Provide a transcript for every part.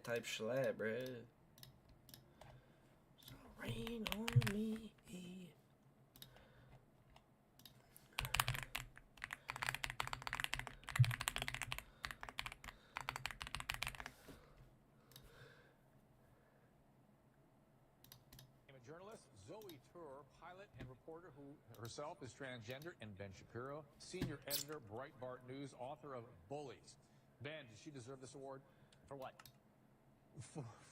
Type schlatt, bruh. So rain on me. Journalist Zoe Tur, pilot and reporter who herself is transgender, and Ben Shapiro, senior editor, Breitbart News, author of Bullies. Ben, does she deserve this award? For what?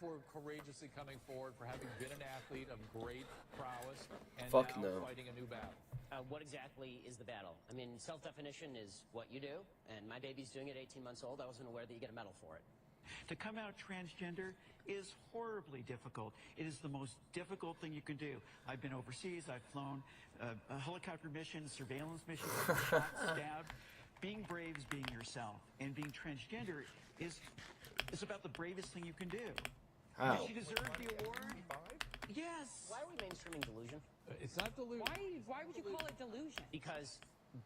For courageously coming forward, for having been an athlete of great prowess, and Fuck now no. fighting a new battle. What exactly is the battle? I mean, self-definition is what you do, and my baby's doing it 18 months old. I wasn't aware that you get a medal for it. To come out transgender is horribly difficult. It is the most difficult thing you can do. I've been overseas. I've flown helicopter missions, surveillance missions, shot, stabbed. Being brave is being yourself, and being transgender is about the bravest thing you can do. How? Does she deserve the award? Yes. Why are we mainstreaming delusion? It's not delusion. Why would you call it delusion? Because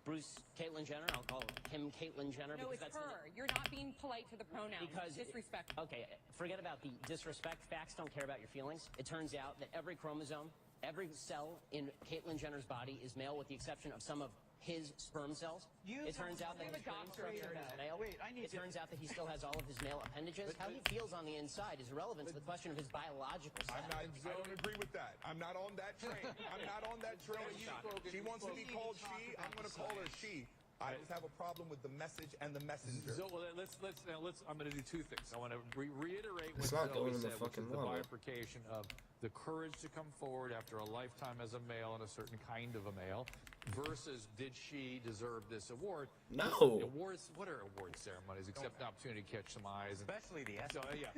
Bruce Caitlyn Jenner, I'll call him Caitlyn Jenner. No, because it's that's her. You're not being polite to the pronouns. Because disrespectful. Okay, forget about the disrespect. Facts don't care about your feelings. It turns out that every chromosome, every cell in Caitlyn Jenner's body is male with the exception of some of his sperm cells. It turns out that his brain structure is male. It turns out that he still has all of his male appendages. How he feels on the inside is irrelevant to the question of his biological sex. I don't agree with that. I'm not on that train. I'm not on that train. She wants to be called she. I'm going to call her she. I just have a problem with the message and the messenger. So well, let's. I'm going to do two things. I want to reiterate what It's not Zoe going in the said, which fucking is the lava. bifurcation of the courage to come forward after a lifetime as a male and a certain kind of a male, versus did she deserve this award? No. The awards. What are award ceremonies except an opportunity to catch some eyes? Especially the So, yeah.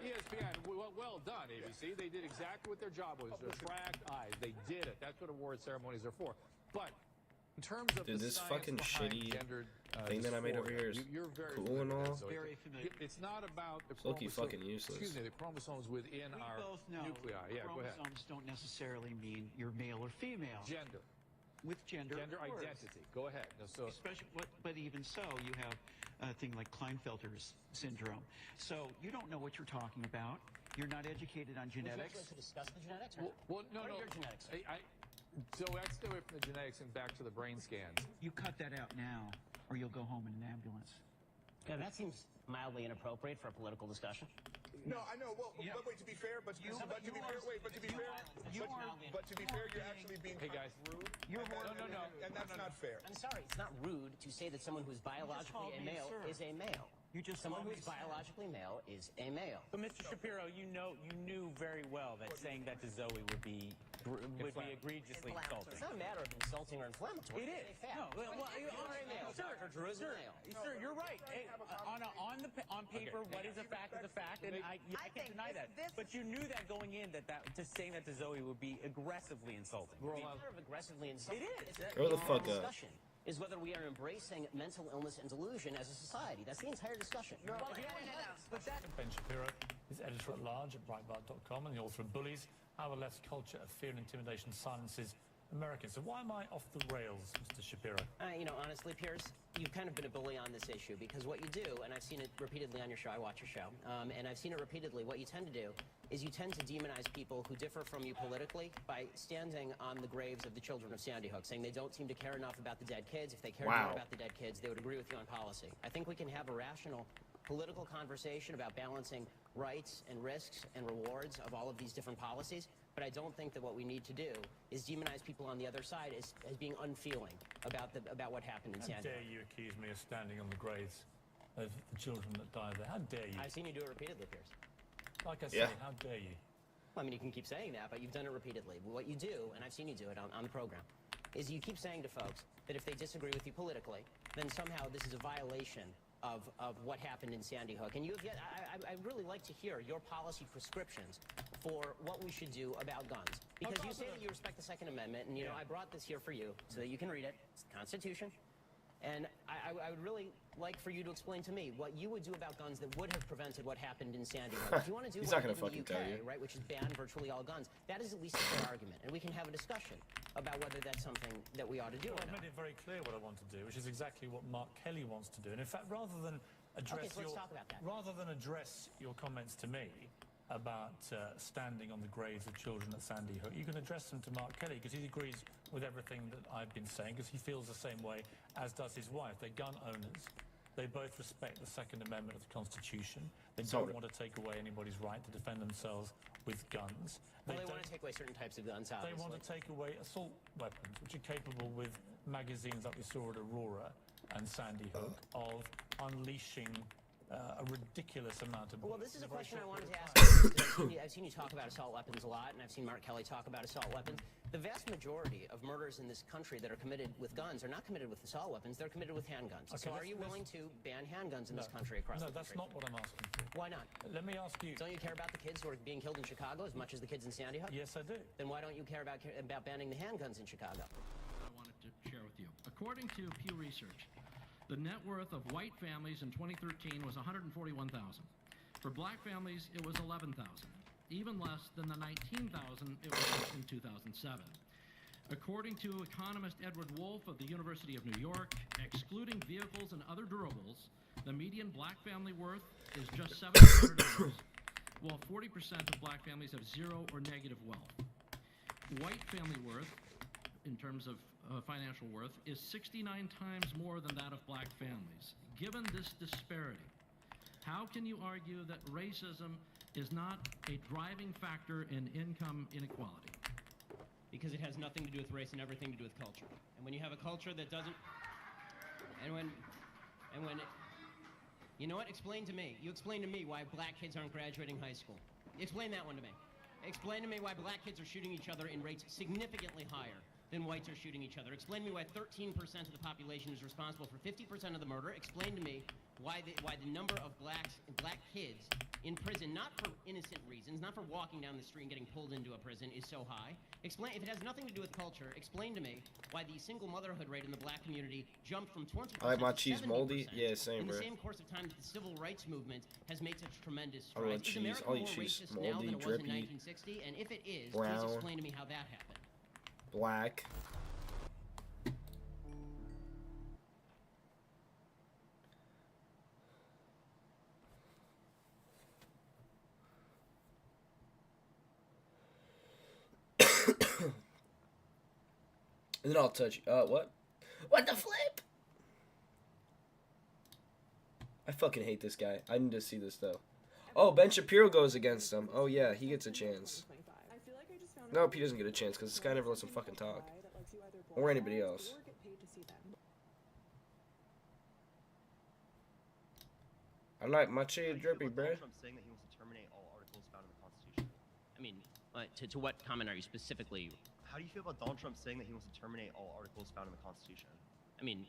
ESPN, well done, ABC. They did exactly what their job was, to attract eyes. They did it. That's what award ceremonies are for. But in terms of Dude, the this science fucking behind shitty gendered, thing that I made over here is you're very cool and all. So Very familiar. it's not about the low-key chromosomes. fucking useless. Excuse me, the chromosomes within We our both know nuclei. Yeah, go ahead. chromosomes don't necessarily mean you're male or female. Gender, With gender, gender of course. identity. Go ahead. No, so Especially, but even so, you have a thing like Klinefelter's syndrome. So you don't know what you're talking about. You're not educated on Would you genetics. like to discuss the genetics? Or well, no, what no. are your genetics? So let's stay away from the genetics and back to the brain scans. You cut that out now, or you'll go home in an ambulance. Yeah, that seems mildly inappropriate for a political discussion. No, I know. Well, but wait. To be fair, but to be fair, you're actually being Hey guys, You're no, and that's not fair. I'm sorry, it's not rude to say that someone who's biologically a called me male sir. is a male. You just Someone called me who's sir. biologically male is a male. But Mr. Shapiro, you knew very well that saying that to Zoe would be egregiously It's insulting. not a matter of insulting or inflammatory. It It's is. a fact. No, well, You're a male. sir, Dr. Drew is a male. Sir, you're right. Hey, on paper, what is a fact is a fact, and I can't deny that. But you knew that going in that saying that to Zoe would be aggressively insulting. It's a matter of aggressively insulting. It is. Grow the fuck up. Discussion is whether we are embracing mental illness and delusion as a society. That's the entire discussion. But that Ben Shapiro is editor-at-large at Breitbart.com and the author of Bullies, How a Left's Culture of Fear and Intimidation Silences Americans. So why am I off the rails, Mr. Shapiro? Honestly, Piers, you've kind of been a bully on this issue because what you do, and I've seen it repeatedly on your show, I watch your show, and I've seen it repeatedly, what you tend to do is you tend to demonize people who differ from you politically by standing on the graves of the children of Sandy Hook, saying they don't seem to care enough about the dead kids. If they cared more about the dead kids, they would agree with you on policy. I think we can have a rational political conversation about balancing rights and risks and rewards of all of these different policies, but I don't think that what we need to do is demonize people on the other side as being unfeeling about what happened in Sandy Hook. How dare you accuse me of standing on the graves of the children that died there? How dare you? I've seen you do it repeatedly, Piers. Like I say, Yeah. how dare you? I mean, you can keep saying that, but you've done it repeatedly. What you do, and I've seen you do it on the program, is you keep saying to folks that if they disagree with you politically, then somehow this is a violation of what happened in Sandy Hook. And you have yet, I'd really like to hear your policy prescriptions for what we should do about guns. Because you say that you respect the Second Amendment, and, I brought this here for you so that you can read it. It's the Constitution. And I would really like for you to explain to me what you would do about guns that would have prevented what happened in Sandy Hook. If you want to do He's what not gonna happened in the fucking UK, tell you. right, which is ban virtually all guns, that is at least a fair argument, and we can have a discussion about whether that's something that we ought to do Well, or I not. made it very clear what I want to do, which is exactly what Mark Kelly wants to do. And in fact, rather than address so let's talk about that. rather than address your comments to me about standing on the graves of children at Sandy Hook, you can address them to Mark Kelly, because he agrees with everything that I've been saying, because he feels the same way, as does his wife. They're gun owners. They both respect the Second Amendment of the Constitution. They don't want to take away anybody's right to defend themselves with guns. Well, they want to take away certain types of guns, obviously. They want to take away assault weapons, which are capable, with magazines like we saw at Aurora and Sandy Hook, of unleashing a ridiculous amount of bullets. Well, this is a in very question I short wanted period to of ask time. you. I've seen you talk about assault weapons a lot, and I've seen Mark Kelly talk about assault weapons. The vast majority of murders in this country that are committed with guns are not committed with assault weapons, they're committed with handguns. Okay, So are you willing to ban handguns in this country across the No, that's country? not what I'm asking for. Why not? Let me ask you. Don't you care about the kids who are being killed in Chicago as much as the kids in Sandy Hook? Yes, I do. Then why don't you care about banning the handguns in Chicago? I wanted to share with you. According to Pew Research, the net worth of white families in 2013 was $141,000. For black families, it was $11,000, even less than the $19,000 it was in 2007. According to economist Edward Wolf of the University of New York, excluding vehicles and other durables, the median black family worth is just $700, while 40% of black families have zero or negative wealth. White family worth, in terms of financial worth, is 69 times more than that of black families. Given this disparity, how can you argue that racism is not a driving factor in income inequality? Because it has nothing to do with race and everything to do with culture. And when you have a culture that doesn't... You know what? Explain to me. You explain to me why black kids aren't graduating high school. Explain that one to me. Explain to me why black kids are shooting each other in rates significantly higher than whites are shooting each other. Explain to me why 13% of the population is responsible for 50% of the murder. Explain to me why the number of black kids in prison, not for innocent reasons, not for walking down the street and getting pulled into a prison, is so high. Explain, if it has nothing to do with culture, explain to me why the single motherhood rate in the black community jumped from 20% I like my to cheese 70% moldy. Yeah, same, in the bro. same course of time that the civil rights movement has made such tremendous I love strides. Is cheese. America I'll more eat cheese. racist now Moldy, than it was in drippy, 1960? And if it is, brown. please explain to me how that happened. Black. And then I'll touch. What? What the flip? I fucking hate this guy. I need to see this though. Oh, Ben Shapiro goes against him. Oh yeah, he gets a chance. Nope, he doesn't get a chance because this guy never lets him fucking talk. Or anybody else. I'm not much drippy, bruh. Trump saying that he wants to terminate all articles found in the Constitution. I mean, to what comment are you specifically... How do you feel about Donald Trump saying that he wants to terminate all articles found in the Constitution? I mean,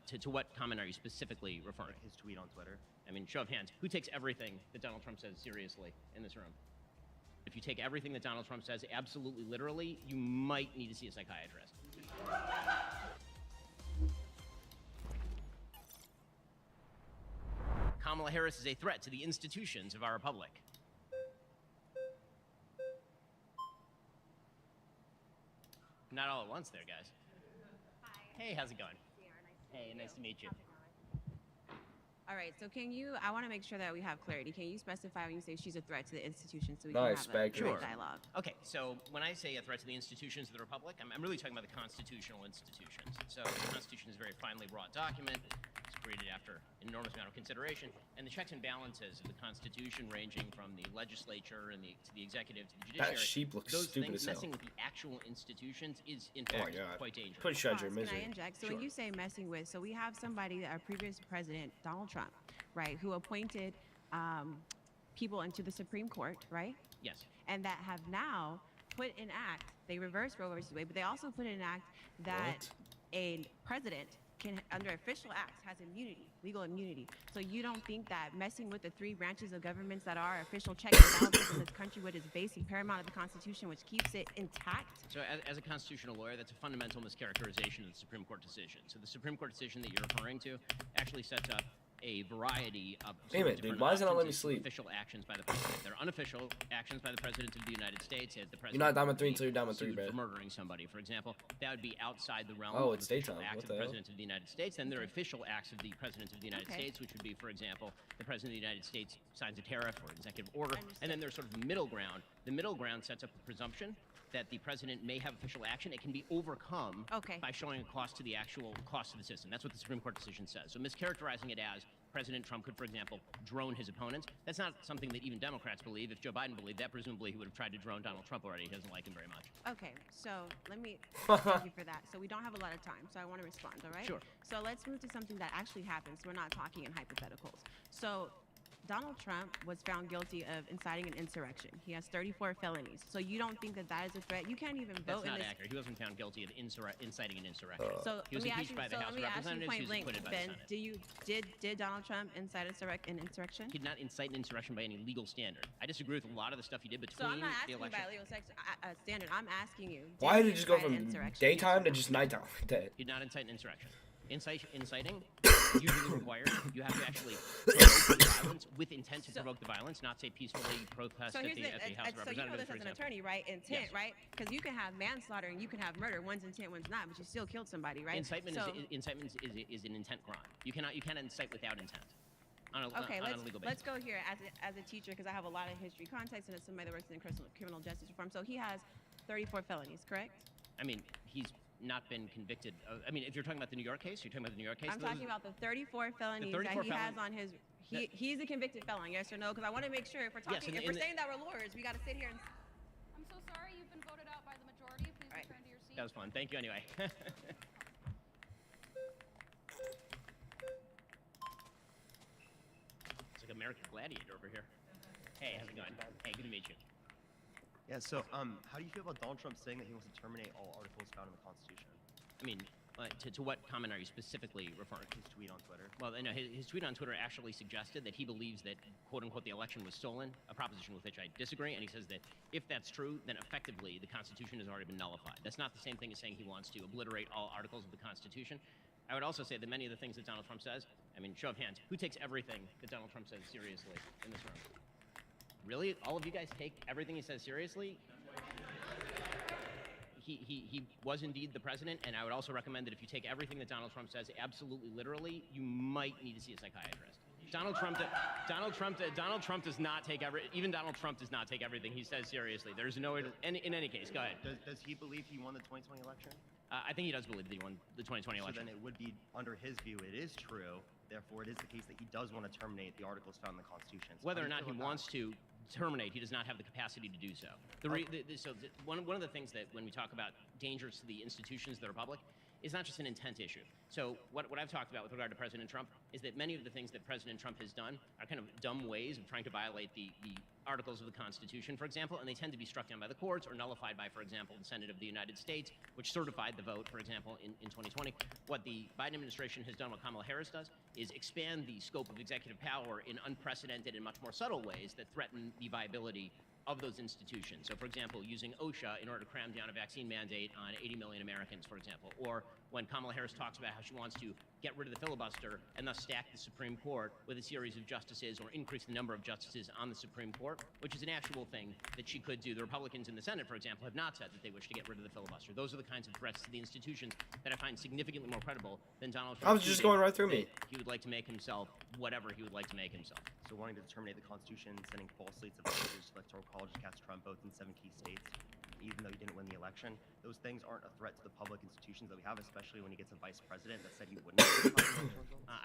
to what comment are you specifically referring? His tweet on Twitter. I mean, show of hands. Who takes everything that Donald Trump says seriously in this room? If you take everything that Donald Trump says absolutely literally, you might need to see a psychiatrist. Kamala Harris is a threat to the institutions of our republic. Not all at once there, guys. Hi. Hey, how's it going? Hey, nice to meet you. All right, so I want to make sure that we have clarity. Can you specify when you say she's a threat to the institution so we Nice, can have a Spectre. direct dialogue? Okay, so when I say a threat to the institutions of the republic, I'm really talking about the constitutional institutions. So the Constitution is a very finely wrought document. It's created after an enormous amount of consideration, and the checks and balances of the Constitution, ranging from the legislature and to the executive to the judiciary, That sheep looks those stupid things as hell. messing with the actual institutions is in Oh my fact god. quite dangerous. Pretty sure I Boss, dream can misery. I inject? So Sure. when you say messing with, so we have somebody, our previous president, Donald Trump, right, who appointed people into the Supreme Court, right? Yes. And that have now put in act, they reversed Roe versus Wade, but they also put in act that What? a president can, under official acts, has immunity, legal immunity. So you don't think that messing with the three branches of governments that are official checks and balances in this country, what is basic paramount of the Constitution, which keeps it intact? So as a constitutional lawyer, that's a fundamental mischaracterization of the Supreme Court decision. So the Supreme Court decision that you're referring to actually sets up a variety of Damn it, dude, why does it not let me sleep? official actions by the president. There are unofficial actions by the president of the United States. If the president You're not down with 3 until you're down with 3, sued bro. for murdering somebody, for example, that would be outside the realm Oh, of it's official daytime. acts What of the the hell? president of the United States. Then there are official acts of the president of the United Okay. States, which would be, for example, the president of the United States signs a tariff or executive order. Understood. And then there's sort of the middle ground. The middle ground sets up the presumption that the president may have official action. It can be overcome Okay. by showing a cost to the actual cost of the system. That's what the Supreme Court decision says. So mischaracterizing it as President Trump could, for example, drone his opponents, that's not something that even Democrats believe. If Joe Biden believed that, presumably he would have tried to drone Donald Trump already. He doesn't like him very much. Okay, so let me thank you for that. So we don't have a lot of time, so I want to respond, all right? Sure. So let's move to something that actually happens. We're not talking in hypotheticals. So Donald Trump was found guilty of inciting an insurrection. He has 34 felonies. So you don't think that that is a threat? You can't even vote That's in not this. accurate. He wasn't found guilty of inciting an insurrection. So He was let me ask impeached you. by the So House let of me ask you Representatives. He point was blank, acquitted by Ben. the Senate. Did Donald Trump incite an insurrection? He did not incite an insurrection by any legal standard. I disagree with a lot of the stuff he did between So I'm not the asking you election. by legal standard. I'm asking you. Why did he it just go incite an from insurrection? daytime to just nighttime like that? He did not incite an insurrection. Inciting usually requires you have to actually provoke the violence with intent to provoke the violence, not say peacefully protest So at here's the House of so you know Representatives, this for as an example. attorney, right? Intent, Yes. right? Because you can have manslaughter and you can have murder. One's intent, one's not, but you still killed somebody, right? Incitement so, is an intent crime. You cannot incite without intent. On a, Okay, on a legal basis. let's go here as a teacher because I have a lot of history context and as somebody that works in criminal justice reform. So he has 34 felonies, correct? I mean, he's not been convicted. I mean, if you're talking about the New York case, you're talking about the New York case. I'm talking about the 34 felonies 34 that he has felonies. on his. He's a convicted felon, yes or no? Because I want to make sure if we're talking, Yes, if we're saying that we're lawyers, we got to sit here and. I'm so sorry you've been voted out by the majority. Please All right. return to your seat. That was fun. Thank you anyway. It's like American Gladiator over here. Hey, how's it going? Hey, good to meet you. Yeah, so how do you feel about Donald Trump saying that he wants to terminate all articles found in the Constitution? I mean, to what comment are you specifically referring to? His tweet on Twitter. Well, no, his tweet on Twitter actually suggested that he believes that, quote-unquote, the election was stolen, a proposition with which I disagree, and he says that if that's true, then effectively the Constitution has already been nullified. That's not the same thing as saying he wants to obliterate all articles of the Constitution. I would also say that many of the things that Donald Trump says, I mean, show of hands, who takes everything that Donald Trump says seriously in this room? Really? All of you guys take everything he says seriously? He was indeed the president, and I would also recommend that if you take everything that Donald Trump says absolutely literally, you might need to see a psychiatrist. Donald Trump does not take even Donald Trump does not take everything he says seriously. There's no, in any case, go ahead. Does he believe he won the 2020 election? I think he does believe that he won the 2020 So election. then it would be, under his view, it is true. Therefore, it is the case that he does want to terminate the articles found in the Constitution. So Whether how or do you not he feel about wants to terminate, he does not have the capacity to do so. One of the things that when we talk about dangers to the institutions that are public is not just an intent issue. So what I've talked about with regard to President Trump is that many of the things that President Trump has done are kind of dumb ways of trying to violate the articles of the Constitution, for example, and they tend to be struck down by the courts or nullified by, for example, the Senate of the United States, which certified the vote, for example, in 2020. What the Biden administration has done, what Kamala Harris does, is expand the scope of executive power in unprecedented and much more subtle ways that threaten the viability of those institutions. So, for example, using OSHA in order to cram down a vaccine mandate on 80 million Americans, for example, or when Kamala Harris talks about how she wants to get rid of the filibuster and thus stack the Supreme Court with a series of justices or increase the number of justices on the Supreme Court, which is an actual thing that she could do. The Republicans in the Senate, for example, have not said that they wish to get rid of the filibuster. Those are the kinds of threats to the institutions that I find significantly more credible than Donald Trump. I was just going right through me. He would like to make himself whatever he would like to make himself. So wanting to terminate the Constitution, sending false slates of voters to Electoral College to cast Trump votes in 7 key states, even though he didn't win the election, those things aren't a threat to the public institutions that we have, especially when he gets a vice president that said he wouldn't.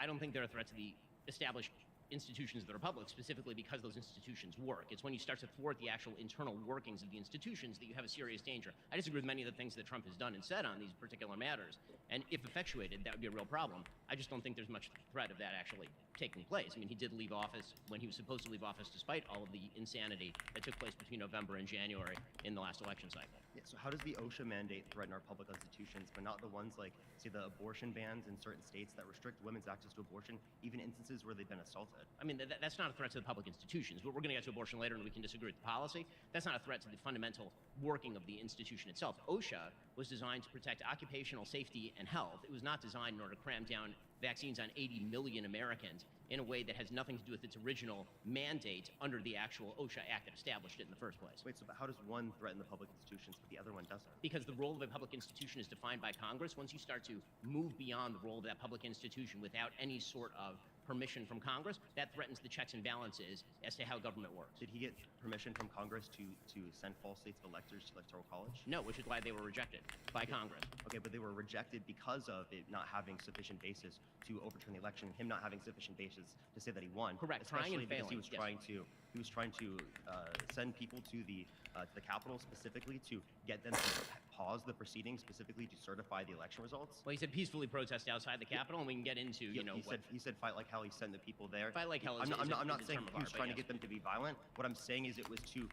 I don't think they're a threat to the established institutions that are public, specifically because those institutions work. It's when you start to thwart the actual internal workings of the institutions that you have a serious danger. I disagree with many of the things that Trump has done and said on these particular matters, and if effectuated, that would be a real problem. I just don't think there's much threat of that actually taking place. I mean, he did leave office when he was supposed to leave office despite all of the insanity that took place between November and January in the last election cycle. Yeah, so how does the OSHA mandate threaten our public institutions, but not the ones like, say, the abortion bans in certain states that restrict women's access to abortion, even instances where they've been assaulted? I mean, that's not a threat to the public institutions. We're going to get to abortion later and we can disagree with the policy. That's not a threat to the fundamental working of the institution itself. OSHA was designed to protect occupational safety and health. It was not designed in order to cram down vaccines on 80 million Americans in a way that has nothing to do with its original mandate under the actual OSHA Act that established it in the first place. Wait, so how does one threaten the public institutions but the other one doesn't? Because the role of a public institution is defined by Congress. Once you start to move beyond the role of that public institution without any sort of permission from Congress, that threatens the checks and balances as to how government works. Did he get permission from Congress to send false states of electors to Electoral College? No, which is why they were rejected by Congress. Okay, but they were rejected because of it not having sufficient basis to overturn the election, him not having sufficient basis to say that he won. Correct, trying and especially because failing, he was trying to send people to the Capitol specifically to get them to pause the proceedings, specifically to certify the election results. Well, he said peacefully protest outside the Capitol, and we can get into, he said fight like hell. He sent the people there. Fight like hell is I'm not is a saying term of he was art, trying to but get them to be violent. What I'm saying is it was to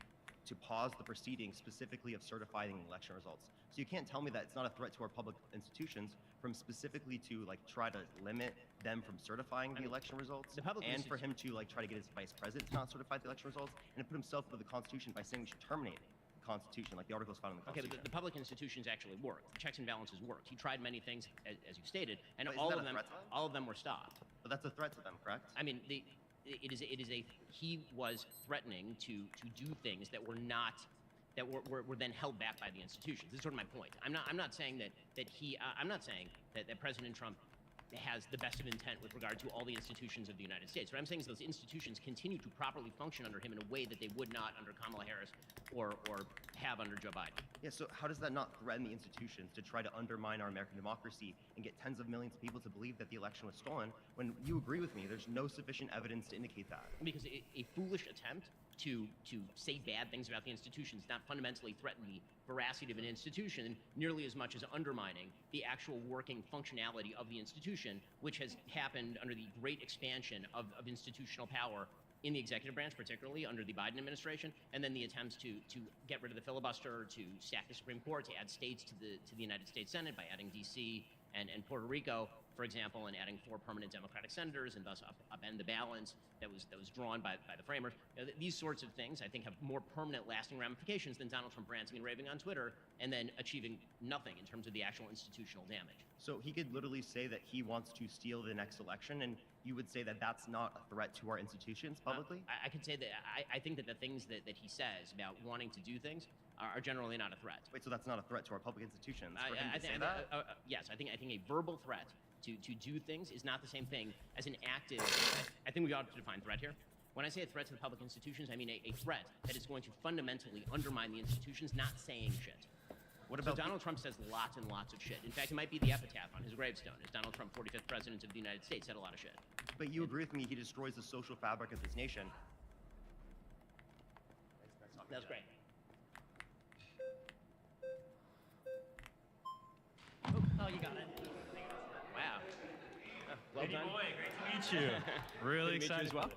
pause the proceedings, specifically of certifying election results. So you can't tell me that it's not a threat to our public institutions from specifically to try to limit them from certifying the election results, and for him to try to get his vice president to not certify the election results, and to put himself into the Constitution by saying we should terminate the Constitution, like the articles found in the Okay, Constitution. but the public institutions actually worked. The checks and balances worked. He tried many things, as you stated, and But isn't all that of a them, threat to them? all of them were stopped. But that's a threat to them, correct? I mean, he was threatening to do things that were not, that were then held back by the institutions. This is sort of my point. I'm not saying I'm not saying that President Trump has the best of intent with regard to all the institutions of the United States. What I'm saying is those institutions continue to properly function under him in a way that they would not under Kamala Harris or have under Joe Biden. Yeah, so how does that not threaten the institutions to try to undermine our American democracy and get tens of millions of people to believe that the election was stolen when you agree with me, there's no sufficient evidence to indicate that? Because a foolish attempt to say bad things about the institutions not fundamentally threaten the veracity of an institution nearly as much as undermining the actual working functionality of the institution, which has happened under the great expansion of institutional power in the executive branch, particularly under the Biden administration, and then the attempts to get rid of the filibuster, to stack the Supreme Court, to add states to the United States Senate by adding D.C. and Puerto Rico, for example, and adding 4 permanent Democratic senators, and thus upend the balance that was drawn by the framers. These sorts of things, I think, have more permanent, lasting ramifications than Donald Trump ranting and raving on Twitter and then achieving nothing in terms of the actual institutional damage. So he could literally say that he wants to steal the next election, and you would say that that's not a threat to our institutions publicly? I could say that I think that the things that he says about wanting to do things are generally not a threat. Wait, so that's not a threat to our public institutions for him to say think, that? yes, I think a verbal threat to do things is not the same thing as an active. I think we ought to define threat here. When I say a threat to the public institutions, I mean a threat that is going to fundamentally undermine the institutions, not saying shit. What about Donald Trump says lots and lots of shit. In fact, it might be the epitaph on his gravestone, as Donald Trump, 45th President of the United States, said a lot of shit. But you agree with me, he destroys the social fabric of this nation. That's great. Oh, you got it. Wow. Well Eddie done. boy, great to meet you. Really Good to meet you excited as well.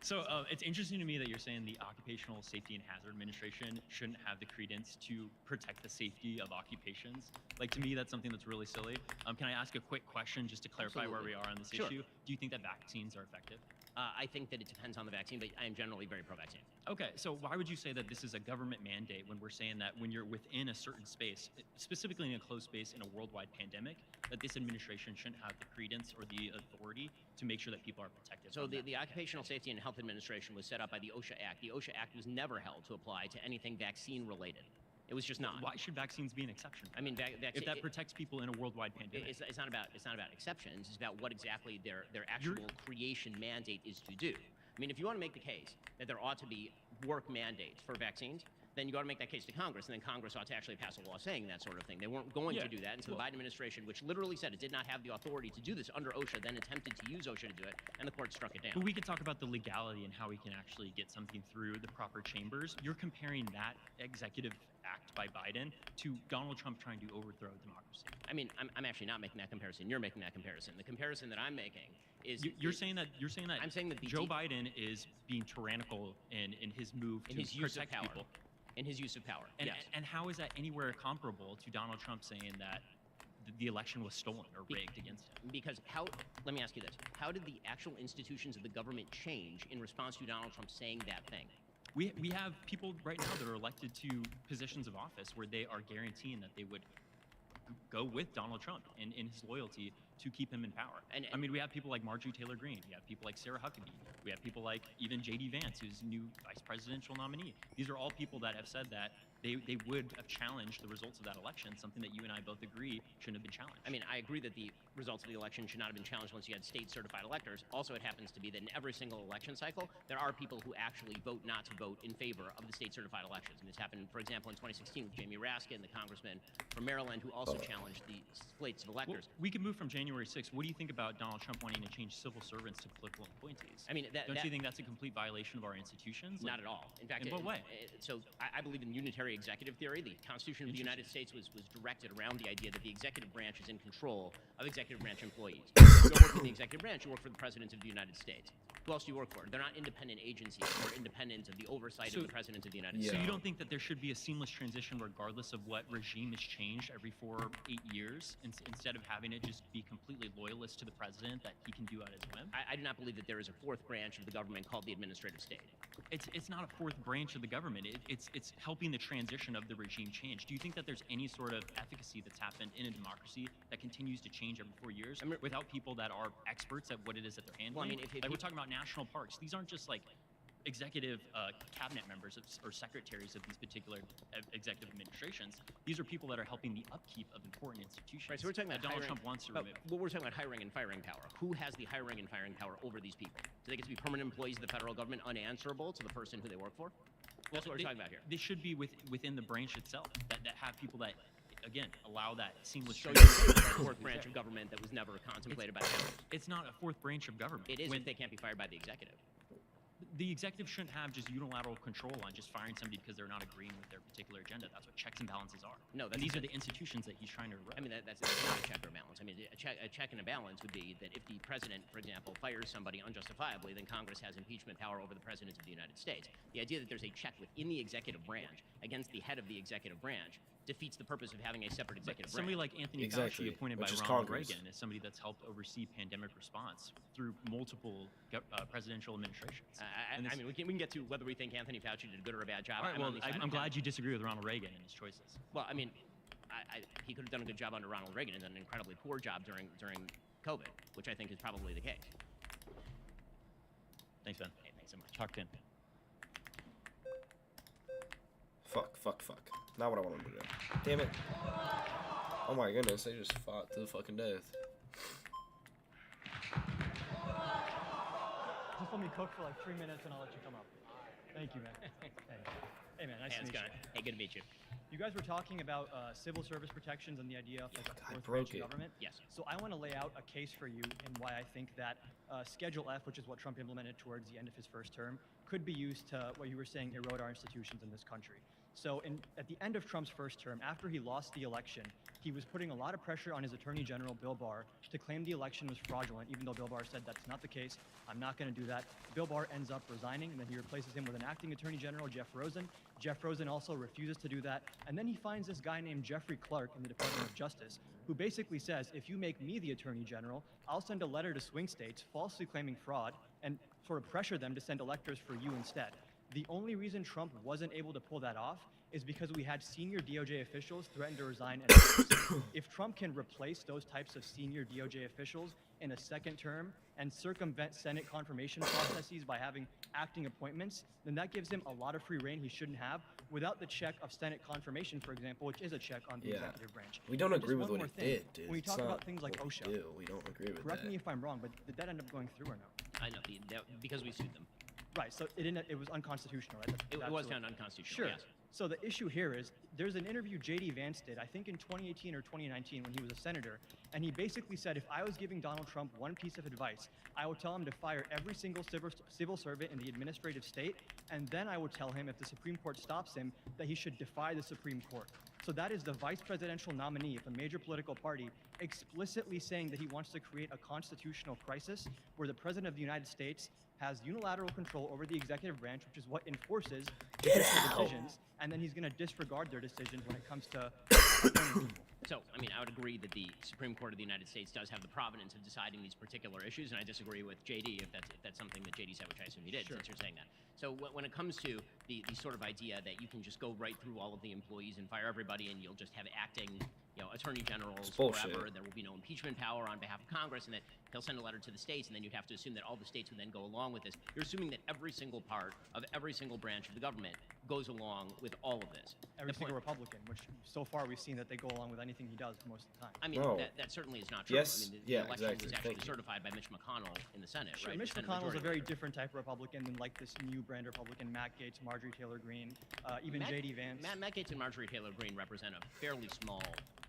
So it's interesting to me that you're saying the Occupational Safety and Hazard Administration shouldn't have the credence to protect the safety of occupations. Like, to me, that's something that's really silly. Can I ask a quick question just to clarify where we are on this Sure. issue? Do you think that vaccines are effective? I think that it depends on the vaccine, but I am generally very pro-vaccine. Okay, so why would you say that this is a government mandate when we're saying that when you're within a certain space, specifically in a closed space in a worldwide pandemic, that this administration shouldn't have the credence or the authority to make sure that people are protected? So from that? the Occupational Safety and Health Administration was set up by the OSHA Act. The OSHA Act was never held to apply to anything vaccine-related. It was just not. Why should vaccines be an exception? I mean, if that protects people in a worldwide pandemic. It's not about exceptions. It's about what exactly their actual creation mandate is to do. I mean, if you want to make the case that there ought to be work mandates for vaccines, then you ought to make that case to Congress, and then Congress ought to actually pass a law saying that sort of thing. They weren't going to do that, and so the Biden administration, which literally said it did not have the authority to do this under OSHA, then attempted to use OSHA to do it, and the court struck it down. But we could talk about the legality and how we can actually get something through the proper chambers. You're comparing that executive act by Biden to Donald Trump trying to overthrow democracy. I mean, I'm actually not making that comparison. You're making that comparison. The comparison that I'm making is You're saying that I'm saying that Joe Biden is being tyrannical in his move in to his use of protect power. people. In his use of power. And, Yes. and how is that anywhere comparable to Donald Trump saying that the election was stolen or rigged against him? Because let me ask you this. How did the actual institutions of the government change in response to Donald Trump saying that thing? We have people right now that are elected to positions of office where they are guaranteeing that they would go with Donald Trump and in his loyalty to keep him in power. And I mean, we have people like Marjorie Taylor Greene. We have people like Sarah Huckabee. We have people like even J.D. Vance, who's new vice presidential nominee. These are all people that have said that they would have challenged the results of that election, something that you and I both agree shouldn't have been challenged. I mean, I agree that the results of the election should not have been challenged once you had state-certified electors. Also, it happens to be that in every single election cycle, there are people who actually vote not to vote in favor of the state-certified elections. And this happened, for example, in 2016 with Jamie Raskin, the congressman from Maryland, who also challenged the slates of electors. Well, we could move from January 6th. What do you think about Donald Trump wanting to change civil servants to political appointees? I mean, don't you think that's a complete violation of our institutions? Not at all. In fact, in what way? I believe in unitary executive theory. The Constitution of the United States was directed around the idea that the executive branch is in control of executive branch employees. If you don't work in the executive branch, you work for the President of the United States. Who else do you work for? They're not independent agencies or independent of the oversight of the President of the United States. So you don't think that there should be a seamless transition regardless of what regime is changed every 4 or 8 years, instead of having it just be completely loyalist to the president that he can do at his whim? I do not believe that there is a fourth branch of the government called the administrative state. It's not a fourth branch of the government. It's helping the transition of the regime change. Do you think that there's any sort of efficacy that's happened in a democracy that continues to change every 4 years without people that are experts at what it is that they're handling? Well, I mean, like we're talking about national parks. These aren't just like executive cabinet members or secretaries of these particular executive administrations. These are people that are helping the upkeep of important institutions. Right, so we're talking about Donald Trump wants to remove. Well, we're talking about hiring and firing power. Who has the hiring and firing power over these people? Do they get to be permanent employees of the federal government, unanswerable to the person who they work for? That's what we're talking about here. This should be within the branch itself that have people that, again, allow that seamless. So you're saying it's a fourth branch of government that was never contemplated by Congress? It's not a fourth branch of government. It is if they can't be fired by the executive. The executive shouldn't have just unilateral control on just firing somebody because they're not agreeing with their particular agenda. That's what checks and balances are. No, and these are the institutions that he's trying to erode. I mean, that's not a check or a balance. I mean, a check and a balance would be that if the president, for example, fires somebody unjustifiably, then Congress has impeachment power over the president of the United States. The idea that there's a check within the executive branch against the head of the executive branch defeats the purpose of having a separate executive branch. Somebody like Anthony Fauci, appointed by Ronald Reagan, is somebody that's helped oversee pandemic response through multiple presidential administrations. I mean, we can get to whether we think Anthony Fauci did a good or a bad job. All right, well, I'm glad you disagree with Ronald Reagan and his choices. Well, I mean, he could have done a good job under Ronald Reagan and done an incredibly poor job during COVID, which I think is probably the case. Thanks, Ben. Hey, thanks so much. Talked in. Fuck. Not what I wanted to do. Damn it. Oh my goodness, they just fought to the fucking death. Just let me cook for like 3 minutes and I'll let you come up. Thank you, man. Hey man, nice to meet you. Hey, good to meet you. You guys were talking about civil service protections and the idea of like a fourth broke branch of government. Yes. So I want to lay out a case for you and why I think that Schedule F, which is what Trump implemented towards the end of his first term, could be used to, what you were saying, erode our institutions in this country. So at the end of Trump's first term, after he lost the election, he was putting a lot of pressure on his Attorney General, Bill Barr, to claim the election was fraudulent, even though Bill Barr said that's not the case. I'm not going to do that. Bill Barr ends up resigning, and then he replaces him with an acting Attorney General, Jeff Rosen. Jeff Rosen also refuses to do that. And then he finds this guy named Jeffrey Clark in the Department of Justice, who basically says, if you make me the Attorney General, I'll send a letter to swing states falsely claiming fraud and sort of pressure them to send electors for you instead. The only reason Trump wasn't able to pull that off is because we had senior DOJ officials threaten to resign. And if Trump can replace those types of senior DOJ officials in a second term and circumvent Senate confirmation processes by having acting appointments, then that gives him a lot of free reign he shouldn't have without the check of Senate confirmation, for example, which is a check on the executive branch. We don't agree with one what he more thing. did, dude. When you talk about things like what OSHA, we don't agree with correct that. me if I'm wrong, but did that end up going through or no? I know, because we sued them. Right, so it was unconstitutional, right? It was found unconstitutional, Sure. yes. So the issue here is there's an interview J.D. Vance did, I think in 2018 or 2019 when he was a senator, and he basically said if I was giving Donald Trump one piece of advice, I would tell him to fire every single civil servant in the administrative state, and then I would tell him if the Supreme Court stops him that he should defy the Supreme Court. So that is the vice presidential nominee of a major political party explicitly saying that he wants to create a constitutional crisis where the president of the United States has unilateral control over the executive branch, which is what enforces decisions, and then he's going to disregard their decisions when it comes to appointing people. So, I mean, I would agree that the Supreme Court of the United States does have the provenance of deciding these particular issues, and I disagree with JD if that's something that JD said, which I assume he did, since you're saying that. So when it comes to the sort of idea that you can just go right through all of the employees and fire everybody and you'll just have acting attorney generals bullshit. forever. There will be no impeachment power on behalf of Congress, and that he'll send a letter to the states, and then you'd have to assume that all the states would then go along with this. You're assuming that every single part of every single branch of the government goes along with all of this. Every single Republican, which so far we've seen that they go along with anything he does most of the time. I mean, No. that certainly is not true. Yes, I mean, yeah, election exactly. was actually Thank you. certified by Mitch McConnell in the Senate, Sure, right? Mitch The Senate McConnell is a majority. very different type of Republican than like this new brand Republican, Matt Gaetz, Marjorie Taylor Greene, even J.D. Vance. Matt Gaetz and Marjorie Taylor Greene represent a fairly small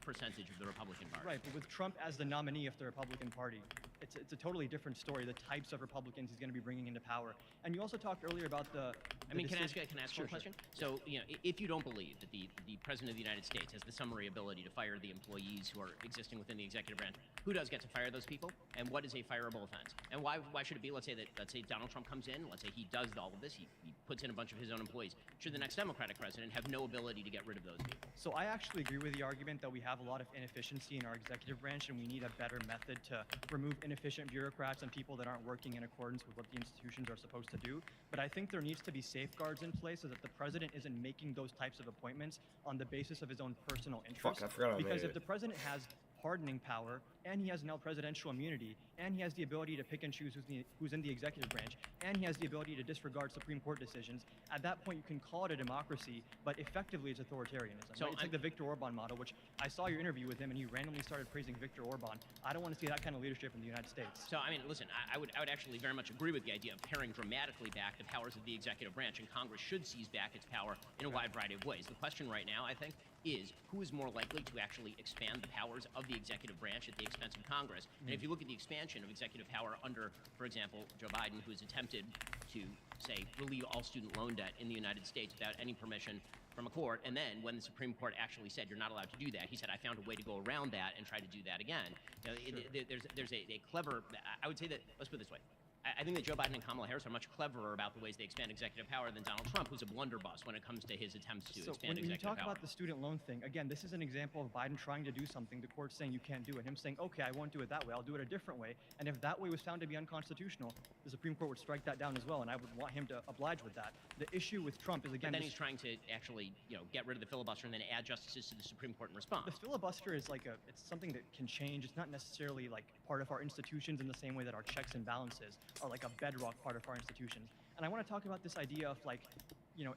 percentage of the Republican Party. Right, but with Trump as the nominee of the Republican Party, it's a totally different story, the types of Republicans he's going to be bringing into power. And you also talked earlier about the Can I ask you Sure, a question? So, if you don't believe that the President of the United States has the summary ability to fire the employees who are existing within the executive branch, who does get to fire those people? And what is a fireable offense? And why should it be, let's say Donald Trump comes in, let's say he does all of this, he puts in a bunch of his own employees. Should the next Democratic president have no ability to get rid of those people? So I actually agree with the argument that we have a lot of inefficiency in our executive branch and we need a better method to remove inefficient bureaucrats and people that aren't working in accordance with what the institutions are supposed to do. But I think there needs to be safeguards in place so that the president isn't making those types of appointments on the basis of his own personal interest. Fuck, I forgot I Because made if it. the president has pardoning power and he has now presidential immunity and he has the ability to pick and choose who's in the executive branch and he has the ability to disregard Supreme Court decisions, at that point you can call it a democracy, but effectively it's authoritarianism. So right? It's like the Viktor Orban model, which I saw your interview with him and he randomly started praising Viktor Orban. I don't want to see that kind of leadership in the United States. So, I mean, listen, I would actually very much agree with the idea of paring dramatically back the powers of the executive branch, and Congress should seize back its power in a wide variety of ways. The question right now, I think, is who is more likely to actually expand the powers of the executive branch at the expense of Congress. And if you look at the expansion of executive power under, for example, Joe Biden, who has attempted to, say, relieve all student loan debt in the United States without any permission from a court, and then when the Supreme Court actually said you're not allowed to do that, he said, I found a way to go around that and try to do that again. There's a clever, I would say that, let's put it this way, I think that Joe Biden and Kamala Harris are much cleverer about the ways they expand executive power than Donald Trump, who's a blunderbuss when it comes to his attempts to expand when you executive talk power. about the student loan thing, again, this is an example of Biden trying to do something, the court saying you can't do it, him saying, okay, I won't do it that way, I'll do it a different way. And if that way was found to be unconstitutional, the Supreme Court would strike that down as well, and I would want him to oblige with that. The issue with Trump is, again, But then he's trying to actually, get rid of the filibuster and then add justices to the Supreme Court in response. the filibuster is like it's something that can change. It's not necessarily like part of our institutions in the same way that our checks and balances are like a bedrock part of our institutions. And I want to talk about this idea of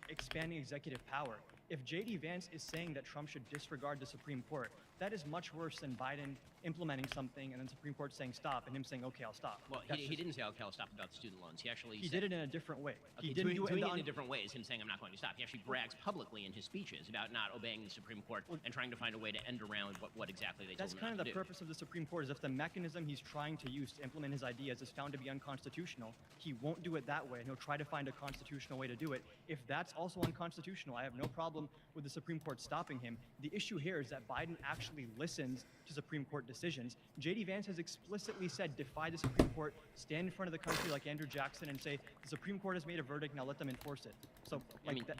expanding executive power. If J.D. Vance is saying that Trump should disregard the Supreme Court, that is much worse than Biden implementing something and then Supreme Court saying stop and him saying, okay, I'll stop. Well, he didn't say, okay, I'll stop about the student loans. He actually He said, did it in a different way. Okay, He didn't do it doing it in in a different way is him saying, I'm not going to stop. He actually brags publicly in his speeches about not obeying the Supreme Court and trying to find a way to end around what exactly they That's told him kind not of the to do. purpose of the Supreme Court, is if the mechanism he's trying to use to implement his ideas is found to be unconstitutional, he won't do it that way, and he'll try to find a constitutional way to do it. If that's also unconstitutional, I have no problem with the Supreme Court stopping him. The issue here is that Biden actually listens to Supreme Court decisions. J.D. Vance has explicitly said, defy the Supreme Court, stand in front of the country like Andrew Jackson and say, the Supreme Court has made a verdict, now let them enforce it. So,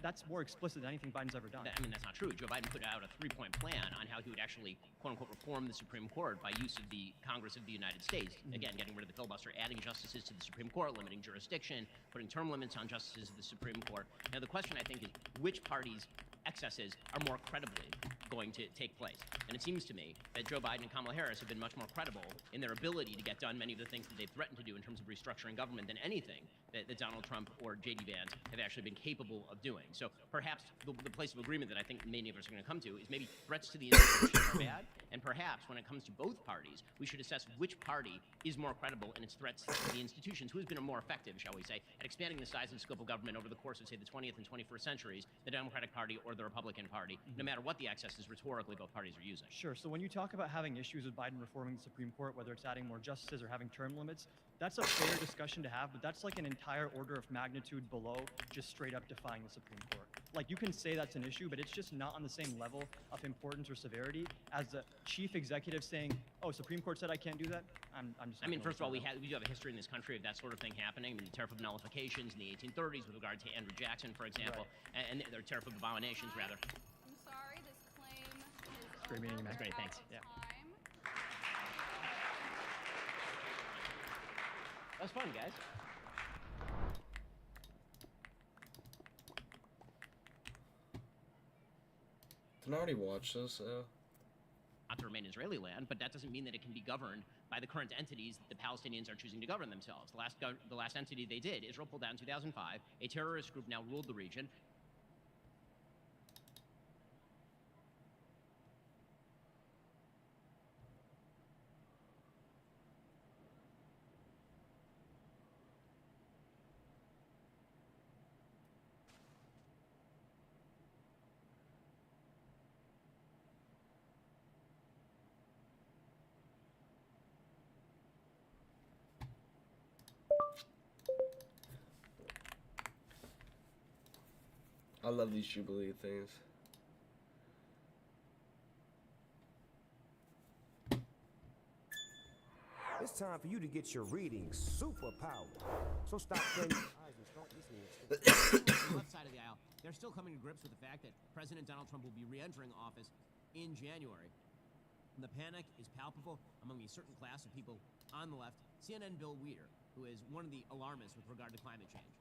that's more explicit than anything Biden's ever done. I mean, that's not true. Joe Biden put out a three-point plan on how he would actually, quote-unquote, reform the Supreme Court by use of the Congress of the United States. Again, getting rid of the filibuster, adding justices to the Supreme Court, limiting jurisdiction, putting term limits on justices of the Supreme Court. Now, the question, I think, is which parties' excesses are more credibly going to take place. And it seems to me that Joe Biden and Kamala Harris have been much more credible in their ability to get done many of the things that they've threatened to do in terms of restructuring government than anything that Donald Trump or J.D. Vance have actually been capable of doing. So perhaps the place of agreement that I think many of us are going to come to is maybe threats to the institutions are bad, and perhaps when it comes to both parties, we should assess which party is more credible in its threats to the institutions, who has been more effective, shall we say, at expanding the size and scope of government over the course of, say, the 20th and 21st centuries, the Democratic Party or the Republican Party, no matter what the excesses rhetorically both parties are using. Sure. So when you talk about having issues with Biden reforming the Supreme Court, whether it's adding more justices or having term limits, that's a fair discussion to have, but that's like an entire order of magnitude below just straight up defying the Supreme Court. Like, you can say that's an issue, but it's just not on the same level of importance or severity as the chief executive saying, oh, Supreme Court said I can't do that? I'm just I mean, first of all, we do have a history in this country of that sort of thing happening. I mean, the tariff of nullifications in the 1830s with regard to Andrew Jackson, for example, and their tariff of abominations, rather. I'm sorry, this claim is Great meeting you, over. man. We're Great, thanks. out of Yeah. time. That was fun, guys. Didn't I already watch this? not to remain Israeli land, but that doesn't mean that it can be governed by the current entities that the Palestinians are choosing to govern themselves. The last entity they did, Israel pulled out in 2005. A terrorist group now ruled the region. I love these Jubilee things. It's time for you to get your reading superpowered. So stop closing your eyes and start listening. On the left side of the aisle, they're still coming to grips with the fact that President Donald Trump will be re-entering office in January. And the panic is palpable among a certain class of people on the left. CNN Bill Weir, who is one of the alarmists with regard to climate change.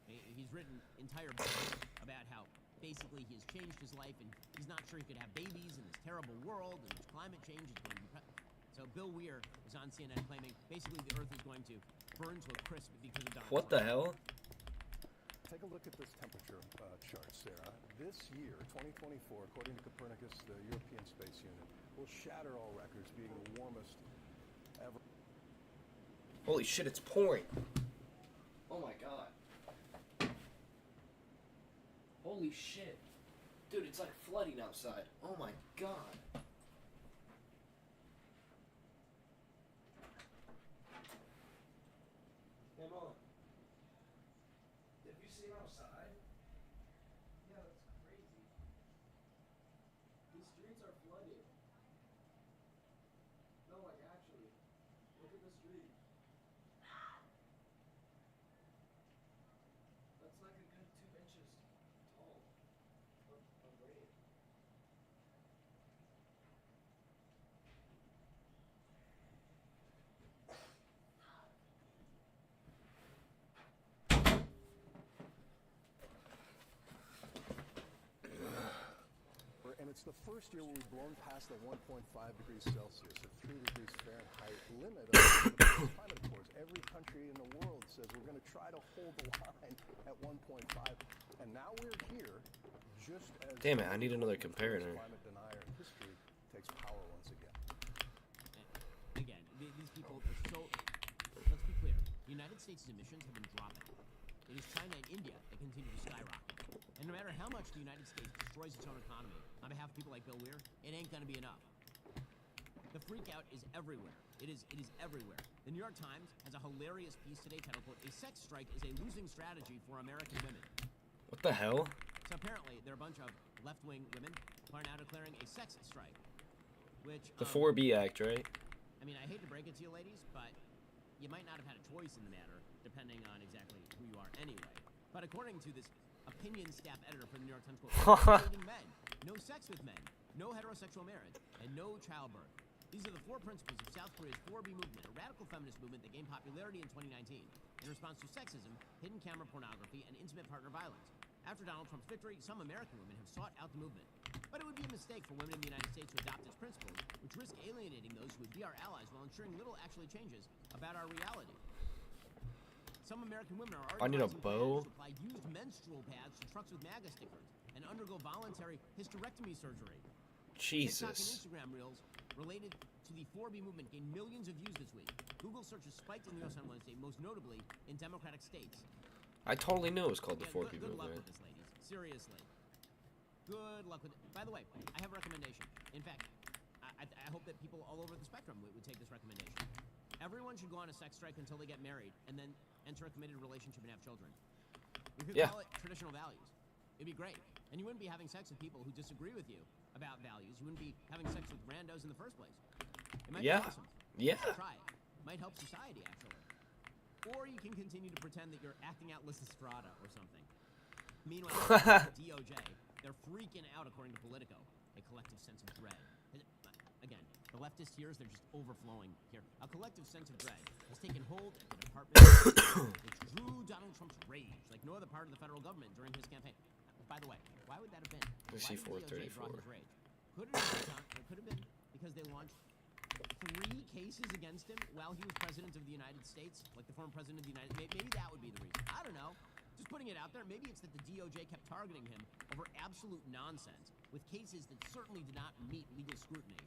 He's written entire books about how basically he has changed his life and he's not sure he could have babies in this terrible world in which climate change is going to be... So Bill Weir is on CNN claiming basically the Earth is going to burn to a crisp because of Donald What Trump. the hell? Take a look at this temperature chart, Sarah. This year, 2024, according to Copernicus, the European Space Union, will shatter all records, being the warmest ever. Holy shit, it's pouring. Oh my god. Holy shit. Dude, it's like flooding outside. Oh my god. Come on. Have you seen outside? Yeah, that's crazy. These streets are flooded. No, like actually. Look at the street. That's like a good 2 inches tall of rain. And it's the first year where we've blown past the 1.5 degrees Celsius or 3 degrees Fahrenheit limit of the climate accords. Every country in the world says we're going to try to hold the line at 1.5. And now we're here just as... Damn it, I need another comparator. Climate denier in history takes power once again. Again, these people are so... Let's be clear. The United States' emissions have been dropping. It is China and India that continue to skyrocket. And no matter how much the United States destroys its own economy, on behalf of people like Bill Weir, it ain't gonna be enough. The freakout is everywhere. It is everywhere. The New York Times has a hilarious piece today titled, "A sex strike is a losing strategy for American women." What the hell? So apparently, there are a bunch of left-wing women who are now declaring a sex strike, which... The 4B Act, right? I mean, I hate to break it to you ladies, but you might not have had a choice in the matter, depending on exactly who you are anyway. But according to this opinion staff editor for the New York Times, quote, dating men, no sex with men, no heterosexual marriage, and no childbirth. These are the 4 principles of South Korea's 4B movement, a radical feminist movement that gained popularity in 2019 in response to sexism, hidden camera pornography, and intimate partner violence. After Donald Trump's victory, some American women have sought out the movement. But it would be a mistake for women in the United States to adopt its principles, which risk alienating those who would be our allies while ensuring little actually changes about our reality. Some American women are already I need a bow. to apply used menstrual pads to trucks with MAGA stickers and undergo voluntary hysterectomy surgery. TikTok and Jesus. Instagram reels related to the 4B movement gained millions of views this week. Google searches spiked in the U.S. on Wednesday, most notably in Democratic states. I totally knew it was called the Yeah, 4B good luck movement. with this, ladies. Seriously. Good luck with it. By the way, I have a recommendation. In fact, I hope that people all over the spectrum would take this recommendation. Everyone should go on a sex strike until they get married and then enter a committed relationship and have children. We could call it traditional values. It'd be great. And you wouldn't be having sex with people who disagree with you about values. You wouldn't be having sex with randos in the first place. It might be awesome. Yeah. Try it. Might help society, actually. Or you can continue to pretend that you're acting out Lysistrata or something. Meanwhile, the DOJ, they're freaking out according to Politico. A collective sense of dread. Again, the leftist tears, they're just overflowing here. A collective sense of dread has taken hold at the Department of Justice, which drew Donald Trump's rage like no other part of the federal government during his campaign. By the way, why would that have been? Why did the DOJ draw his rage? Could it have been because they launched 3 cases against him while he was president of the United States, like the former president of the United States. Maybe that would be the reason. I don't know. Just putting it out there. Maybe it's that the DOJ kept targeting him over absolute nonsense with cases that certainly did not meet legal scrutiny.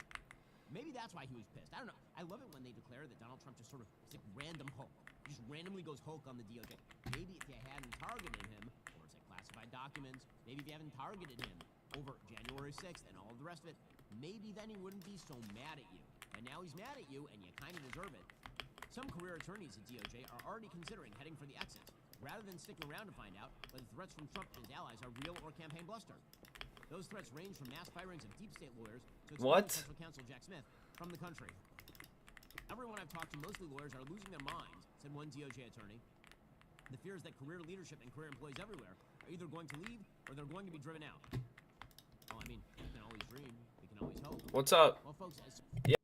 Maybe that's why he was pissed. I don't know. I love it when they declare that Donald Trump just sort of is like random Hulk. He just randomly goes Hulk on the DOJ. Maybe if you hadn't targeted him, or it's like classified documents, maybe if you haven't targeted him over January 6th and all of the rest of it, maybe then he wouldn't be so mad at you. And now he's mad at you, and you kind of deserve it. Some career attorneys at DOJ are already considering heading for the exit, rather than sticking around to find out whether threats from Trump and his allies are real or campaign bluster. Those threats range from mass firings of deep state lawyers to expelling special counsel Jack Smith from the country. Everyone I've talked to, mostly lawyers, are losing their minds, said one DOJ attorney. The fear is that career leadership and career employees everywhere are either going to leave or they're going to be driven out. Well, I mean, we can always dream. We can always hope. What's up? Well, folks, Yeah.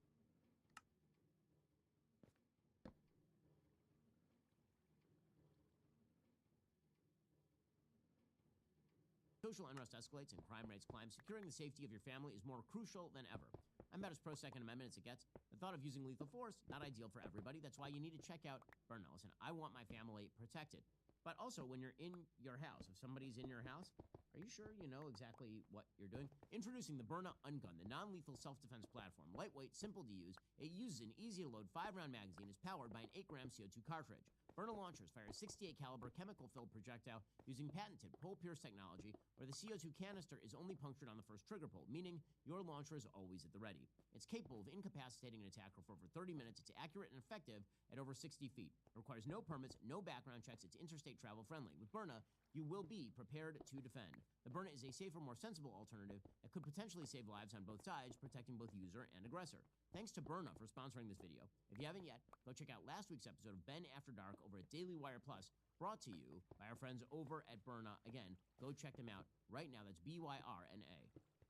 social unrest escalates and crime rates climb, securing the safety of your family is more crucial than ever. I'm about as pro-Second Amendment as it gets. The thought of using lethal force, not ideal for everybody. That's why you need to check out Berna. Listen, I want my family protected. But also, when you're in your house, if somebody's in your house, are you sure you know exactly what you're doing? Introducing the Berna Ungun, the non-lethal self-defense platform. Lightweight, simple to use. It uses an easy-to-load 5-round magazine, is powered by an 8-gram CO2 cartridge. Berna launchers fire a 68 caliber chemical-filled projectile using patented pole-pierce technology, where the CO2 canister is only punctured on the first trigger pull, meaning your launcher is always at the ready. It's capable of incapacitating an attacker for over 30 minutes. It's accurate and effective at over 60 feet. It requires no permits, no background checks. It's interstate travel friendly. With Berna, you will be prepared to defend. The Berna is a safer, more sensible alternative that could potentially save lives on both sides, protecting both user and aggressor. Thanks to Berna for sponsoring this video. If you haven't yet, go check out last week's episode of Ben After Dark over at Daily Wire Plus, brought to you by our friends over at Berna. Again, go check them out right now. That's BYRNA.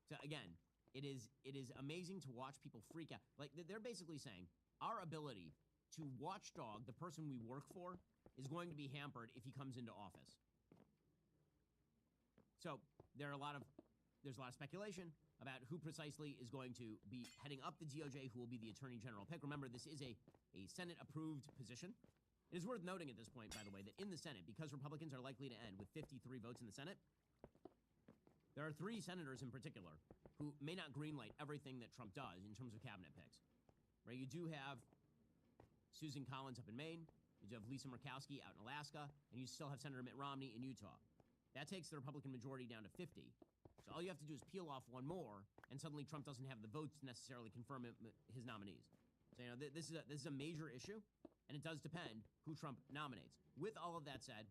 So again, it is amazing to watch people freak out. Like, they're basically saying our ability to watchdog the person we work for is going to be hampered if he comes into office. So there's a lot of speculation about who precisely is going to be heading up the DOJ, who will be the Attorney General pick. Remember, this is a Senate-approved position. It is worth noting at this point, by the way, that in the Senate, because Republicans are likely to end with 53 votes in the Senate, there are 3 senators in particular who may not greenlight everything that Trump does in terms of cabinet picks. Right? You do have Susan Collins up in Maine, you do have Lisa Murkowski out in Alaska, and you still have Senator Mitt Romney in Utah. That takes the Republican majority down to 50. So all you have to do is peel off one more, and suddenly Trump doesn't have the votes to necessarily confirm his nominees. So, you know, this is a major issue, and it does depend who Trump nominates. With all of that said,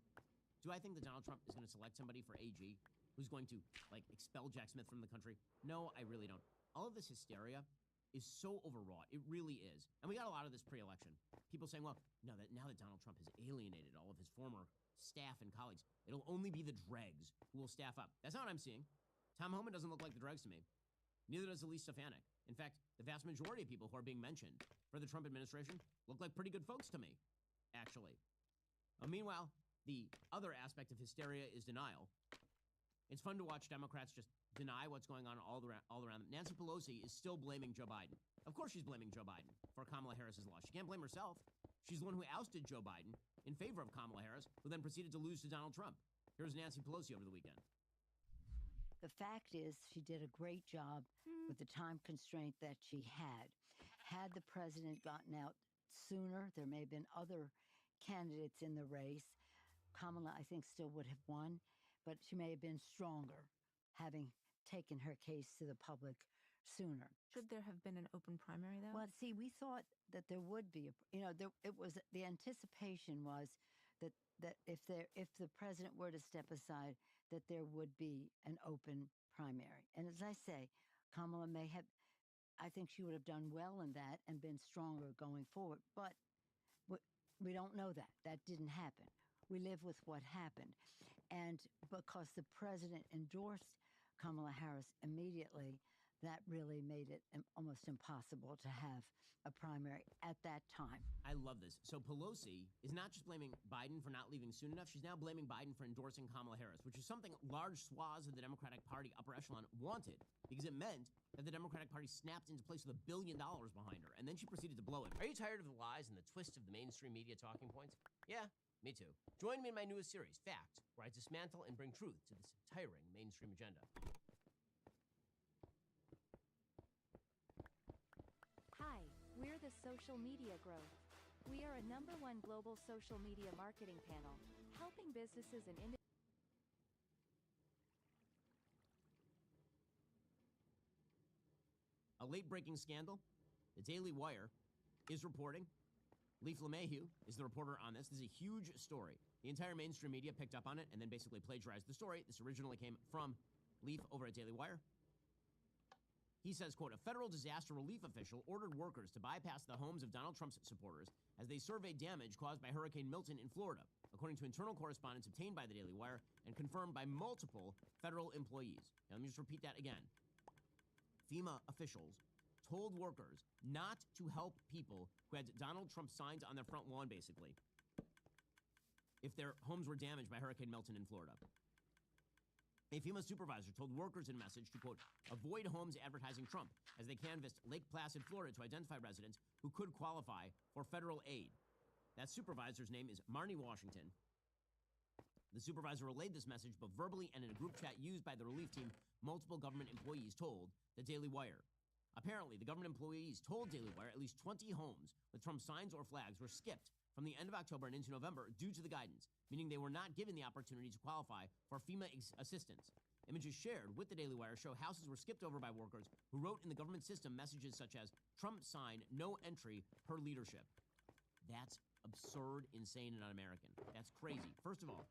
do I think that Donald Trump is going to select somebody for AG who's going to, like, expel Jack Smith from the country? No, I really don't. All of this hysteria is so overwrought. It really is. And we got a lot of this pre-election. People saying, well, now that Donald Trump has alienated all of his former staff and colleagues, it'll only be the dregs who will staff up. That's not what I'm seeing. Tom Homan doesn't look like the dregs to me. Neither does Elise Stefanik. In fact, the vast majority of people who are being mentioned for the Trump administration look like pretty good folks to me, actually. Meanwhile, the other aspect of hysteria is denial. It's fun to watch Democrats just deny what's going on all around them. Nancy Pelosi is still blaming Joe Biden. Of course she's blaming Joe Biden for Kamala Harris's loss. She can't blame herself. She's the one who ousted Joe Biden in favor of Kamala Harris, who then proceeded to lose to Donald Trump. Here's Nancy Pelosi over the weekend. The fact is, she did a great job with the time constraint that she had. Had the president gotten out sooner, there may have been other candidates in the race. Kamala, I think, still would have won, but she may have been stronger, having taken her case to the public sooner. Should there have been an open primary, though? Well, see, we thought that there would be, the anticipation was that if the president were to step aside, that there would be an open primary. And as I say, Kamala I think she would have done well in that and been stronger going forward. But we don't know that. That didn't happen. We live with what happened. And because the president endorsed Kamala Harris immediately, that really made it almost impossible to have a primary at that time. I love this. So Pelosi is not just blaming Biden for not leaving soon enough. She's now blaming Biden for endorsing Kamala Harris, which is something large swaths of the Democratic Party upper echelon wanted, because it meant that the Democratic Party snapped into place with $1 billion behind her, and then she proceeded to blow it. Are you tired of the lies and the twist of the mainstream media talking points? Yeah, me too. Join me in my newest series, Fact, where I dismantle and bring truth to this tiring mainstream agenda. Hi, we're the Social Media Growth. We are a #1 global social media marketing panel, helping businesses and A late-breaking scandal. The Daily Wire is reporting. Leif LeMahieu is the reporter on this. This is a huge story. The entire mainstream media picked up on it and then basically plagiarized the story. This originally came from Leif over at Daily Wire. He says, quote, a federal disaster relief official ordered workers to bypass the homes of Donald Trump's supporters as they surveyed damage caused by Hurricane Milton in Florida, according to internal correspondence obtained by the Daily Wire and confirmed by multiple federal employees. Now, let me just repeat that again. FEMA officials told workers not to help people who had Donald Trump signs on their front lawn, basically, if their homes were damaged by Hurricane Milton in Florida. A FEMA supervisor told workers in a message to, quote, avoid homes advertising Trump as they canvassed Lake Placid, Florida to identify residents who could qualify for federal aid. That supervisor's name is Marnie Washington. The supervisor relayed this message both verbally and in a group chat used by the relief team, multiple government employees told the Daily Wire. Apparently, the government employees told Daily Wire at least 20 homes with Trump signs or flags were skipped from the end of October and into November due to the guidance, meaning they were not given the opportunity to qualify for FEMA assistance. Images shared with the Daily Wire show houses were skipped over by workers who wrote in the government system messages such as, Trump sign, no entry, per leadership. That's absurd, insane, and un-American. That's crazy. First of all,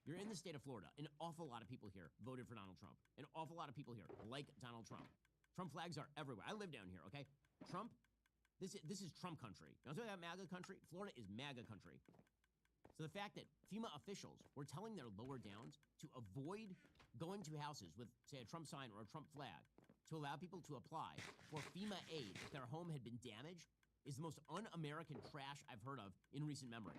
you're in the state of Florida. An awful lot of people here voted for Donald Trump. An awful lot of people here like Donald Trump. Trump flags are everywhere. I live down here, okay? Trump, this is Trump country. You know what I'm talking about, MAGA country? Florida is MAGA country. So the fact that FEMA officials were telling their lower downs to avoid going to houses with, say, a Trump sign or a Trump flag to allow people to apply for FEMA aid if their home had been damaged is the most un-American trash I've heard of in recent memory.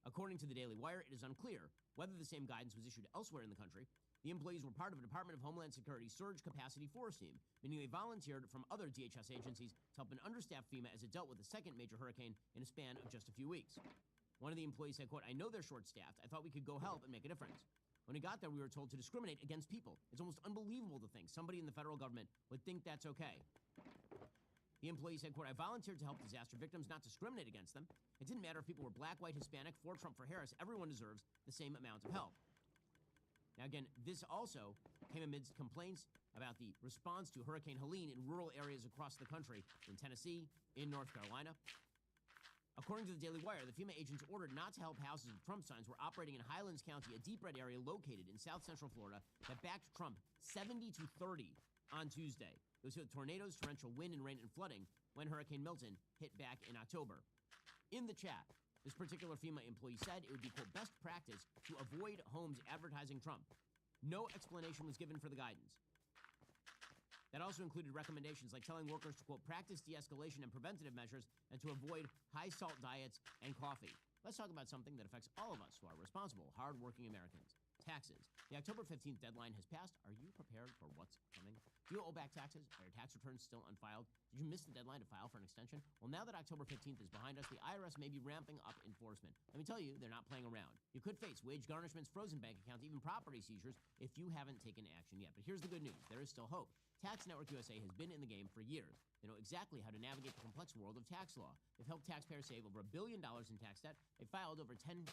According to the Daily Wire, it is unclear whether the same guidance was issued elsewhere in the country. The employees were part of a Department of Homeland Security surge capacity force team, meaning they volunteered from other DHS agencies to help an understaffed FEMA as it dealt with the second major hurricane in a span of just a few weeks. One of the employees said, quote, I know they're short-staffed. I thought we could go help and make a difference. When we got there, we were told to discriminate against people. It's almost unbelievable to think somebody in the federal government would think that's okay. The employee said, quote, I volunteered to help disaster victims, not discriminate against them. It didn't matter if people were black, white, Hispanic, for Trump, for Harris. Everyone deserves the same amount of help. Now, again, this also came amidst complaints about the response to Hurricane Helene in rural areas across the country, in Tennessee, in North Carolina. According to the Daily Wire, the FEMA agents ordered not to help houses with Trump signs were operating in Highlands County, a deep red area located in south central Florida that backed Trump 70-30 on Tuesday. It was hit with tornadoes, torrential wind, and rain and flooding when Hurricane Milton hit back in October. In the chat, this particular FEMA employee said it would be, quote, best practice to avoid homes advertising Trump. No explanation was given for the guidance. That also included recommendations like telling workers to, quote, practice de-escalation and preventative measures and to avoid high-salt diets and coffee. Let's talk about something that affects all of us who are responsible, hard-working Americans. Taxes. The October 15th deadline has passed. Are you prepared for what's coming? Do you owe back taxes? Are your tax returns still unfiled? Did you miss the deadline to file for an extension? Well, now that October 15th is behind us, the IRS may be ramping up enforcement. Let me tell you, they're not playing around. You could face wage garnishments, frozen bank accounts, even property seizures if you haven't taken action yet. But here's the good news. There is still hope. Tax Network USA has been in the game for years. They know exactly how to navigate the complex world of tax law. They've helped taxpayers save over $1 billion in tax debt. They filed over 10,000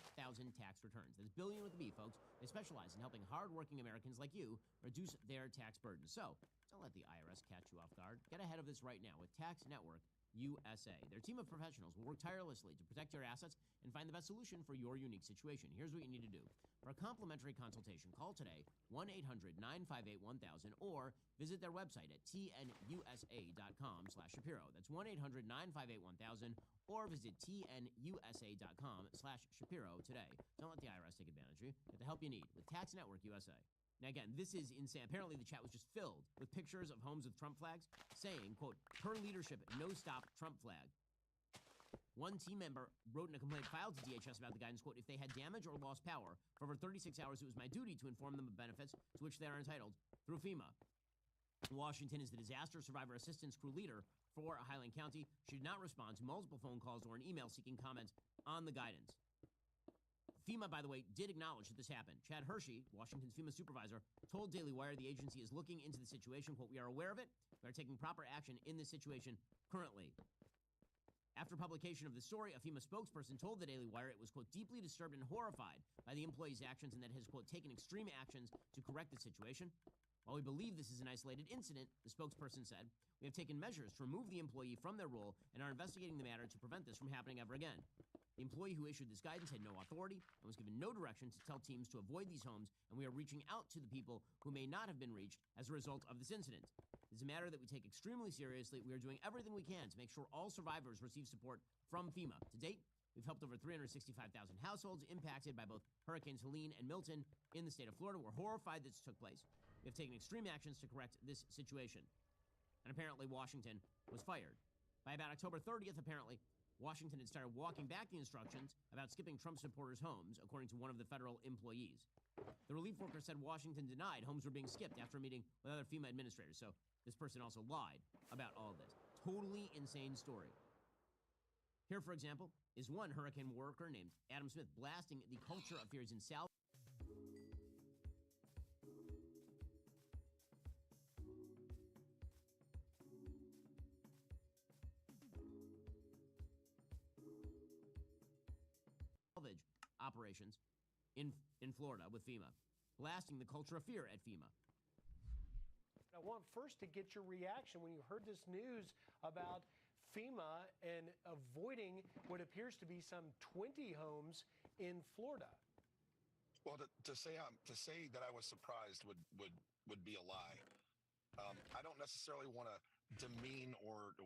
tax returns. That's billion with a B, folks. They specialize in helping hardworking Americans like you reduce their tax burden. So don't let the IRS catch you off guard. Get ahead of this right now with Tax Network USA. Their team of professionals will work tirelessly to protect your assets and find the best solution for your unique situation. Here's what you need to do. For a complimentary consultation, call today 1-800-958-1000 or visit their website at tnusa.com/Shapiro. That's 1-800-958-1000 or visit tnusa.com/Shapiro today. Don't let the IRS take advantage of you. Get the help you need with Tax Network USA. Now, again, this is insane. Apparently, the chat was just filled with pictures of homes with Trump flags saying, quote, per leadership, no stop Trump flag. One team member wrote in a complaint filed to DHS about the guidance, quote, if they had damage or lost power for over 36 hours, it was my duty to inform them of benefits to which they are entitled through FEMA. Washington is the disaster survivor assistance crew leader for Highland County. She did not respond to multiple phone calls or an email seeking comments on the guidance. FEMA, by the way, did acknowledge that this happened. Chad Hershey, Washington's FEMA supervisor, told Daily Wire the agency is looking into the situation. Quote, we are aware of it. We are taking proper action in this situation currently. After publication of the story, a FEMA spokesperson told the Daily Wire it was, quote, deeply disturbed and horrified by the employee's actions and that it has, quote, taken extreme actions to correct the situation. While we believe this is an isolated incident, the spokesperson said, we have taken measures to remove the employee from their role and are investigating the matter to prevent this from happening ever again. The employee who issued this guidance had no authority and was given no direction to tell teams to avoid these homes, and we are reaching out to the people who may not have been reached as a result of this incident. It is a matter that we take extremely seriously. We are doing everything we can to make sure all survivors receive support from FEMA. To date, we've helped over 365,000 households impacted by both Hurricanes Helene and Milton in the state of Florida. We're horrified this took place. We have taken extreme actions to correct this situation. And apparently Washington was fired. By about October 30th, apparently, Washington had started walking back the instructions about skipping Trump supporters' homes, according to one of the federal employees. The relief worker said Washington denied homes were being skipped after a meeting with other FEMA administrators. So this person also lied about all this. Totally insane story. Here, for example, is one hurricane worker named Adam Smith blasting the culture of fears in South. Operations in Florida with FEMA, blasting the culture of fear at FEMA. I want first to get your reaction when you heard this news about FEMA and avoiding what appears to be some 20 homes in Florida. Well, to say that I was surprised would be a lie. I don't necessarily want to demean or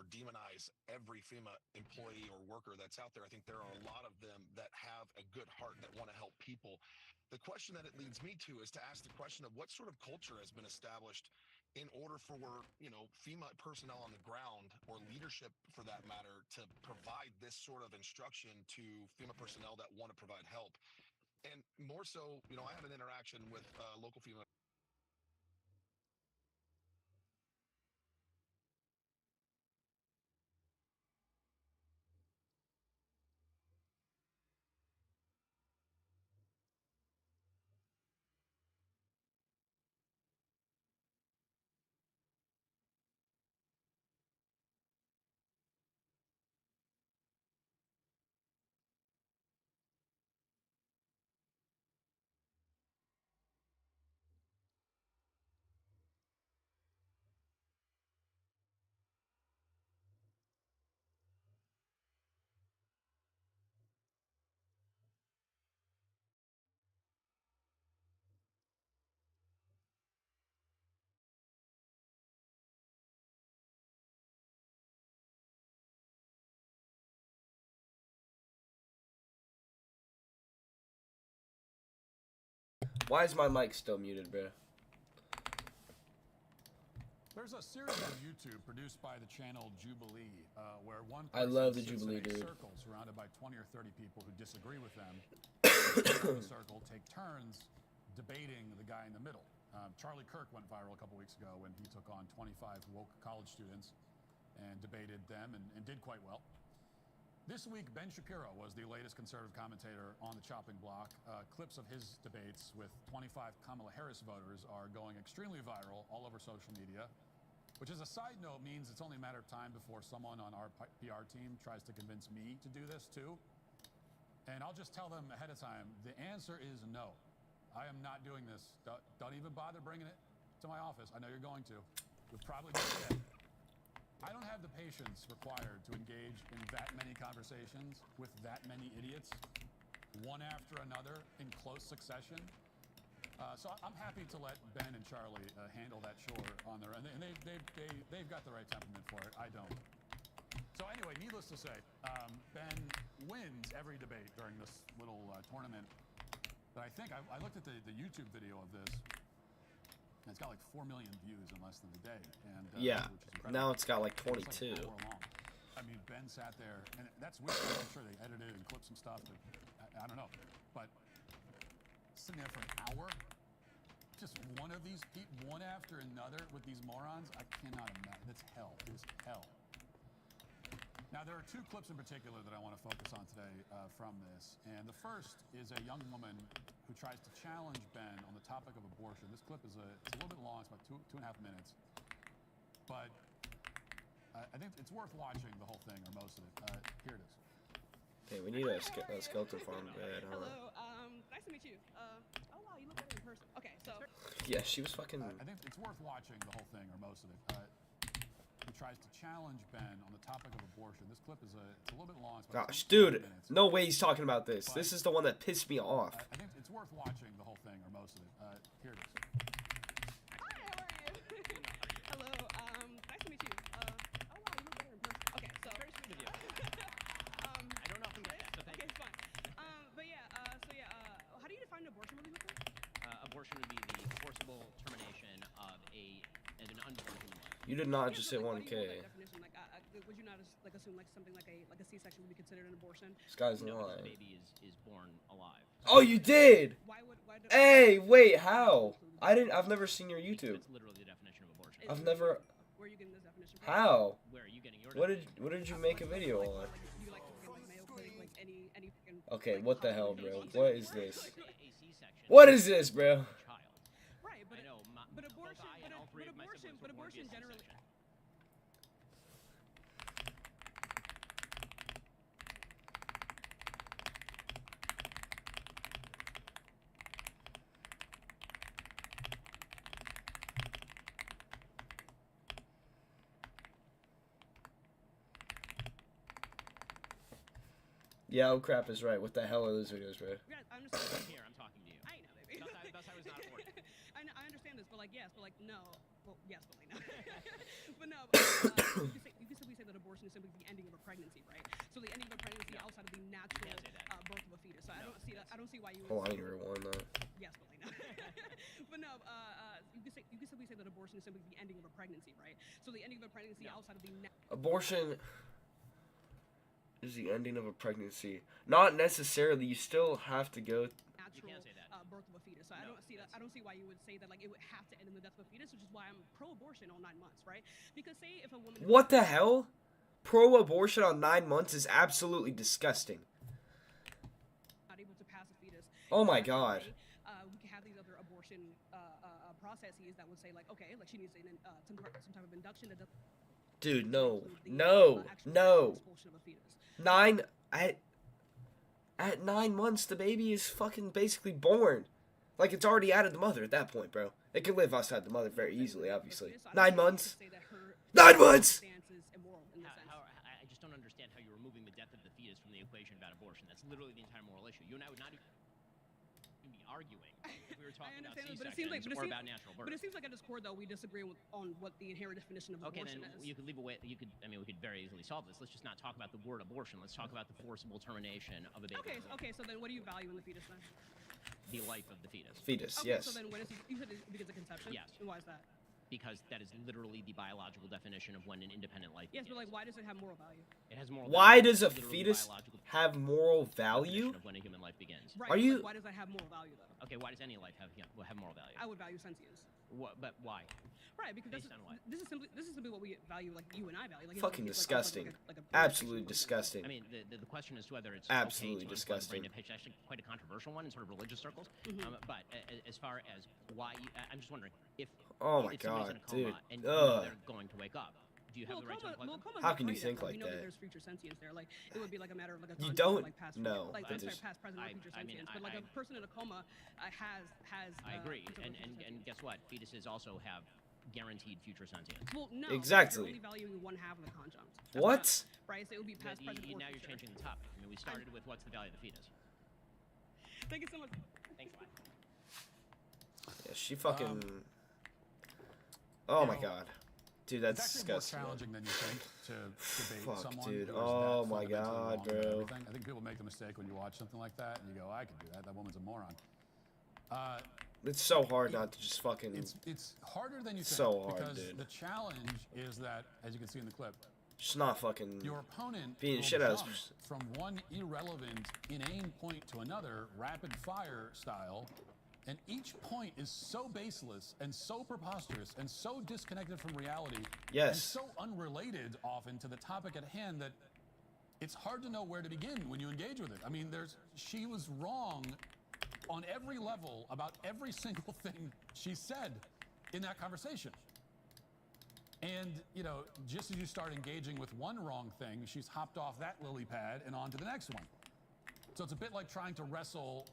demonize every FEMA employee or worker that's out there. I think there are a lot of them that have a good heart that want to help people. The question that it leads me to is to ask the question of what sort of culture has been established in order for, FEMA personnel on the ground, or leadership for that matter, to provide this sort of instruction to FEMA personnel that want to provide help. And more so, I had an interaction with local FEMA. Why is my mic still muted, bro? There's a series on YouTube produced by the channel Jubilee, where one I person love the sits Jubilee, in a dude. circle surrounded by 20 or 30 people who disagree with them. In the circle take turns debating the guy in the middle. Charlie Kirk went viral a couple weeks ago when he took on 25 woke college students and debated them and did quite well. This week, Ben Shapiro was the latest conservative commentator on the chopping block. Clips of his debates with 25 Kamala Harris voters are going extremely viral all over social media, which as a side note means it's only a matter of time before someone on our PR team tries to convince me to do this too. And I'll just tell them ahead of time, the answer is no. I am not doing this. Don't even bother bringing it to my office. I know you're going to. You'll probably do it. I don't have the patience required to engage in that many conversations with that many idiots, one after another in close succession. So I'm happy to let Ben and Charlie handle that chore on their own, and they've got the right temperament for it. I don't. So anyway, needless to say, Ben wins every debate during this little tournament. But I think I looked at the YouTube video of this. it's got like 4 million views in less than a day, and Yeah, which is incredible. now it's got like It's like 22. an hour long. I mean, Ben sat there, and that's weird. I'm sure they edited and clipped some stuff, but I don't know. But sitting there for an hour, just one of these people, one after another with these morons, I cannot imagine. That's hell. It is hell. Now, there are two clips in particular that I want to focus on today from this. And the first is a young woman who tries to challenge Ben on the topic of abortion. This clip is it's a little bit long. It's about two and a half minutes. But I think it's worth watching the whole thing, or most of it. Here it is. Hey, we need a skeleton farm bed. Hello, nice to meet you. Oh wow, you look better in person. Okay, so. Yeah, she was fucking. I think it's worth watching the whole thing, or most of it. Who tries to challenge Ben on the topic of abortion. This clip is it's a little bit long. It's about Gosh, 2 dude, minutes. no way he's talking about this. This is the one that pissed me off. I think it's worth watching the whole thing, or most of it. Here it is. Hi, how are you? Hello, nice to meet you. Oh wow, you look better in person. Okay, so. Very sweet of you. I don't often get that, so thank Okay, you. it's fine. But yeah, how do you define abortion really quickly? Abortion would be the forcible termination of an unborn human life. You did not just hit How do you 1K. hold that definition? Like, would you not assume like something like a C-section would be considered an abortion? This guy's No, because lying. the baby is born alive. Oh, you did! Why Hey, wait, how? I've never seen your YouTube. That's literally the definition of abortion. I've never. Where are you getting this definition from? How? Where are you getting your definition? What did you make a video on? Do you like to get like Mayo Clinic, like any fucking. Okay, what the hell, bro? What is this? A C-section. What is this, bro? Right, but I know. but abortion, both I and all three of my siblings were born via generally. C-section. Yeah, oh crap is right. What the hell are those videos, bro? Yeah, I'm I'm here. I'm talking to you. I know, baby. Thus I was not aborted. I understand this, but like yes, but like no. Well, yes, but like no. But no. You can simply say that abortion is simply the ending of a pregnancy, right? So the ending of a pregnancy outside of the natural birth of a fetus. So I don't see that. I don't see why you would. Hold on, I need to rewind that. Yes, but like no. But no. You can simply say that abortion is simply the ending of a pregnancy, right? So the ending of a pregnancy outside of the Abortion is the ending of a pregnancy. Not necessarily. You still have to go. natural birth of a fetus. So I don't see why you would say that like it would have to end in the death of a fetus, which is why I'm pro-abortion on 9 months, right? Because say if a woman What the hell? Pro-abortion on 9 months is absolutely disgusting. not able to pass a fetus. Oh my god. We can have these other abortion processes that would say like, okay, like she needs some type of induction that does. Dude, no. No. No. Expulsion of a fetus. At 9 months, the baby is fucking basically born. Like, it's already out of the mother at that point, bro. It can live outside the mother very easily, obviously. 9 months? 9 months! I just don't understand how you're removing the death of the fetus from the equation about abortion. That's literally the entire moral issue. You and I would not even be arguing if we were talking about C-sections or about natural birth. But it seems like at its core, though, we disagree on what the inherent definition of Okay, abortion then is. you could leave away. We could very easily solve this. Let's just not talk about the word abortion. Let's talk about the forcible termination of a baby. Okay, so then what do you value in the fetus then? The life of the fetus. Fetus, Okay, yes. so then when is you said it begins at conception? Yes. And why is that? Because that is literally the biological definition of when an independent life Yes, begins. but like, why does it have moral value? It has moral Why value. does a It's literally fetus biological have moral value? definition of when a human life begins. Right. Are but, you- like, why does that have moral value though? Okay, why does any life have moral value? I would value sentience. But why? Right, because Based on what? this is simply what we value, like you and I value. Like, Fucking it's disgusting. like a Absolutely disgusting. I mean, the question is whether it's Absolutely okay to disgusting. brain pitch. Actually, quite a controversial one in sort of religious circles. Mhm. But as far as why, I'm just wondering if Oh my if somebody's God, in a coma dude. and you know Ugh. they're going to wake up, do you have the right to unplug them? coma's How not can you brain think death, like we know that that? there's future sentience there. Like it would be like a matter of like a You concept don't of, like past know future, like that I'm sorry, there's- past present or future sentience. But like a person in a coma has. I agree, some and future sentience. guess what? Fetuses also have guaranteed future sentience. Well, no. Exactly. You're only valuing one half of the conjunct. That's What? not- Right, so it would be past, present, or Now you're future. changing the topic. I mean, we started with what's the value of the fetus. Thank you so much. Thanks, bye. Yeah, she fucking. Oh my god. Dude, that's It's actually more disgusting. challenging than you think to debate Fuck, someone dude. who is Oh that my fundamentally God, wrong about bro. everything. I think people make the mistake when you watch something like that and you go, I can do that. That woman's a moron. It's so hard not to just fucking. It's harder than you think. So hard, because dude. the challenge is that, as you can see in the clip, Just not fucking. your opponent beating will shit out of jump from one irrelevant, inane point to another, rapid fire style, and each point is so baseless and so preposterous and so disconnected from reality, Yes. and so unrelated often to the topic at hand that it's hard to know where to begin when you engage with it. I mean, she was wrong on every level about every single thing she said in that conversation. And, you know, just as you start engaging with one wrong thing, she's hopped off that lily pad and on to the next one. So it's a bit like trying to wrestle,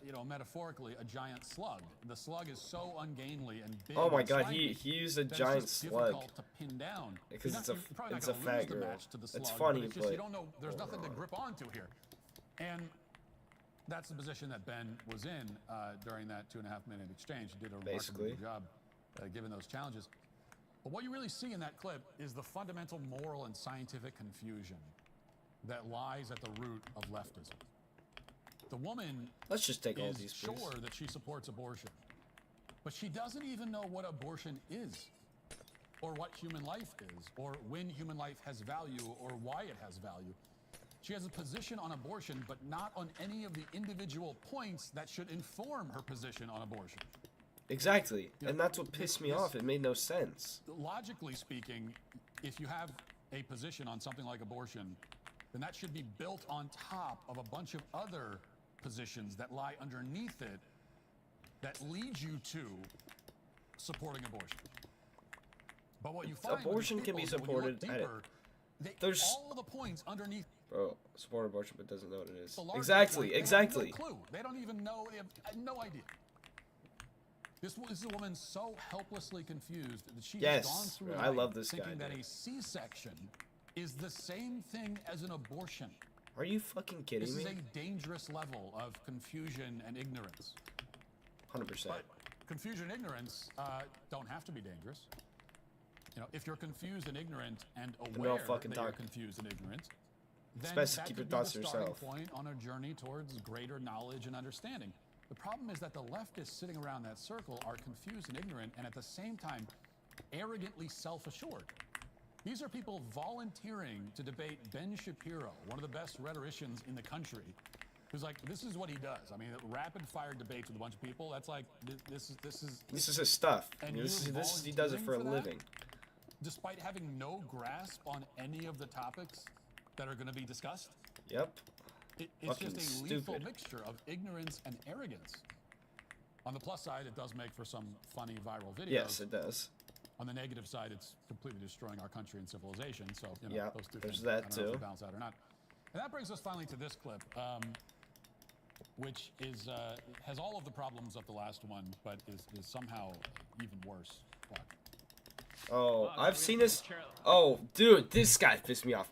you know, metaphorically, a giant slug. The slug is so ungainly and big. Oh my and god, slimy he used a that it's giant just slug. difficult to pin down. Because You're probably it's not a gonna lose fat the girl. match to the slug, It's but funny, it's just, you don't know. There's nothing to grip onto here, and that's the position that Ben was in during that 2.5-minute exchange. He did a remarkably good job given those challenges. But what you really see in that clip is the fundamental moral and scientific confusion that lies at the root of leftism. The woman Let's just take all is these, please. sure that she supports abortion, but she doesn't even know what abortion is, or what human life is, or when human life has value, or why it has value. She has a position on abortion, but not on any of the individual points that should inform her position on abortion. Exactly, You and know, that's what pissed me off. It made no sense. Logically speaking, if you have a position on something like abortion, then that should be built on top of a bunch of other positions that lie underneath it that lead you to supporting abortion. But what you find with Abortion these can be people is that when you supported. look deeper, There's all of the points underneath. bro, support abortion, but doesn't know what it is. the larger Exactly, point, they exactly. have no clue. They don't even know. They have no idea. This is a woman so helplessly confused that she has gone Yes, through I life love this guy, thinking that dude. a C-section is the same thing as an abortion. Are you fucking kidding This me? is a dangerous level of confusion and ignorance. 100%. But confusion and ignorance don't have to be dangerous. You know, if you're confused and ignorant and aware fucking that you're talk. confused and ignorant, then best to that keep could your be thoughts the to starting yourself. point on a journey towards greater knowledge and understanding. The problem is that the leftists sitting around that circle are confused and ignorant, and at the same time, arrogantly self-assured. These are people volunteering to debate Ben Shapiro, one of the best rhetoricians in the country, who's like, this is what he does. I mean, rapid-fire debates with a bunch of people. That's like, this This is his stuff. And This you're is he does it for a volunteering for that? living. despite having no grasp on any of the topics that are going to be discussed. Yep. It's Fucking just a lethal stupid. mixture of ignorance and arrogance. On the plus side, it does make for some funny viral videos. Yes, it does. On the negative side, it's completely destroying our country and civilization. So, you know, Yeah, those two there's things, that I don't know if too. they balance out or not. And that brings us finally to this clip, which is has all of the problems of the last one, but is somehow even worse. Fuck. Oh, I've seen this. Oh, dude, this guy pissed me off.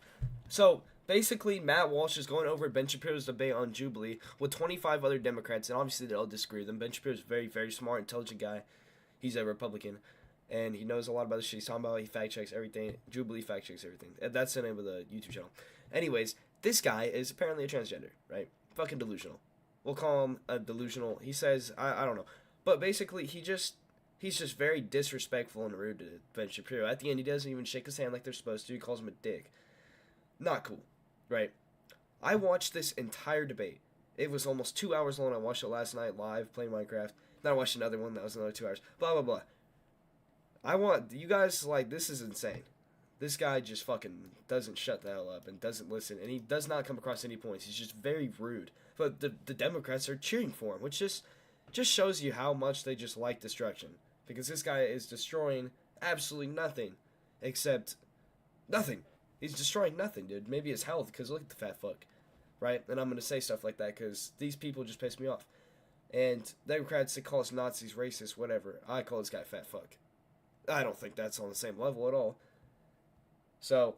So, basically, Matt Walsh is going over Ben Shapiro's debate on Jubilee with 25 other Democrats, and obviously they all disagree with him. Ben Shapiro's a very, very smart, intelligent guy. He's a Republican, and he knows a lot about the shit he's talking about. He fact-checks everything. Jubilee fact-checks everything. That's the name of the YouTube channel. Anyways, this guy is apparently a transgender, right? Fucking delusional. We'll call him a delusional. He says, I don't know. But basically, he's just very disrespectful and rude to Ben Shapiro. At the end, he doesn't even shake his hand like they're supposed to. He calls him a dick. Not cool, right? I watched this entire debate. It was almost 2 hours long. I watched it last night live, playing Minecraft. Then I watched another one that was another 2 hours. Blah, blah, blah. I want, you guys, like, this is insane. This guy just fucking doesn't shut the hell up and doesn't listen. And he does not come across any points. He's just very rude. But the Democrats are cheering for him, which just shows you how much they just like destruction. Because this guy is destroying absolutely nothing except nothing. He's destroying nothing, dude. Maybe his health, because look at the fat fuck. Right? And I'm going to say stuff like that because these people just piss me off. And Democrats, they call us Nazis, racist, whatever. I call this guy fat fuck. I don't think that's on the same level at all. So,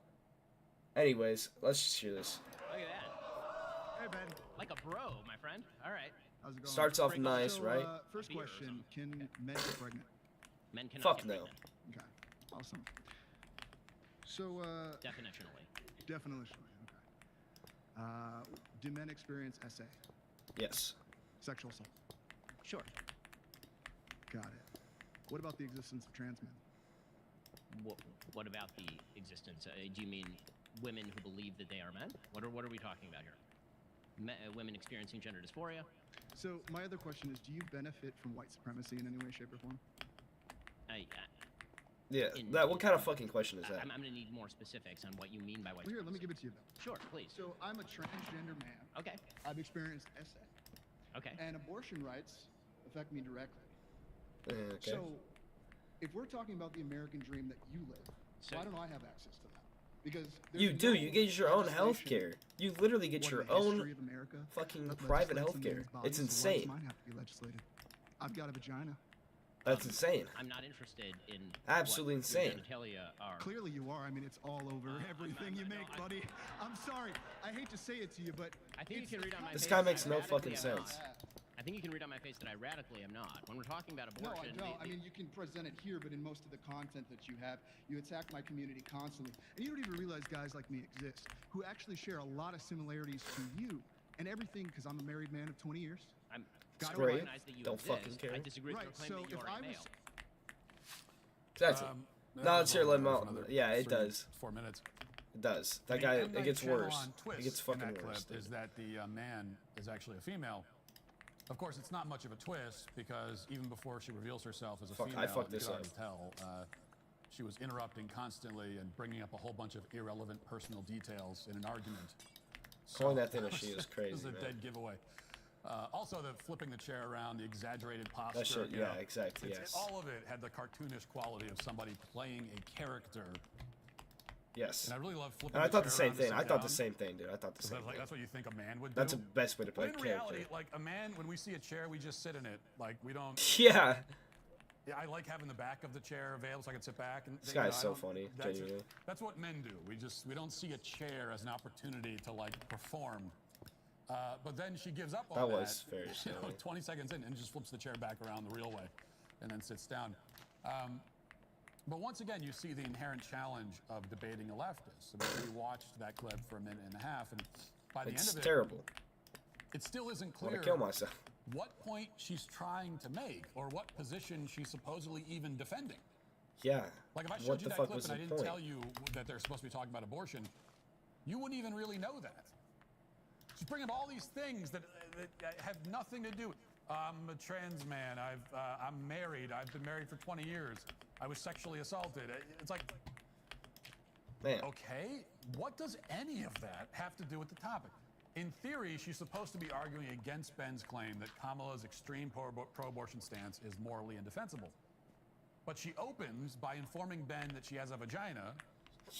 anyways, let's just hear this. Look at that. Hey, Ben. Like a bro, my friend. All right. How's it going? Starts off nice, right? First Beer or question, can men get pregnant? Men cannot Fuck get no. pregnant. Okay, awesome. So, Definitionally. definitionally, okay. Do men experience SA, Yes. sexual assault? Sure. Got it. What about the existence of trans men? What about the existence? Do you mean women who believe that they are men? What are we talking about here? Women experiencing gender dysphoria? So my other question is, do you benefit from white supremacy in any way, shape, or form? Yeah, what kind of fucking question is that? I'm going to need more specifics on what you mean by white Well, here, supremacy. let me give it to you, Bill. Sure, please. So I'm a transgender man. Okay. I've experienced SA. Okay. And abortion rights affect me directly. Okay. So if we're talking about the American dream that you live, why don't I have access to that? Because You do. You get your own health care. You literally get your own fucking private health care. It's insane. Mine have to be legislated. I've got a vagina. That's insane. I'm not interested in Absolutely what your insane. genitalia are. Clearly you are. I mean, it's all over everything you make, buddy. I'm sorry. I hate to say it to you, but I think you can read on my This face guy that makes I no radically fucking am not. sense. I think you can read on my face that I radically am not. When we're talking about No, abortion, I don't. I mean, you can present it here, but in most of the content that you have, you attack my community constantly. And you don't even realize guys like me exist, who actually share a lot of similarities to you and everything, because I'm a married man of 20 years. I'm It's I great. recognize that you Don't exist. fucking care. I disagree with Right, your claim so that you if are I a was- male. That's it. No, let's hear Len Mal. Yeah, it does. 4 minutes. It does. That The guy, M. it Night gets worse. Shyamalan twist It gets in fucking that worse. clip is that the man is actually a female. Of course, it's not much of a twist because even before she reveals herself as a Fuck, female, I fucked you this can up. already tell she was interrupting constantly and bringing up a whole bunch of irrelevant personal details in an argument. Calling that thing a she is crazy, This is a man. dead giveaway. Also, the flipping the chair around, the exaggerated posture. That shit, you yeah, know, exactly, it's- yes. All of it had the cartoonish quality of somebody playing a character. Yes. And I really love flipping And I the thought the chair same around to thing. sit I thought the down. same thing, dude. I thought the So same that's, like, thing. that's what you think a man would do. That's the best way to play But in character. reality, like a man, when we see a chair, we just sit in it. Like we don't. Yeah. Yeah, I like having the back of the chair available so I can sit back. And This you know, guy's I so don't- funny, That's, genuinely. that's what men do. We don't see a chair as an opportunity to like perform. But then she gives up on That that. was very you know, silly. 20 seconds in and just flips the chair back around the real way, and then sits down. But once again, you see the inherent challenge of debating a leftist. I mean, we watched that clip for a minute and a half, and by the It's end of it, terrible. it still isn't I want clear to kill myself. what point she's trying to make or what position she's supposedly even defending. Yeah. Like if I showed What you the that fuck clip was and I the didn't point? tell you that they're supposed to be talking about abortion, you wouldn't even really know that. She's bringing up all these things that have nothing to do. I'm a trans man. I'm married. I've been married for 20 years. I was sexually assaulted. It's like, Man. okay, what does any of that have to do with the topic? In theory, she's supposed to be arguing against Ben's claim that Kamala's extreme pro-abortion stance is morally indefensible. But she opens by informing Ben that she has a vagina,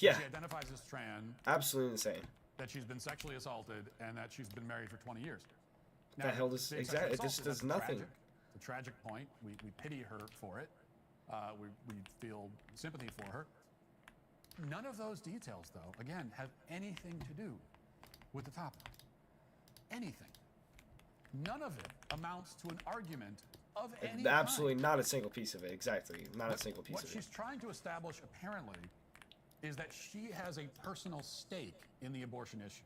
Yeah. she identifies as trans, Absolutely insane. that she's been sexually assaulted, and that she's been married for 20 years. The hell does- being exactly, sexually it just assaulted, does that's nothing. tragic. It's a tragic point. We pity her for it. We feel sympathy for her. None of those details, though, again, have anything to do with the topic. Anything. None of it amounts to an argument of any Absolutely kind. not a single piece of it. Exactly. Not a single piece What of she's it. trying to establish, apparently, is that she has a personal stake in the abortion issue.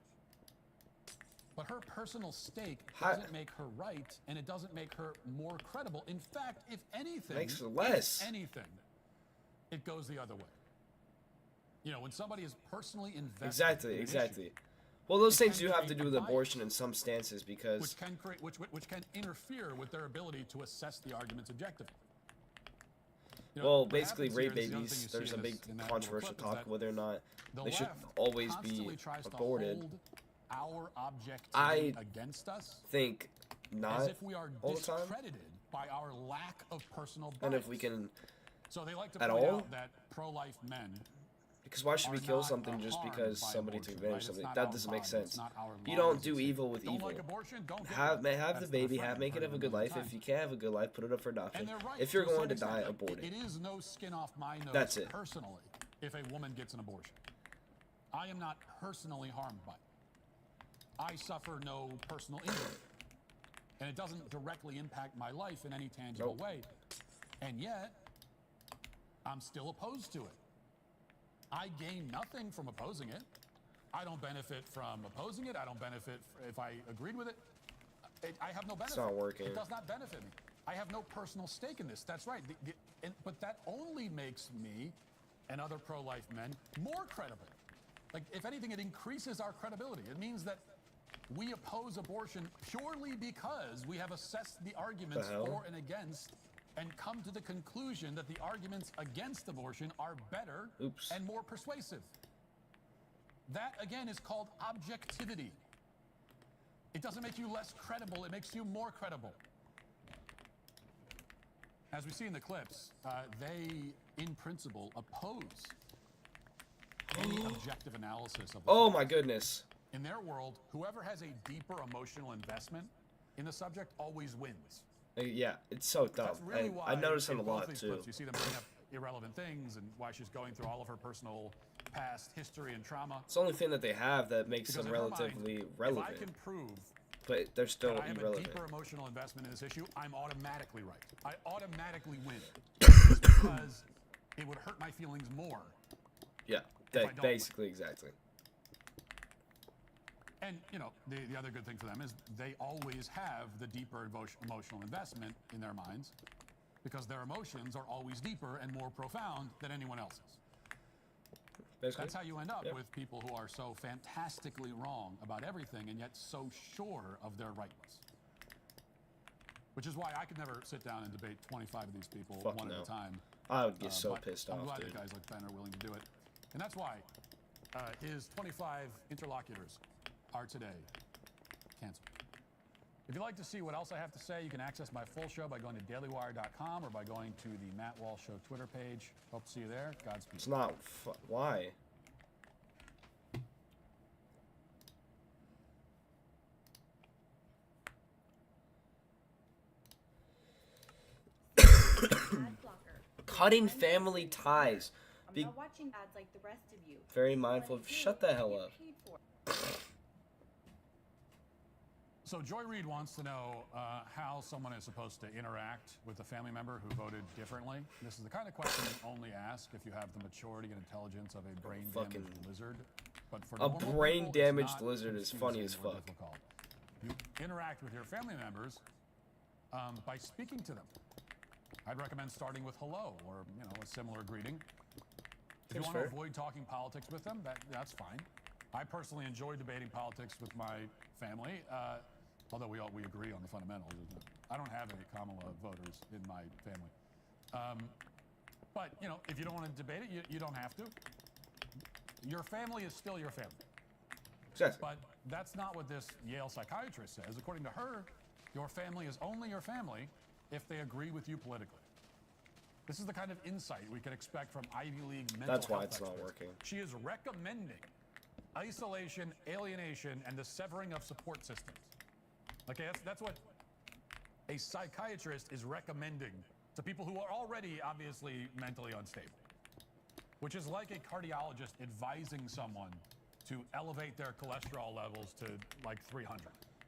But her personal stake doesn't make her right, and it doesn't make her more credible. In fact, if anything, Makes her less. if anything, it goes the other way. You know, when somebody is personally invested Exactly. in an Exactly. issue, Well, those it things can do have to create do with bias, abortion in some stances because which can create, which can interfere with their ability to assess the arguments objectively. You know, well, what basically, happens here, rape this is the other thing babies. you see There's a in big this- in that little controversial clip is talk that whether or not the they should left always be constantly tries to aborted. hold our objectivity I against us think not as if we are all the time. discredited by our lack of personal bias. And if we can, so they like to at point all, out that pro-life men because why should we are kill not something just harmed because by somebody took abortion, advantage right? of something? It's not That our doesn't make problem. sense. It's not our You law. don't It's do evil with don't evil. like abortion, don't get Have one. have the That's baby, refrain. make it have a good life. If you can't have a good life, put it up for adoption. And they're right. If you're to a going to certain die, extent. abort it. It is no skin off my nose That's it. personally if a woman gets an abortion. I am not personally harmed by it. I suffer no personal injury. And it doesn't directly impact my life in any tangible way. And yet, I'm still opposed to it. I gain nothing from opposing it. I don't benefit from opposing it. I don't benefit if I agreed with it. I have no benefit. not working. It does not benefit me. I have no personal stake in this. That's right. But that only makes me and other pro-life men more credible. Like, if anything, it increases our credibility. It means that we oppose abortion purely because we have assessed the arguments for and against and come to the conclusion that the arguments against abortion are better and more persuasive. That, again, is called objectivity. It doesn't make you less credible, it makes you more credible. As we see in the clips, they, in principle, oppose any objective analysis of the Oh my goodness. In their world, whoever has a deeper emotional investment in the subject always wins. Yeah, it's so dumb. That's really why I noticed it a in both lot these too. clips, you see them bring up irrelevant things and why she's going through all of her personal past history and trauma. It's the only thing that they have that makes Because them in her mind, relatively if relevant. I can prove But they're still that I have irrelevant. a deeper emotional investment in this issue, I'm automatically right. I automatically win. Just because it would hurt my feelings more. Yeah, basically, exactly. And, you know, the other good thing for them is they always have the deeper emotional investment in their minds because their emotions are always deeper and more profound than anyone else's. Basically. That's how you end up with people who are so fantastically wrong about everything and yet so sure of their rightness. Which is why I could never sit down and debate 25 of these people one at a time. I would get so but pissed I'm off, glad dude. that guys like Ben are willing to do it. And that's why his 25 interlocutors are today canceled. If you'd like to see what else I have to say, you can access my full show by going to dailywire.com or by going to the Matt Walsh Show Twitter page. Hope to see you there. Godspeed. It's not. Why? Cutting family ties. I'm not watching ads like the rest of you. Very mindful of. Shut the hell up. So Joy Reid wants to know how someone is supposed to interact with a family member who voted differently. This is the kind of question you only ask if you have the maturity and intelligence of a brain-damaged lizard. But for A normal people, brain-damaged it's not lizard is funny as confusing or fuck. difficult. You interact with your family members by speaking to them. I'd recommend starting with hello or, you know, a similar greeting. If you Seems want to fair. avoid talking politics with them, that's fine. I personally enjoy debating politics with my family, although we agree on the fundamentals. I don't have any Kamala voters in my family. But, you know, if you don't want to debate it, you don't have to. Your family is still your family. Exactly. But that's not what this Yale psychiatrist says. According to her, your family is only your family if they agree with you politically. This is the kind of insight we can expect from Ivy League mental That's why health it's not experts. working. She is recommending isolation, alienation, and the severing of support systems. Okay, that's what a psychiatrist is recommending to people who are already obviously mentally unstable. Which is like a cardiologist advising someone to elevate their cholesterol levels to like 300.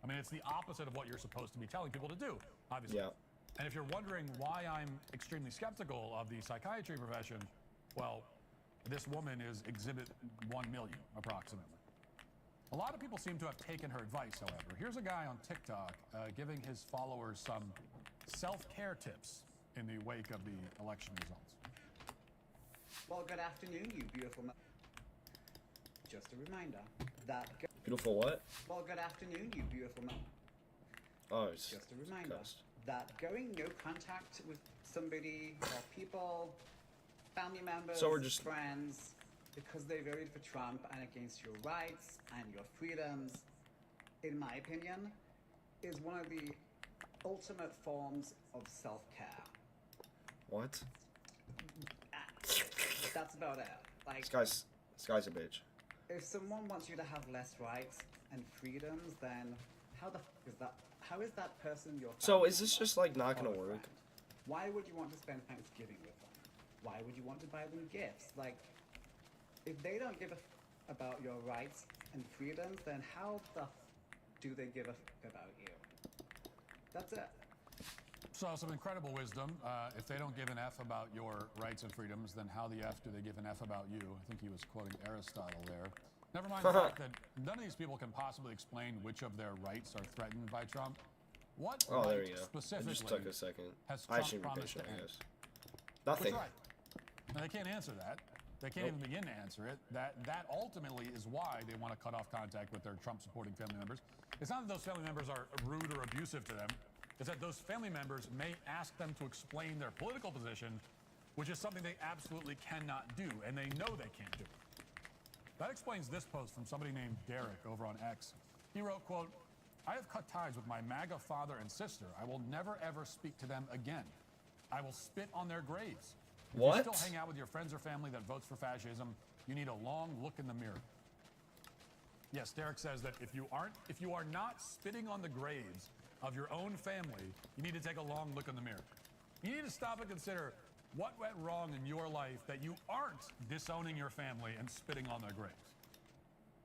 I mean, it's the opposite of what you're supposed to be telling people to do, obviously. Yeah. And if you're wondering why I'm extremely skeptical of the psychiatry profession, well, this woman is exhibit 1 million, approximately. A lot of people seem to have taken her advice, however. Here's a guy on TikTok giving his followers some self-care tips in the wake of the election results. Well, good afternoon, you beautiful. Just a reminder that. Beautiful what? Well, good afternoon, you beautiful. Oh, it's just a reminder cussed. that going no contact with somebody or people, family members, So we're just- friends, because they voted for Trump and against your rights and your freedoms, in my opinion, is one of the ultimate forms of self-care. What? That's about it. Like, This guy's a bitch. if someone wants you to have less rights and freedoms, then how the f is that? How is that person your So family is this member just like not or gonna a work? friend? Why would you want to spend Thanksgiving with them? Why would you want to buy them gifts? Like, if they don't give a f about your rights and freedoms, then how the f do they give a f about you? That's it. So some incredible wisdom. If they don't give an F about your rights and freedoms, then how the F do they give an F about you? I think he was quoting Aristotle there. Never mind the fact that none of these people can possibly explain which of their rights are threatened by Trump. What Oh, there right we go. It specifically just took a second. has I Trump should be promised patient, to I end? guess. Nothing. That's right. And they can't answer that. They can't even begin to answer it. That ultimately is why they want to cut off contact with their Trump-supporting family members. It's not that those family members are rude or abusive to them. It's that those family members may ask them to explain their political position, which is something they absolutely cannot do, and they know they can't do. That explains this post from somebody named Derek over on X. He wrote, quote, "I have cut ties with my MAGA father and sister. I will never, ever speak to them again. I will spit on their graves. If What? you still hang out with your friends or family that votes for fascism, you need a long look in the mirror." Yes, Derek says that if you are not spitting on the graves of your own family, you need to take a long look in the mirror. You need to stop and consider what went wrong in your life that you aren't disowning your family and spitting on their graves.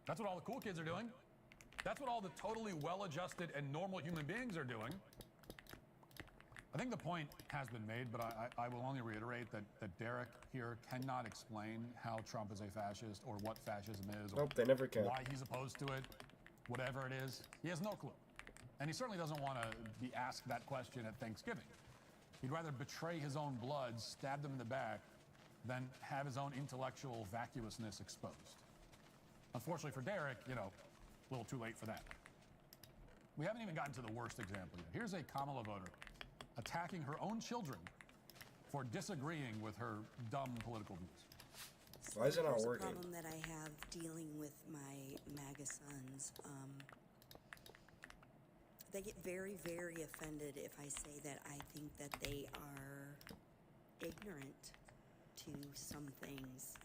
That's what all the cool kids are doing. That's what all the totally well-adjusted and normal human beings are doing. I think the point has been made, but I will only reiterate that Derek here cannot explain how Trump is a fascist or what fascism is. Nope, they never can. Why he's opposed to it, whatever it is. He has no clue. And he certainly doesn't want to be asked that question at Thanksgiving. He'd rather betray his own blood, stab them in the back, than have his own intellectual vacuousness exposed. Unfortunately for Derek, a little too late for that. We haven't even gotten to the worst example yet. Here's a Kamala voter attacking her own children for disagreeing with her dumb political views. Why is it not Here's working? a problem that I have dealing with my MAGA sons. They get very, very offended if I say that I think that they are ignorant to some things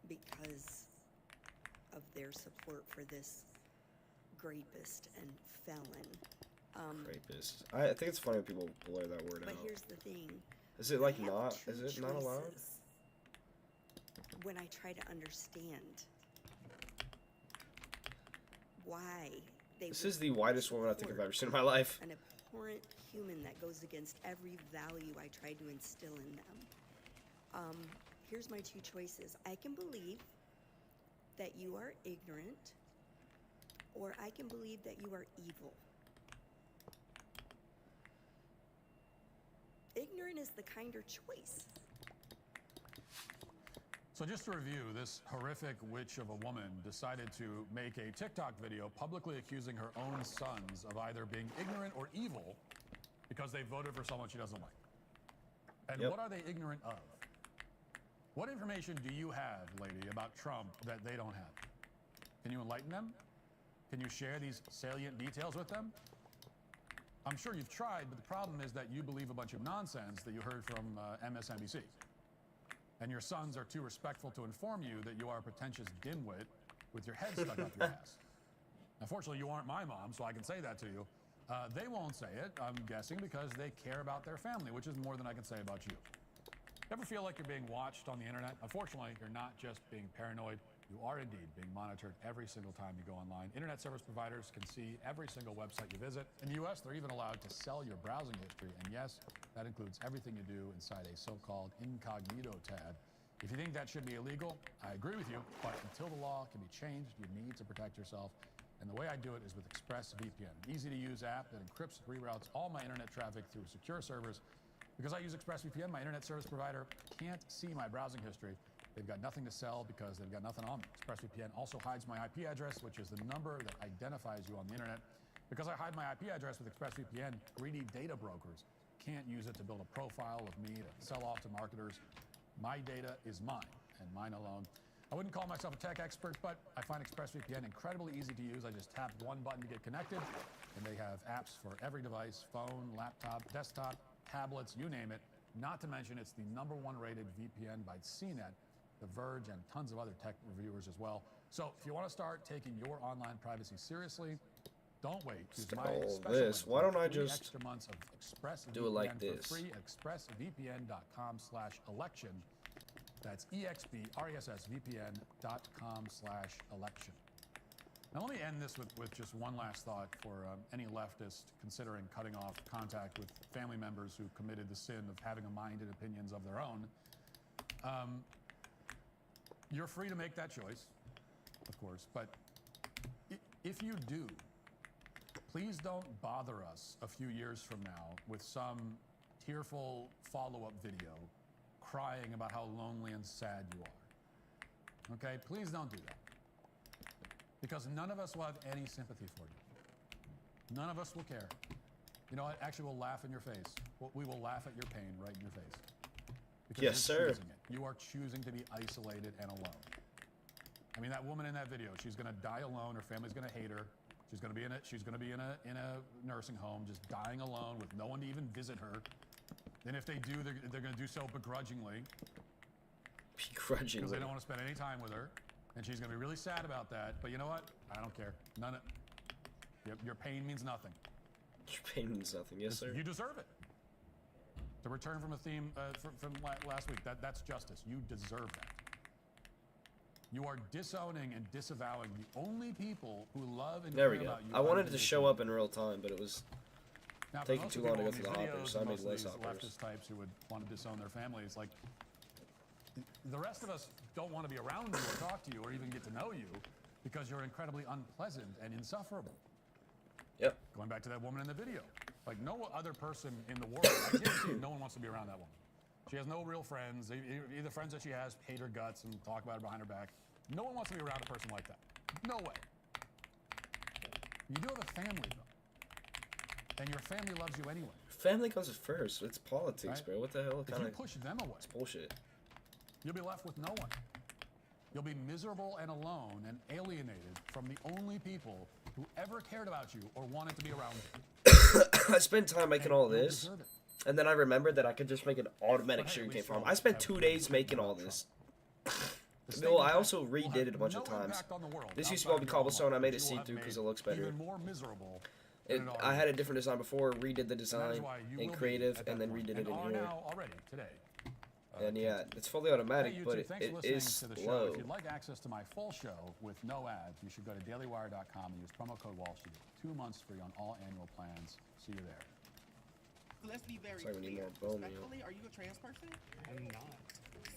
because of their support for this rapist and felon. Rapist. I think it's funny when people blur that word But out. here's the thing. Is it like I have not? two Is it not allowed? choices when I try to understand why they This would is the whitest woman I think I've support ever seen in my life. an abhorrent human that goes against every value I try to instill in them. Here's my two choices. I can believe that you are ignorant, or I can believe that you are evil. Ignorant is the kinder choice. So just to review, this horrific witch of a woman decided to make a TikTok video publicly accusing her own sons of either being ignorant or evil because they voted for someone she doesn't like. And Yep. what are they ignorant of? What information do you have, lady, about Trump that they don't have? Can you enlighten them? Can you share these salient details with them? I'm sure you've tried, but the problem is that you believe a bunch of nonsense that you heard from MSNBC. And your sons are too respectful to inform you that you are a pretentious dimwit with your head stuck up your ass. Unfortunately, you aren't my mom, so I can say that to you. They won't say it, I'm guessing, because they care about their family, which is more than I can say about you. Ever feel like you're being watched on the internet? Unfortunately, you're not just being paranoid. You are indeed being monitored every single time you go online. Internet service providers can see every single website you visit. In the US, they're even allowed to sell your browsing history. And yes, that includes everything you do inside a so-called incognito tab. If you think that should be illegal, I agree with you. But until the law can be changed, you need to protect yourself. And the way I do it is with ExpressVPN, an easy-to-use app that encrypts, reroutes all my internet traffic through secure servers. Because I use ExpressVPN, my internet service provider can't see my browsing history. They've got nothing to sell because they've got nothing on me. ExpressVPN also hides my IP address, which is the number that identifies you on the internet. Because I hide my IP address with ExpressVPN, greedy data brokers can't use it to build a profile of me to sell off to marketers. My data is mine, and mine alone. I wouldn't call myself a tech expert, but I find ExpressVPN incredibly easy to use. I just tap one button to get connected, and they have apps for every device, phone, laptop, desktop, tablets, you name it. Not to mention, it's the #1 rated VPN by CNET, The Verge, and tons of other tech reviewers as well. So if you want to start taking your online privacy seriously, don't wait. Use my special This. link Why for don't I 3 just extra months of ExpressVPN do it like for this? free at expressvpn.com/election. That's expressvpn.com/election. Now let me end this with just one last thought for any leftist considering cutting off contact with family members who committed the sin of having a mind and opinions of their own. You're free to make that choice, of course, but if you do please don't bother us a few years from now with some tearful follow-up video crying about how lonely and sad you are. Okay? Please don't do that. Because none of us will have any sympathy for you. None of us will care. You know what? Actually, we'll laugh in your face. We will laugh at your pain right in your face. Because Yes, you're sir. choosing it. You are choosing to be isolated and alone. I mean, that woman in that video, she's going to die alone. Her family's going to hate her. She's going to be in a nursing home, just dying alone with no one to even visit her. And if they do, they're going to do so begrudgingly. Begrudgingly. Because they don't want to spend any time with her. And she's going to be really sad about that. But you know what? I don't care. Your pain means nothing. Your pain means nothing. Yes, sir. You deserve it. To return from a theme from last week, that's justice. You deserve that. You are disowning and disavowing the only people who love and There we care go. about you. I wanted it to show up in real time, but it was Now, for taking most too of long to go people through the in these hoppers, videos so I and made most of less these hoppers. leftist types who would want to disown their families, like, the rest of us don't want to be around you or talk to you or even get to know you because you're incredibly unpleasant and insufferable. Yep. Going back to that woman in the video. Like, no other person in the world, I guarantee you, no one wants to be around that woman. She has no real friends. Either friends that she has hate her guts and talk about her behind her back. No one wants to be around a person like that. No way. You do have a family, though. And your family loves you anyway. Family comes first. It's politics, Right? bro. What the hell? If you push them away, It's bullshit. you'll be left with no one. You'll be miserable and alone and alienated from the only people who ever cared about you or wanted to be around you. I spent time making all you'll this, deserve it. and then I remembered that I could just make an automatic But hey, at sugarcane least farm. we'll I spent have 2 good days things making about all Trump. this. The Bill, state I impact also will redid have it a bunch of no times. impact on the world This used to outside all be of your own cobblestone. I life, made but it you will see have through because it made looks better. Even more miserable than it I had a already different design before, redid the is. design why you in will be creative, at and that then point, redid and it in are here. now already today. And yeah, it's fully Hey, automatic, YouTube, but thanks it for listening is to the show. slow. If you'd like access to my full show with no ads, you should go to dailywire.com and use promo code Wall Street. 2 months free on all annual plans. See you there. So let's be very Sorry, we need clear. more bone meal. Respectfully, are you a trans person? I'm not.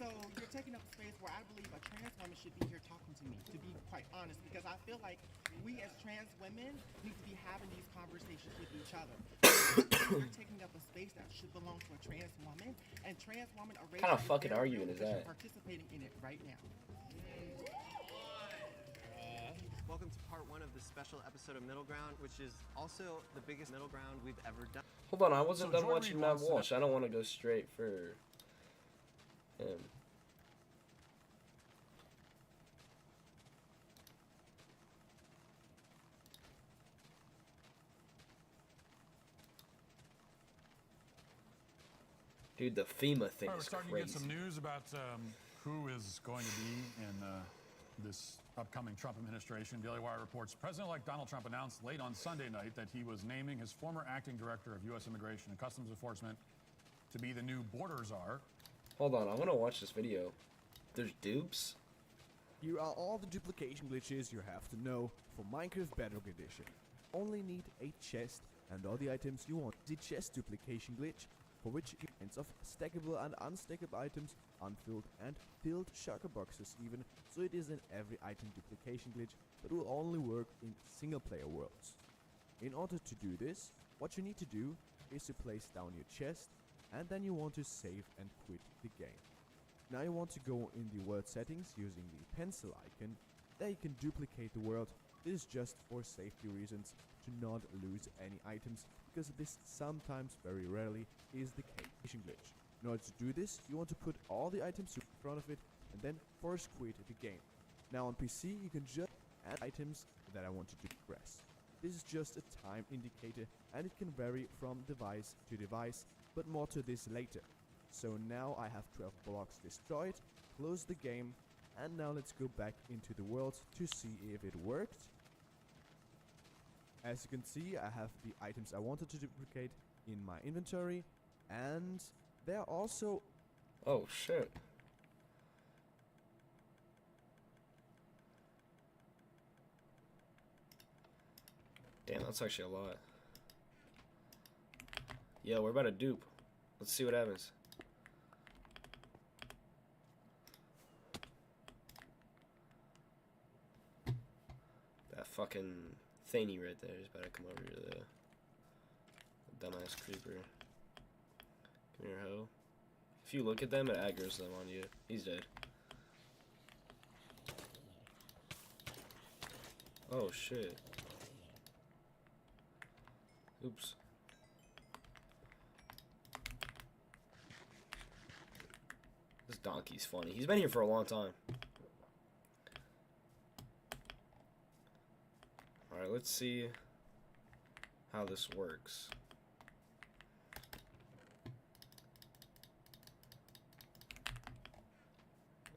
So you're taking up a space where I believe a trans woman should be here talking to me, to be quite honest, because I feel like we as trans women need to be having these conversations with each other. You're taking up a space that should belong to a trans woman, and trans women are What kind of fucking argument is that? participating in it right now. Welcome to part 1 of the special episode of Middle Ground, which is also the biggest Middle Ground we've ever done. Hold on, I wasn't So done Jordan watching Reed Matt wants to Walsh. I don't want to go straight for him. Dude, the FEMA thing All right, we're is starting crazy. to get some news about who is going to be in this upcoming Trump administration. Daily Wire reports President-elect Donald Trump announced late on Sunday night that he was naming his former acting director of U.S. Immigration and Customs Enforcement to be the new border czar. Hold on, I want to watch this video. There's dupes? Here are all the duplication glitches you have to know for Minecraft Bedrock Edition. Only need a chest and all the items you want. The chest duplication glitch, for which kinds of stackable and unstackable items, unfilled and filled shulker boxes even, so it is an every item duplication glitch that will only work in single player worlds. In order to do this, what you need to do is to place down your chest, and then you want to save and quit the game. Now you want to go in the world settings using the pencil icon. There you can duplicate the world. This is just for safety reasons, to not lose any items, because this sometimes, very rarely, is the case glitch. In order to do this, you want to put all the items in front of it and then force quit the game. Now on PC you can just add items that I want to progress. This is just a time indicator and it can vary from device to device, but more to this later. So now I have 12 blocks destroyed, close the game, and now let's go back into the world to see if it worked. As you can see, I have the items I wanted to duplicate in my inventory, and they're also... Oh shit. Damn, that's actually a lot. Yeah, we're about to dupe. Let's see what happens. That fucking Thaney right there. He's about to come over to the dumbass creeper. Come here, ho. If you look at them, it aggroes them on you. He's dead. Oh, shit. Oops. This donkey's funny. He's been here for a long time. Alright, let's see how this works.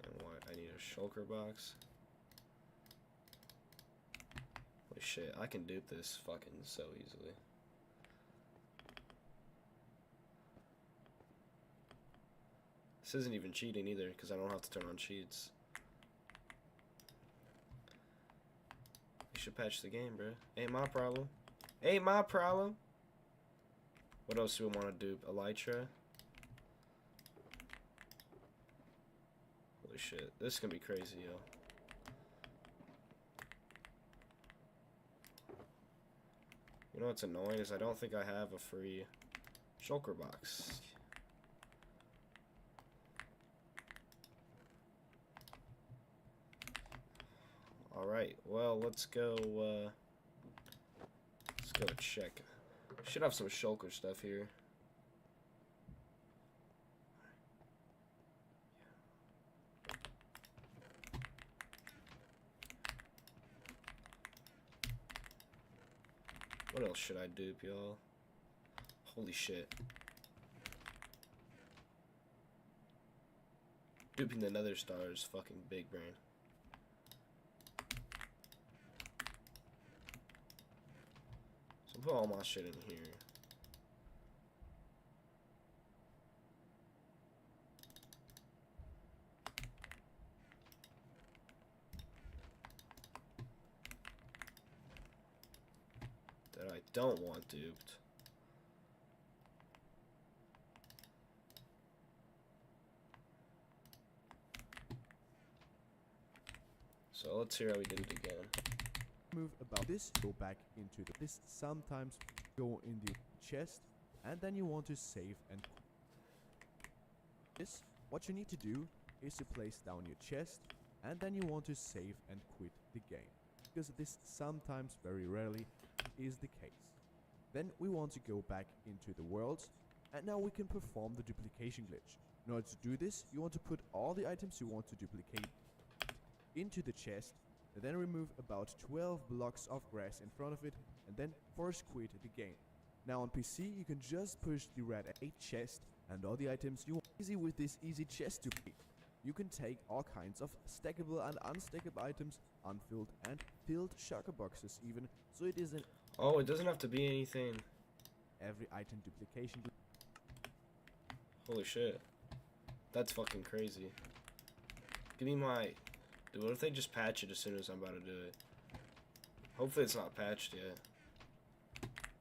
And what? I need a shulker box. Holy shit, I can dupe this fucking so easily. This isn't even cheating either, because I don't have to turn on cheats. You should patch the game, bro. Ain't my problem. Ain't my problem. What else do we want to dupe? Elytra? Holy shit. This is gonna be crazy, yo. You know what's annoying is I don't think I have a free shulker box. Alright, well, let's go check. Should have some shulker stuff here. What else should I dupe, y'all? Holy shit. Duping the Nether Star is fucking big brain. So put all my shit in here. That I don't want duped. So let's hear how we did it again. Move about this, go back into this, sometimes go in the chest, and then you want to save and this. What you need to do is to place down your chest, and then you want to save and quit the game, because this sometimes, very rarely, is the case. Then we want to go back into the worlds, and now we can perform the duplication glitch. In order to do this, you want to put all the items you want to duplicate into the chest, and then remove about 12 blocks of grass in front of it, and then force quit the game. Now on PC, you can just push the red 8 chest and all the items you want. Easy with this easy chest duplicate. You can take all kinds of stackable and unstackable items, unfilled and filled shulker boxes even, so it isn't. Oh, it doesn't have to be anything. Every item duplication. Holy shit. That's fucking crazy. Give me my... Dude, what if they just patch it as soon as I'm about to do it? Hopefully it's not patched yet.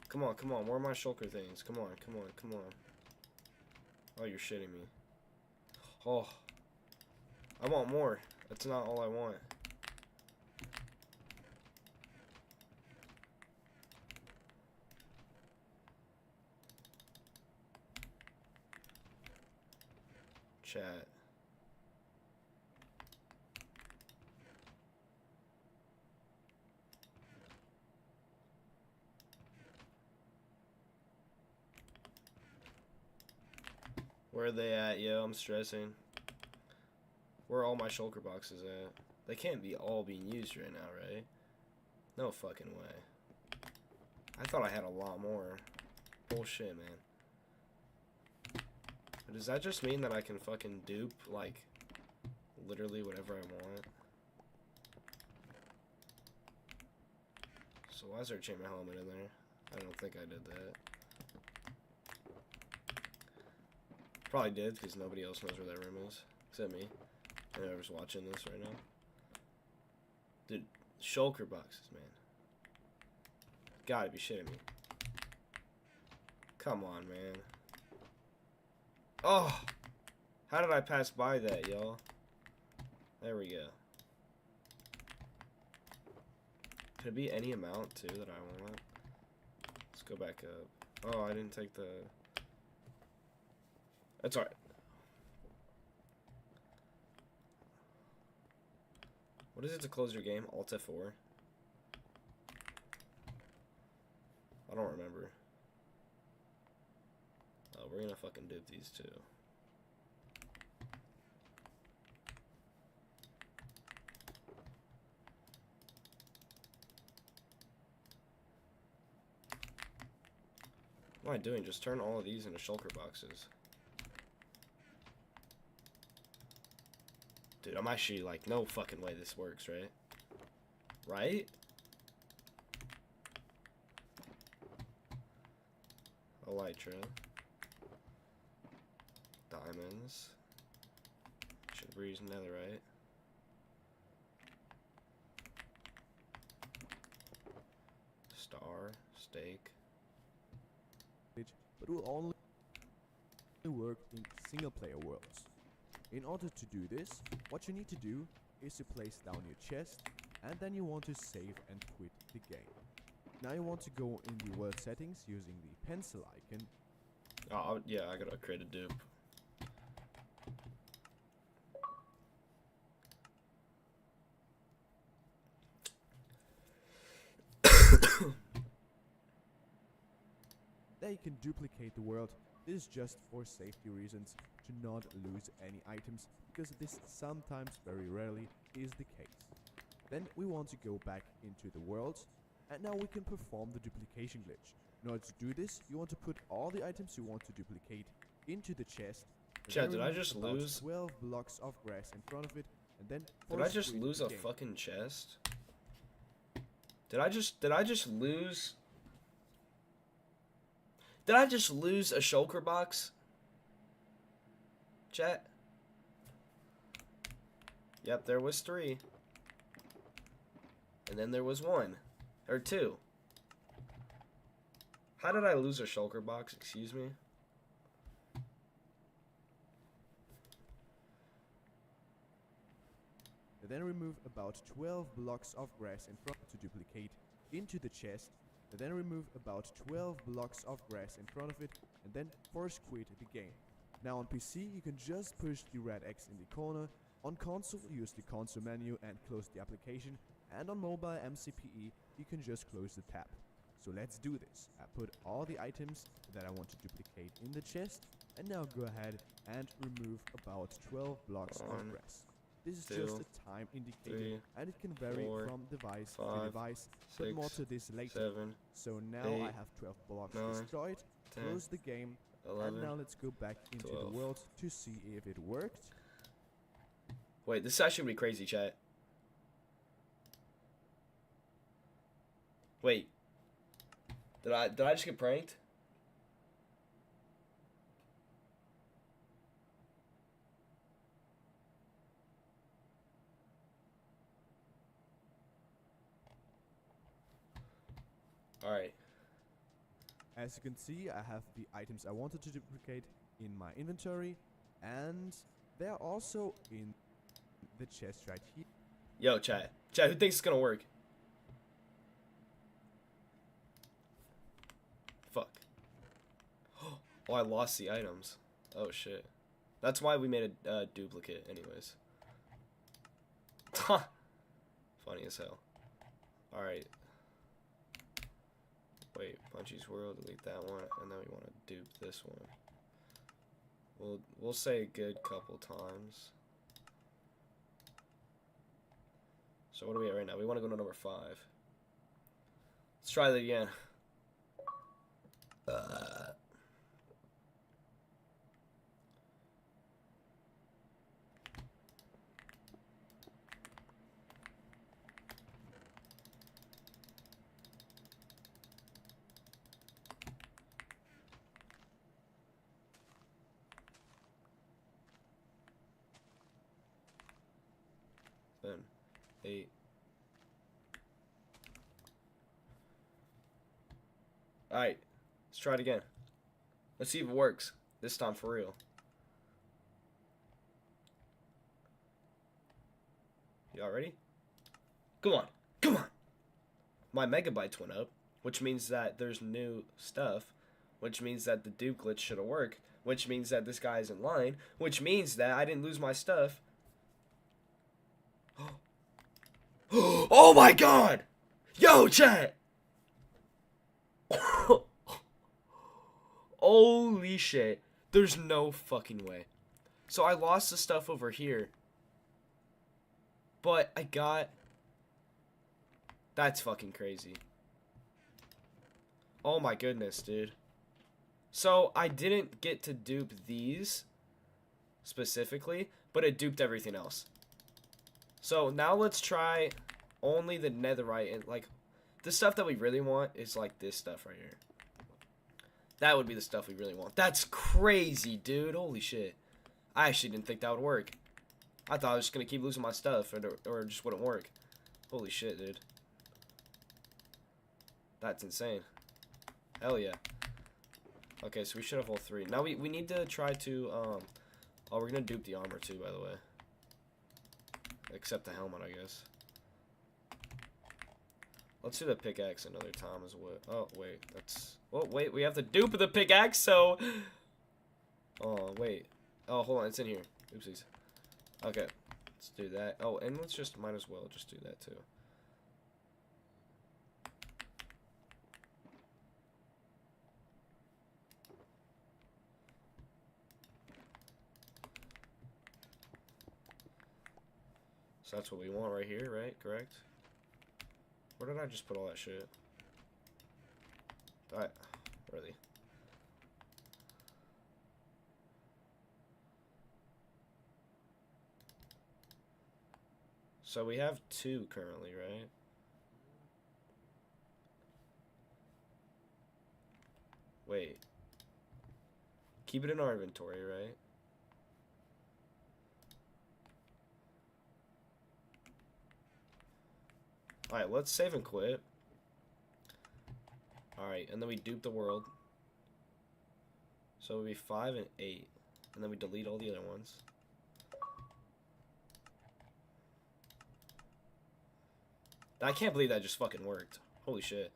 Come on, come on. Where are my shulker things? Come on, come on, come on. Oh, you're shitting me. Oh. I want more. That's not all I want. Chat. Where are they at, yo? I'm stressing. Where are all my shulker boxes at? They can't be all being used right now, right? No fucking way. I thought I had a lot more. Bullshit, man. But does that just mean that I can fucking dupe, like, literally whatever I want? So why is there a chainmail helmet in there? I don't think I did that. Probably did, because nobody else knows where that room is. Except me. And whoever's watching this right now. Dude, shulker boxes, man. Gotta be shitting me. Come on, man. Oh! How did I pass by that, y'all? There we go. Could it be any amount too that I want? Let's go back up. Oh, I didn't take the... That's alright. What is it to close your game? Alt F4? I don't remember. Oh, we're gonna fucking dupe these two. What am I doing? Just turn all of these into shulker boxes. Dude, I'm actually like, no fucking way this works, right? Right? Elytra. Diamonds. Should breeze netherite. Star. Steak. But will only work in single-player worlds. In order to do this, what you need to do is to place down your chest, and then you want to save and quit the game. Now you want to go in the world settings using the pencil icon. Oh, yeah, I gotta create a dupe. There you can duplicate the world. This is just for safety reasons, to not lose any items, because this sometimes, very rarely, is the case. Then we want to go back into the world, and now we can perform the duplication glitch. In order to do this, you want to put all the items you want to duplicate into the chest. Chat, did I just lose? 12 blocks of grass in front of it, and then Did I just lose a fucking chest? Did I just lose? Did I just lose a shulker box? Chat. Yep, there was 3. And then there was 1. Or 2. How did I lose a shulker box? Excuse me? Then remove about 12 blocks of grass in front to duplicate into the chest. Then remove about 12 blocks of grass in front of it, and then force quit the game. Now on PC you can just push the red X in the corner. On console use the console menu and close the application, and on mobile MCPE you can just close the tab. So let's do this. I put all the items that I want to duplicate in the chest, and now go ahead and remove about 12 blocks of grass. This is just a time indicator, and it can vary from device to device, but more to this later. So now I have 12 blocks destroyed, close the game, 11, and now let's go back into 12. The world to see if it worked. Wait, this is actually gonna be crazy, chat. Wait. Did I just get pranked? Alright. As you can see, I have the items I wanted to duplicate in my inventory, and they're also in the chest right here. Yo, chat. Chat, who thinks it's gonna work? Fuck. Oh, I lost the items. Oh, shit. That's why we made a duplicate anyways. Funny as hell. Alright. Wait, Punchy's World, delete that one, and then we want to dupe this one. We'll say a good couple times. So what are we at right now? We want to go to number 5. Let's try that again. Then 8. Alright, let's try it again. Let's see if it works. This time for real. Y'all ready? Come on. Come on. my megabytes went up, which means that there's new stuff, which means that the dupe glitch should have worked, which means that this guy is in line, which means that I didn't lose my stuff. Oh my god! Yo, chat! Holy shit. There's no fucking way. So I lost the stuff over here. But I got... That's fucking crazy. Oh my goodness, dude. So I didn't get to dupe these specifically, but it duped everything else. So now let's try only the netherite, and like the stuff that we really want is like this stuff right here. That would be the stuff we really want. That's crazy, dude. Holy shit. I actually didn't think that would work. I thought I was just gonna keep losing my stuff, or it just wouldn't work. Holy shit, dude. That's insane. Hell yeah. Okay, so we should have all three. Now we need to try to, oh, we're gonna dupe the armor too, by the way. Except the helmet, I guess. Let's do the pickaxe another time as well. Oh, wait, that's... Oh, wait, we have the dupe of the pickaxe, so... Oh, wait. Oh, hold on, it's in here. Oopsies. Okay, let's do that. Oh, and let's just, might as well just do that too. So that's what we want right here, right? Correct? Where did I just put all that shit? Really? So we have 2 currently, right? Wait. Keep it in our inventory, right? Alright, let's save and quit. Alright, and then we dupe the world. So it would be 5 and 8. And then we delete all the other ones. I can't believe that just fucking worked. Holy shit.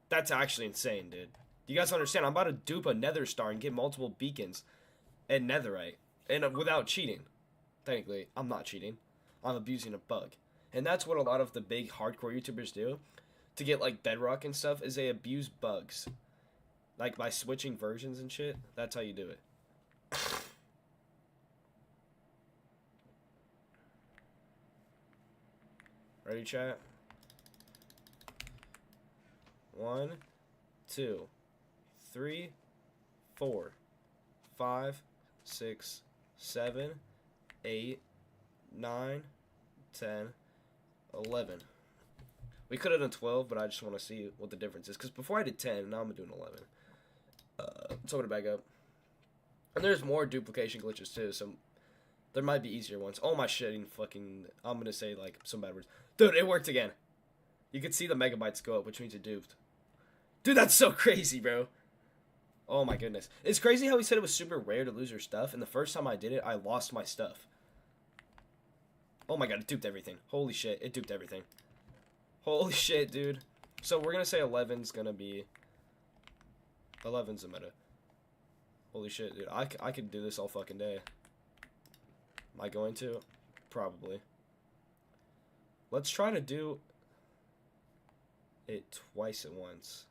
That's actually insane, dude. You guys understand? I'm about to dupe a nether star and get multiple beacons and netherite. And without cheating. Technically, I'm not cheating. I'm abusing a bug. And that's what a lot of the big hardcore YouTubers do to get like bedrock and stuff, is they abuse bugs. Like by switching versions and shit. That's how you do it. Ready, chat? 1, 2, 3, 4, 5, 6, 7, 8, 9, 10, 11. We could have done 12, but I just want to see what the difference is. Because before I did 10, now I'm doing 11. So I'm going to back up. And there's more duplication glitches too, so there might be easier ones. Oh my shitting fucking... I'm going to say like some bad words. Dude, it worked again. You can see the megabytes go up, which means it duped. Dude, that's so crazy, bro. Oh my goodness. It's crazy how he said it was super rare to lose your stuff, and the first time I did it, I lost my stuff. Oh my god, it duped everything. Holy shit, it duped everything. Holy shit, dude. So we're gonna say 11's gonna be... 11's the meta. Holy shit, dude. I could do this all fucking day. Am I going to? Probably. Let's try to do it twice at once.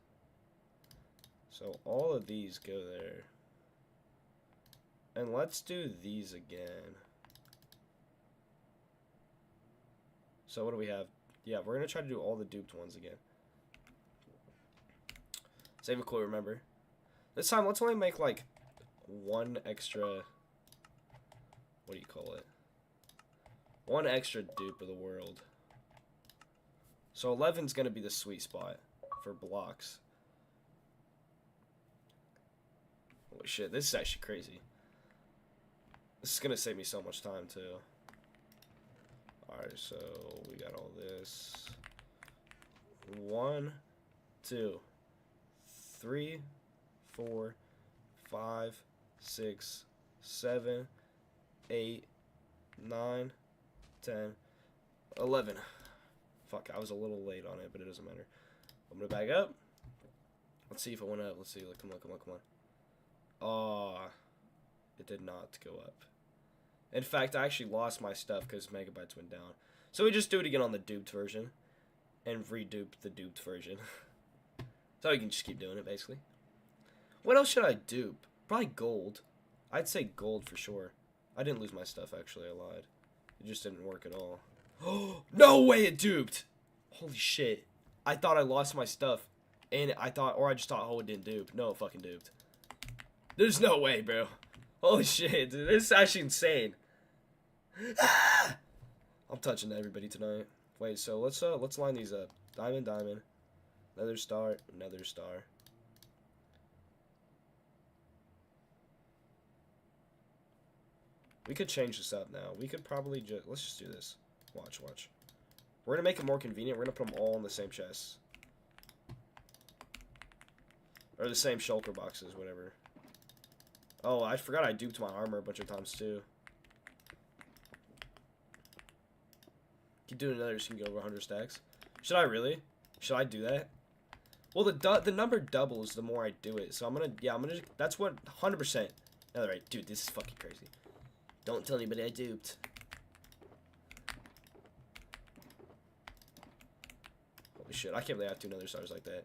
So all of these go there. And let's do these again. So what do we have? Yeah, we're going to try to do all the duped ones again. Save a clue, remember. This time, let's only make, like, one extra... What do you call it? One extra dupe of the world. So 11's going to be the sweet spot for blocks. Holy shit, this is actually crazy. This is going to save me so much time, too. Alright, so we got all this. 1, 2, 3, 4, 5, 6, 7, 8, 9, 10, 11. Fuck, I was a little late on it, but it doesn't matter. I'm gonna back up. Let's see if it went up. Let's see. Like, come on, come on, come on. Oh, it did not go up. In fact, I actually lost my stuff because megabytes went down. So we just do it again on the duped version. And redupe the duped version. So we can just keep doing it, basically. What else should I dupe? Probably gold. I'd say gold for sure. I didn't lose my stuff, actually. I lied. It just didn't work at all. No way it duped! Holy shit. I thought I lost my stuff. And I just thought, oh, it didn't dupe. No, it fucking duped. There's no way, bro. Holy shit, dude. This is actually insane. I'm touching everybody tonight. Wait, so let's line these up. Diamond, diamond. Another star, another star. We could change this up now. We could probably just... Let's just do this. Watch, watch. We're going to make it more convenient. We're going to put them all in the same chest. Or the same shulker boxes, whatever. Oh, I forgot I duped my armor a bunch of times, too. Keep doing another so you can get over 100 stacks. Should I really? Should I do that? Well, the number doubles the more I do it. So I'm going to... That's what... 100%. Alright, dude, this is fucking crazy. Don't tell anybody I duped. Holy shit, I can't believe I have 2 nether stars like that.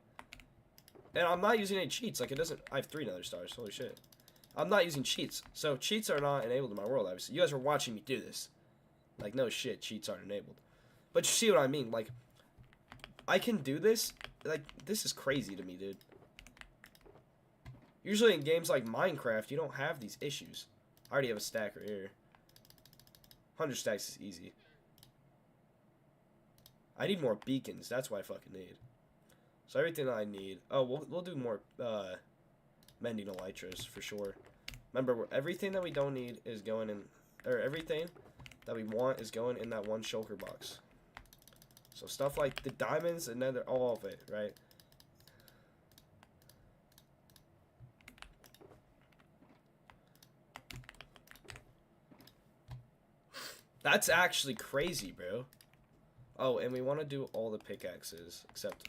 And I'm not using any cheats, like it doesn't... I have 3 nether stars, holy shit. I'm not using cheats, so cheats are not enabled in my world, obviously. You guys are watching me do this. Like, no shit, cheats aren't enabled. But you see what I mean, like... I can do this, like, this is crazy to me, dude. Usually in games like Minecraft, you don't have these issues. I already have a stack right here. 100 stacks is easy. I need more beacons. That's what I fucking need. So everything that I need... Oh, we'll do more mending elytras for sure. Remember, everything that we don't need is going in... Or everything that we want is going in that one shulker box. So stuff like the diamonds and nether... All of it, right? That's actually crazy, bro. Oh, and we want to do all the pickaxes except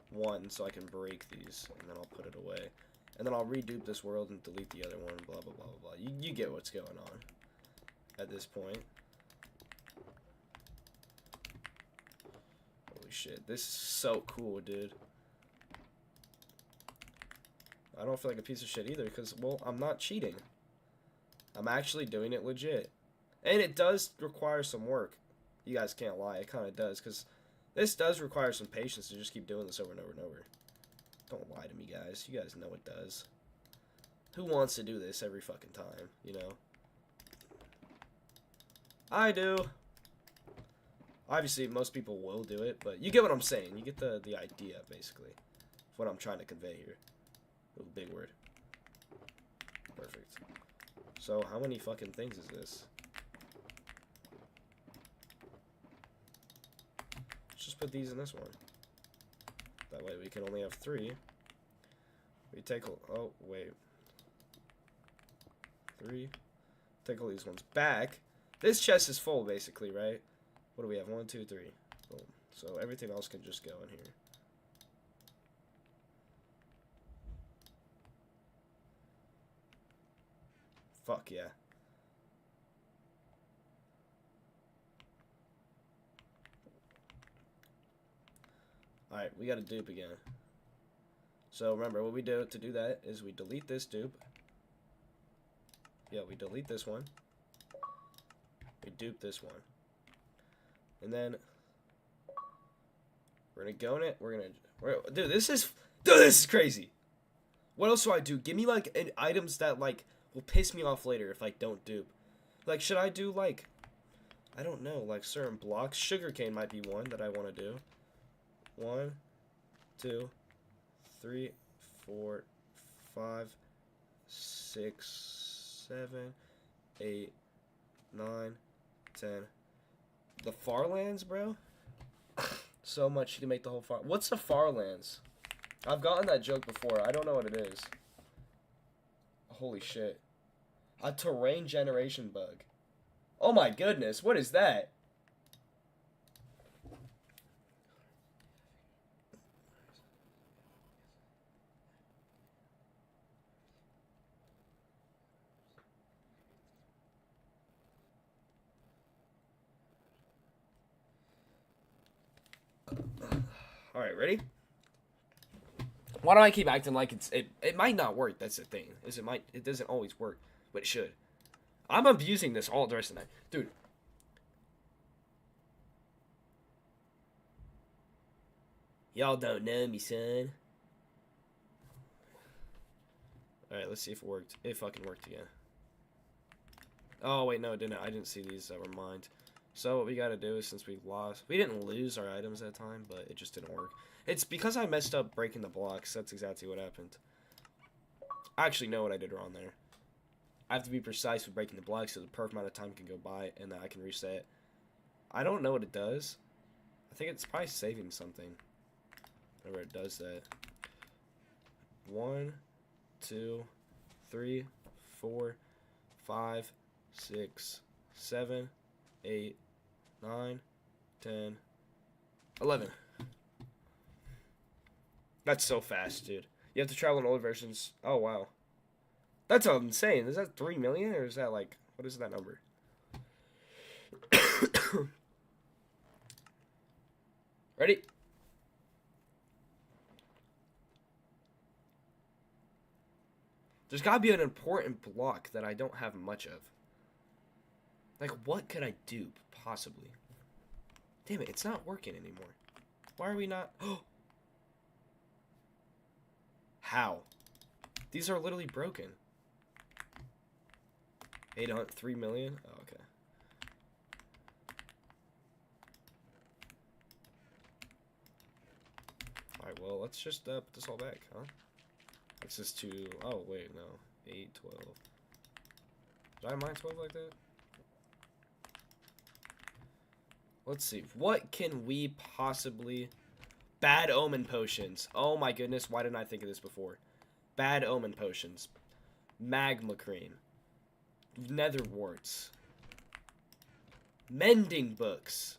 one so I can break these, and then I'll put it away. And then I'll redupe this world and delete the other one, blah, blah, blah, blah, blah. You get what's going on at this point. Holy shit, this is so cool, dude. I don't feel like a piece of shit either because, well, I'm not cheating. I'm actually doing it legit. And it does require some work. You guys can't lie. It kind of does. Because this does require some patience to just keep doing this over and over and over. Don't lie to me, guys. You guys know it does. Who wants to do this every fucking time, you know? I do. Obviously, most people will do it. But you get what I'm saying. You get the idea, basically. Of what I'm trying to convey here. Ooh, big word. Perfect. So, how many fucking things is this? Just put these in this one. That way we can only have 3. We take oh wait. 3. Take all these ones back. This chest is full basically, right? What do we have? 1, 2, 3. Boom. So everything else can just go in here. Fuck yeah. Alright, we gotta dupe again. So remember, what we do to do that is we delete this dupe. Yeah, we delete this one. We dupe this one. And then we're gonna go in it. Dude, this is crazy. What else do I do? Give me like items that like will piss me off later if I don't dupe. Like, should I do like, I don't know, like certain blocks? Sugarcane might be one that I want to do. 1, 2, 3, 4, 5, 6, 7, 8, 9, 10. The Farlands, bro? So much you can make the whole far. What's the Farlands? I've gotten that joke before. I don't know what it is. Holy shit. A terrain generation bug. Oh my goodness, what is that? All right, ready? Why do I keep acting like it might not work? That's the thing. It doesn't always work, but it should. I'm abusing this all the rest of the night, dude. Y'all don't know me, son. All right, let's see if it worked. It fucking worked again. Oh wait, no, it didn't. I didn't see these that were mine. So what we gotta do is, since we didn't lose our items that time, but it just didn't work. It's because I messed up breaking the blocks. That's exactly what happened. I actually know what I did wrong there. I have to be precise with breaking the blocks so the perfect amount of time can go by and then I can reset. I don't know what it does. I think it's probably saving something. Whenever it does that. 1, 2, 3, 4, 5, 6, 7, 8, 9, 10, 11. That's so fast, dude. You have to travel in old versions. Oh, wow. That's insane. Is that 3 million or is that like, what is that number? Ready? There's gotta be an important block that I don't have much of. Like, what could I do, possibly? Damn it, it's not working anymore. Why are we not... How? These are literally broken. 3 million? Oh, okay. Alright, well, let's just put this all back, huh? Access to... Oh, wait, no. 8, 12. Did I mine 12 like that? Let's see. What can we possibly... Bad omen potions. Oh my goodness, why didn't I think of this before? Bad omen potions. Magma cream. Nether warts. Mending books.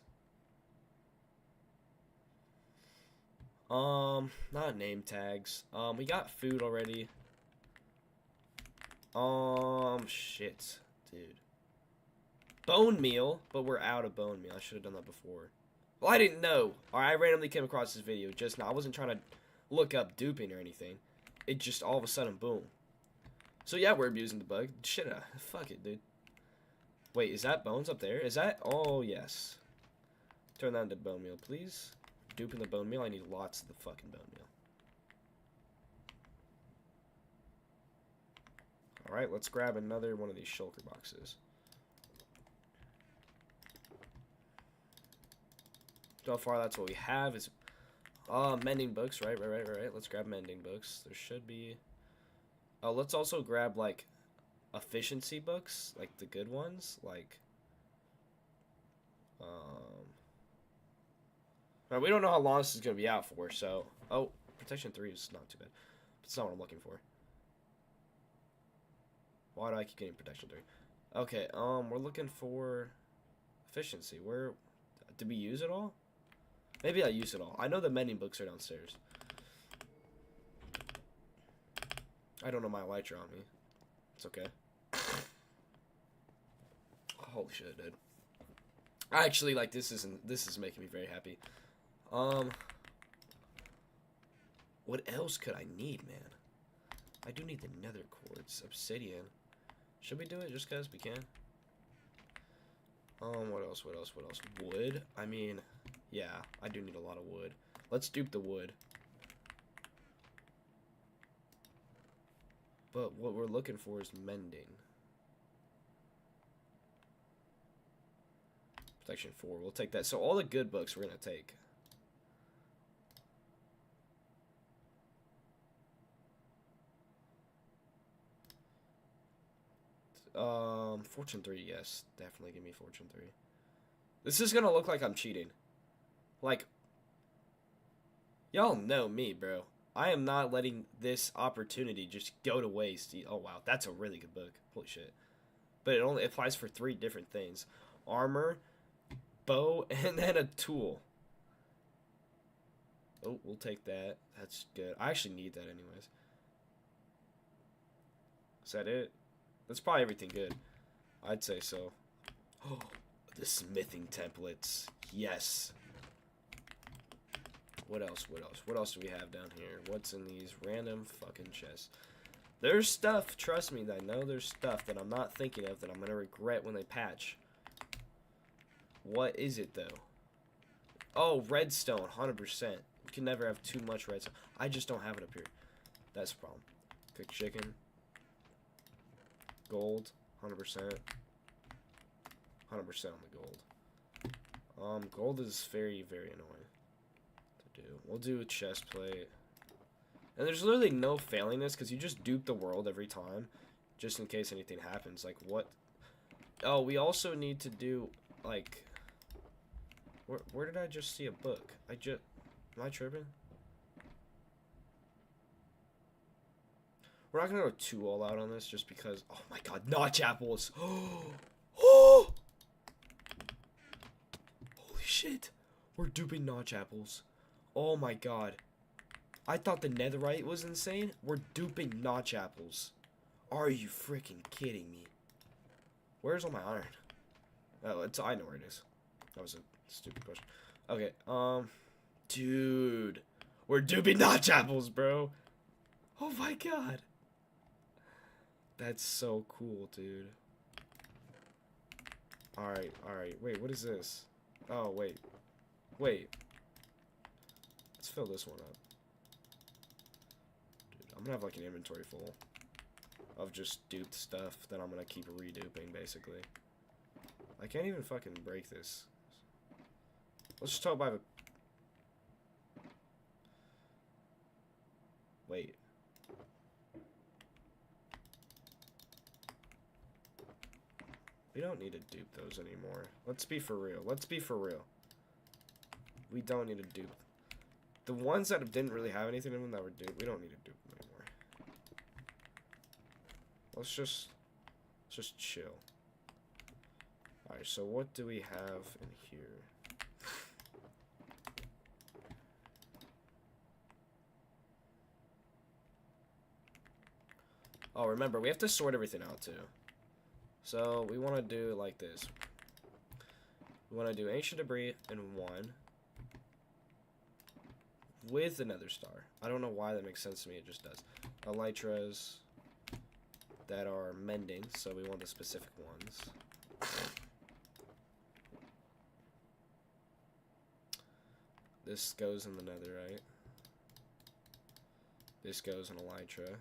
Not name tags. We got food already. Shit, dude. Bone meal, but we're out of bone meal. I should have done that before. Well, I didn't know. Alright, I randomly came across this video just now. I wasn't trying to look up duping or anything. It just all of a sudden, boom. So yeah, we're abusing the bug. Shit, fuck it, dude. Wait, is that bones up there? Is that? Oh, yes. Turn that into bone meal, please. Duping the bone meal. I need lots of the fucking bone meal. Alright, let's grab another one of these shulker boxes. So far, that's what we have is mending books, right. Let's grab mending books. There should be... Oh, let's also grab, like, efficiency books, like the good ones, like... Right, we don't know how long this is going to be out for, so... Oh, protection 3 is not too bad. That's not what I'm looking for. Why do I keep getting protection 3? Okay, we're looking for efficiency. Where... Did we use it all? Maybe I used it all. I know the mending books are downstairs. I don't know my lights are on me. It's okay. Holy shit, dude. Actually, like, this is making me very happy. What else could I need, man? I do need the nether quartz, obsidian. Should we do it just because we can? What else? Wood? I mean, yeah, I do need a lot of wood. Let's dupe the wood. But what we're looking for is mending. Protection 4, we'll take that. So all the good books we're gonna take. Fortune 3, yes. Definitely give me Fortune 3. This is gonna look like I'm cheating. Like, y'all know me, bro. I am not letting this opportunity just go to waste. Oh, wow. That's a really good book. Holy shit. But it only applies for 3 different things. Armor, bow, and then a tool. Oh, we'll take that. That's good. I actually need that anyways. Is that it? That's probably everything good. I'd say so. Oh, the smithing templates. Yes. What else? What else? What else do we have down here? What's in these random fucking chests? There's stuff, trust me, that I know there's stuff that I'm not thinking of that I'm gonna regret when they patch. What is it, though? Oh, redstone, 100%. You can never have too much redstone. I just don't have it up here. That's the problem. Cooked chicken. Gold, 100%. 100% on the gold. Gold is very, very annoying to do. We'll do a chest plate. And there's literally no failing this, because you just dupe the world every time, just in case anything happens. Like, what? Oh, we also need to do, like... Where did I just see a book? Am I tripping? We're not gonna go too all out on this, just because... Oh my god, notch apples! Oh! Holy shit! We're duping notch apples. Oh my god. I thought the netherite was insane. We're duping notch apples. Are you freaking kidding me? Where's all my iron? Oh, I know where it is. That was a stupid question. Okay, dude. We're duping notch apples, bro. Oh my god. That's so cool, dude. Alright, alright. Wait, what is this? Oh, wait. Wait. Let's fill this one up. I'm gonna have like an inventory full of just duped stuff that I'm gonna keep reduping, basically. I can't even fucking break this. Let's just talk about it. Wait. We don't need to dupe those anymore. Let's be for real. Let's be for real. We don't need to dupe. The ones that didn't really have anything in them that were duped, we don't need to dupe them anymore. Let's just chill. Alright, so what do we have in here? Oh, remember, we have to sort everything out, too. So, we want to do it like this. We want to do ancient debris in 1. With another star. I don't know why that makes sense to me, it just does. Elytras that are mending, so we want the specific ones. This goes in the netherite. This goes in elytra.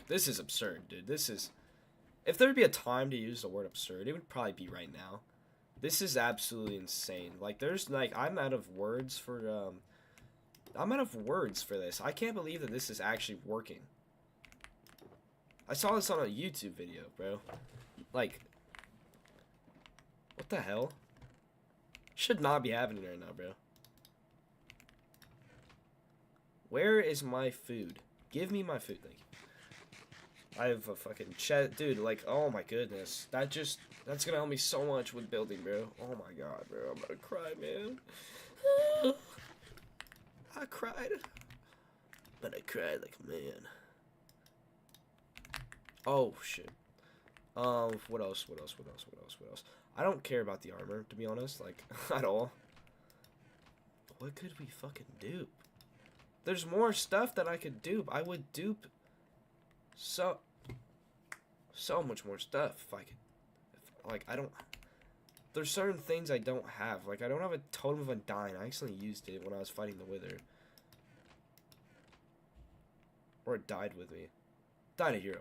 This is absurd, dude. This is... If there would be a time to use the word absurd, it would probably be right now. This is absolutely insane. Like, there's, like, I'm out of words for this. I can't believe that this is actually working. I saw this on a YouTube video, bro. Like, what the hell? Should not be happening right now, bro. Where is my food? Give me my food, thank you. I have a fucking chest, dude, like, oh my goodness. That's gonna help me so much with building, bro. Oh my god, bro, I'm gonna cry, man. I cried. But I cried like a man. Oh, shit. What else? I don't care about the armor, to be honest, like, at all. What could we fucking dupe? There's more stuff that I could dupe. I would dupe so much more stuff if I could. Like, I don't... There's certain things I don't have. Like, I don't have a Totem of Undying. I actually used it when I was fighting the Wither. Or it died with me. Died a hero.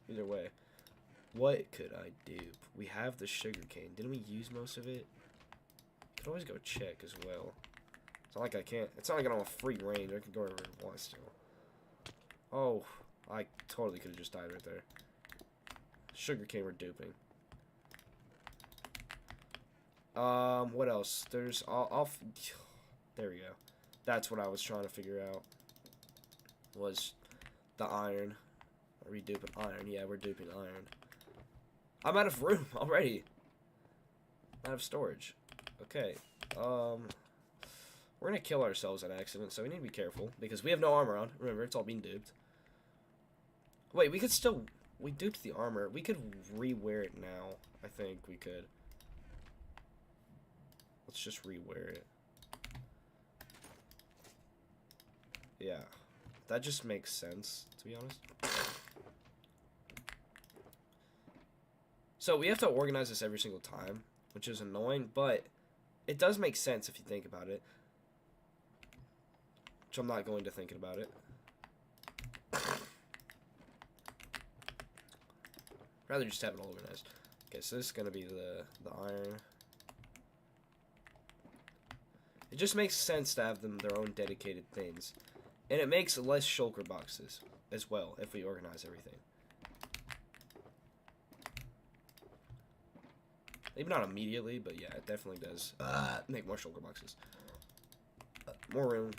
Either way. What could I dupe? We have the sugarcane. Didn't we use most of it? Could always go check as well. It's not like I can't... It's not like I don't have free range. I can go wherever I want still. Oh, I totally could have just died right there. Sugarcane we're duping. What else? There's... There we go. That's what I was trying to figure out. Was the iron. Are we duping iron? Yeah, we're duping iron. I'm out of room already. I'm out of storage. Okay. We're gonna kill ourselves on accident, so we need to be careful because we have no armor on. Remember, it's all being duped. Wait, we could still we duped the armor. We could rewear it now. I think we could. Let's just rewear it. Yeah. That just makes sense, to be honest. So we have to organize this every single time, which is annoying, but it does make sense if you think about it. Which I'm not going to thinking about it. Rather just have it all organized. Okay, so this is gonna be the iron. It just makes sense to have them their own dedicated things. And it makes less shulker boxes as well if we organize everything. Maybe not immediately, but yeah, it definitely does make more shulker boxes. More room.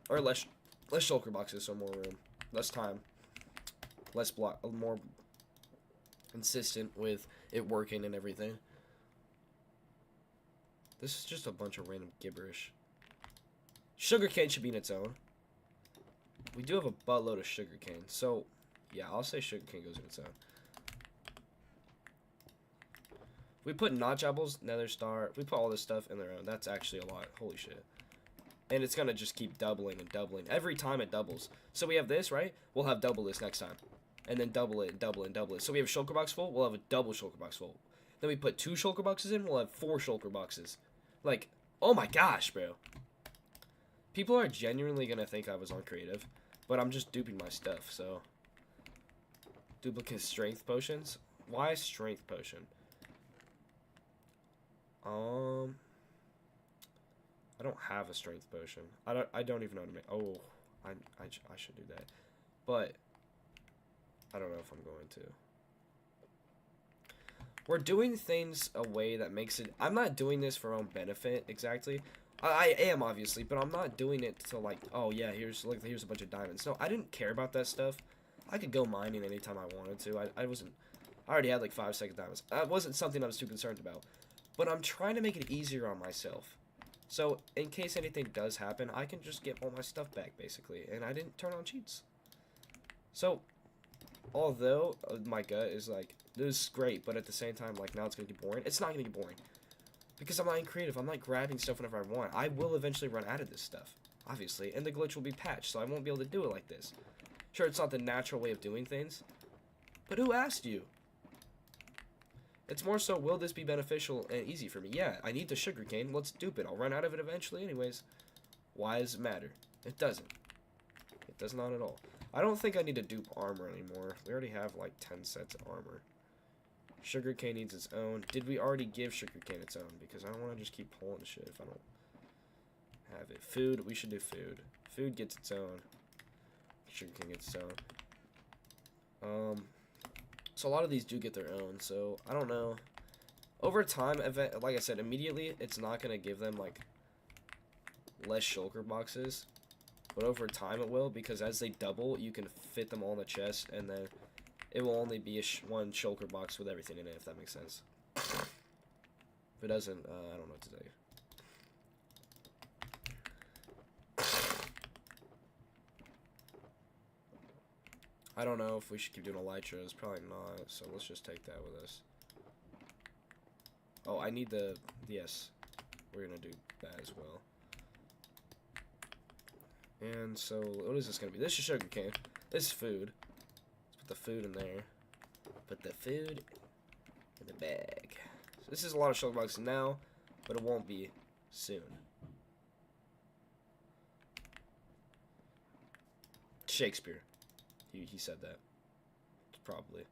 Or less shulker boxes, so more room. Less time. Less block, more consistent with it working and everything. This is just a bunch of random gibberish. Sugarcane should be in its own. We do have a buttload of sugarcane, so yeah, I'll say sugarcane goes in its own. We put notch apples, nether star, we put all this stuff in their own. That's actually a lot. Holy shit. And it's gonna just keep doubling and doubling. Every time it doubles. So we have this, right? We'll have double this next time. And then double it and double it and double it. So we have a shulker box full, we'll have a double shulker box full. Then we put 2 shulker boxes in, we'll have 4 shulker boxes. Like, oh my gosh, bro. People are genuinely gonna think I was on creative, but I'm just duping my stuff, so. Duplicate strength potions? Why strength potion? I don't have a strength potion. I don't even know how to make. Oh, I should do that, but I don't know if I'm going to. We're doing things a way that makes it. I'm not doing this for our own benefit exactly. I am obviously, but I'm not doing it to like. Oh yeah, here's a bunch of diamonds. No, I didn't care about that stuff. I could go mining anytime I wanted to. I wasn't. I already had like 5 second diamonds. That wasn't something I was too concerned about. But I'm trying to make it easier on myself. So, in case anything does happen, I can just get all my stuff back, basically. And I didn't turn on cheats. So, although my gut is like, this is great, but at the same time, like, now it's going to get boring. It's not going to get boring. Because I'm not in creative. I'm not grabbing stuff whenever I want. I will eventually run out of this stuff, obviously. And the glitch will be patched, so I won't be able to do it like this. Sure, it's not the natural way of doing things. But who asked you? It's more so, will this be beneficial and easy for me? Yeah, I need the sugarcane. Let's dupe it. I'll run out of it eventually anyways. Why does it matter? It doesn't. It does not at all. I don't think I need to dupe armor anymore. We already have like 10 sets of armor. Sugarcane needs its own. Did we already give sugarcane its own? Because I don't want to just keep pulling shit if I don't have it. Food, we should do food. Food gets its own. Sugarcane gets its own. So a lot of these do get their own, so I don't know. Over time, like I said, immediately, it's not going to give them, like, less shulker boxes. But over time it will, because as they double, you can fit them all in the chest, and then it will only be one shulker box with everything in it, if that makes sense. If it doesn't, I don't know what to tell you. I don't know if we should keep doing elytras. Probably not, so let's just take that with us. Oh, I need the... Yes, we're going to do that as well. And so, what is this going to be? This is sugarcane. This is food. Let's put the food in there. Put the food in the bag. So this is a lot of shulker boxes now, but it won't be soon. Shakespeare. He said that. Probably.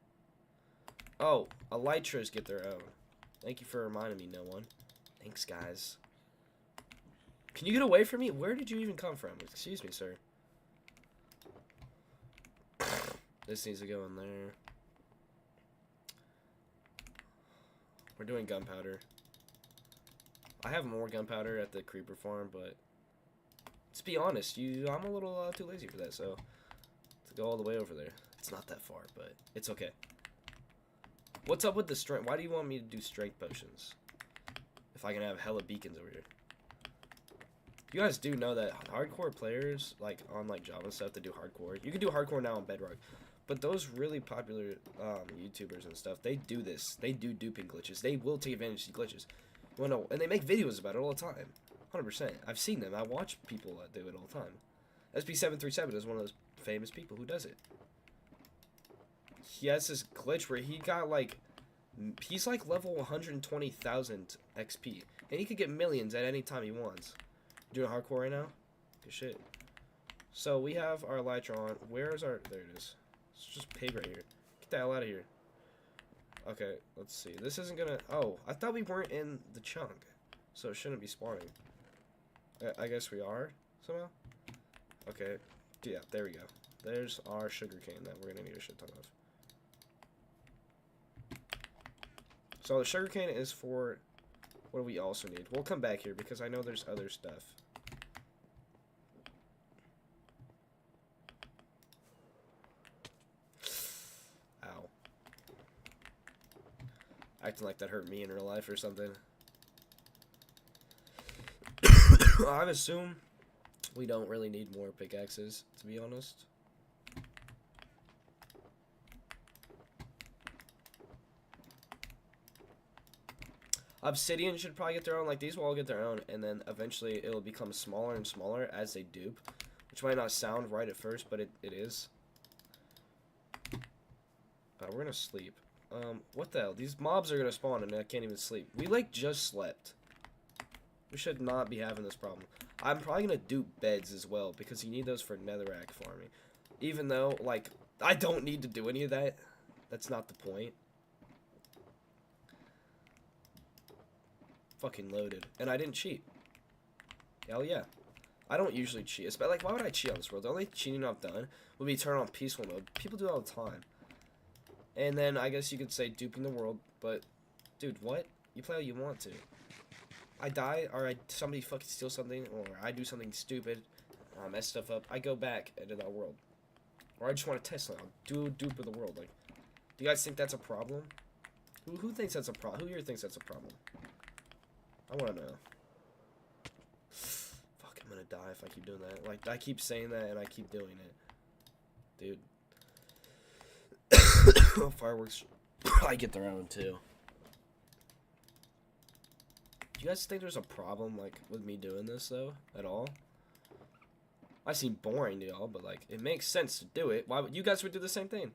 Oh, elytras get their own. Thank you for reminding me, no one. Thanks, guys. Can you get away from me? Where did you even come from? Excuse me, sir. This needs to go in there. We're doing gunpowder. I have more gunpowder at the creeper farm, but let's be honest, I'm a little too lazy for that, so to go all the way over there. It's not that far, but it's okay. What's up with the strength? Why do you want me to do strength potions if I can have hella beacons over here? You guys do know that hardcore players, like on like Java and stuff, that do hardcore. You can do hardcore now on Bedrock, But those really popular YouTubers and stuff, they do this. They do duping glitches. They will take advantage of these glitches. Well, no, and they make videos about it all the time. 100%. I've seen them. I watch people do it all the time. SP737 is one of those famous people who does it. He has this glitch where he got like, he's like level 120,000 XP, and he could get millions at any time he wants. Doing hardcore right now? Good shit. So we have our elytra on. Where is our? There it is. It's just pig right here. Get the hell out of here. Okay, let's see. This isn't gonna. Oh, I thought we weren't in the chunk, so it shouldn't be spawning. I guess we are somehow. Okay, yeah, there we go. There's our sugarcane that we're gonna need a shit ton of. So the sugarcane is for, what do we also need? We'll come back here because I know there's other stuff. Ow. Acting like that hurt me in real life or something. I assume we don't really need more pickaxes, to be honest. Obsidian should probably get their own. Like, these will all get their own, and then eventually it'll become smaller and smaller as they dupe, which might not sound right at first, but it is. We're gonna sleep. What the hell? These mobs are gonna spawn, and I can't even sleep. We, like, just slept. We should not be having this problem. I'm probably gonna dupe beds as well, because you need those for netherrack farming. Even though, like, I don't need to do any of that. That's not the point. Fucking loaded. And I didn't cheat. Hell yeah. I don't usually cheat. But, like, why would I cheat on this world? The only cheating I've done would be turn on peaceful mode. People do it all the time. And then, I guess you could say duping the world. But, dude, what? You play how you want to. I die, or somebody fucking steals something, or I do something stupid, or I mess stuff up. I go back into that world. Or I just want to test something. I'll dupe of the world. Like, do you guys think that's a problem? Who thinks that's a problem? Who here thinks that's a problem? I want to know. Fuck, I'm gonna die if I keep doing that. Like, I keep saying that and I keep doing it. Dude. Fireworks probably get their own, too. Do you guys think there's a problem, like, with me doing this, though? At all? I seem boring to y'all, but, like, it makes sense to do it. Why would you guys would do the same thing?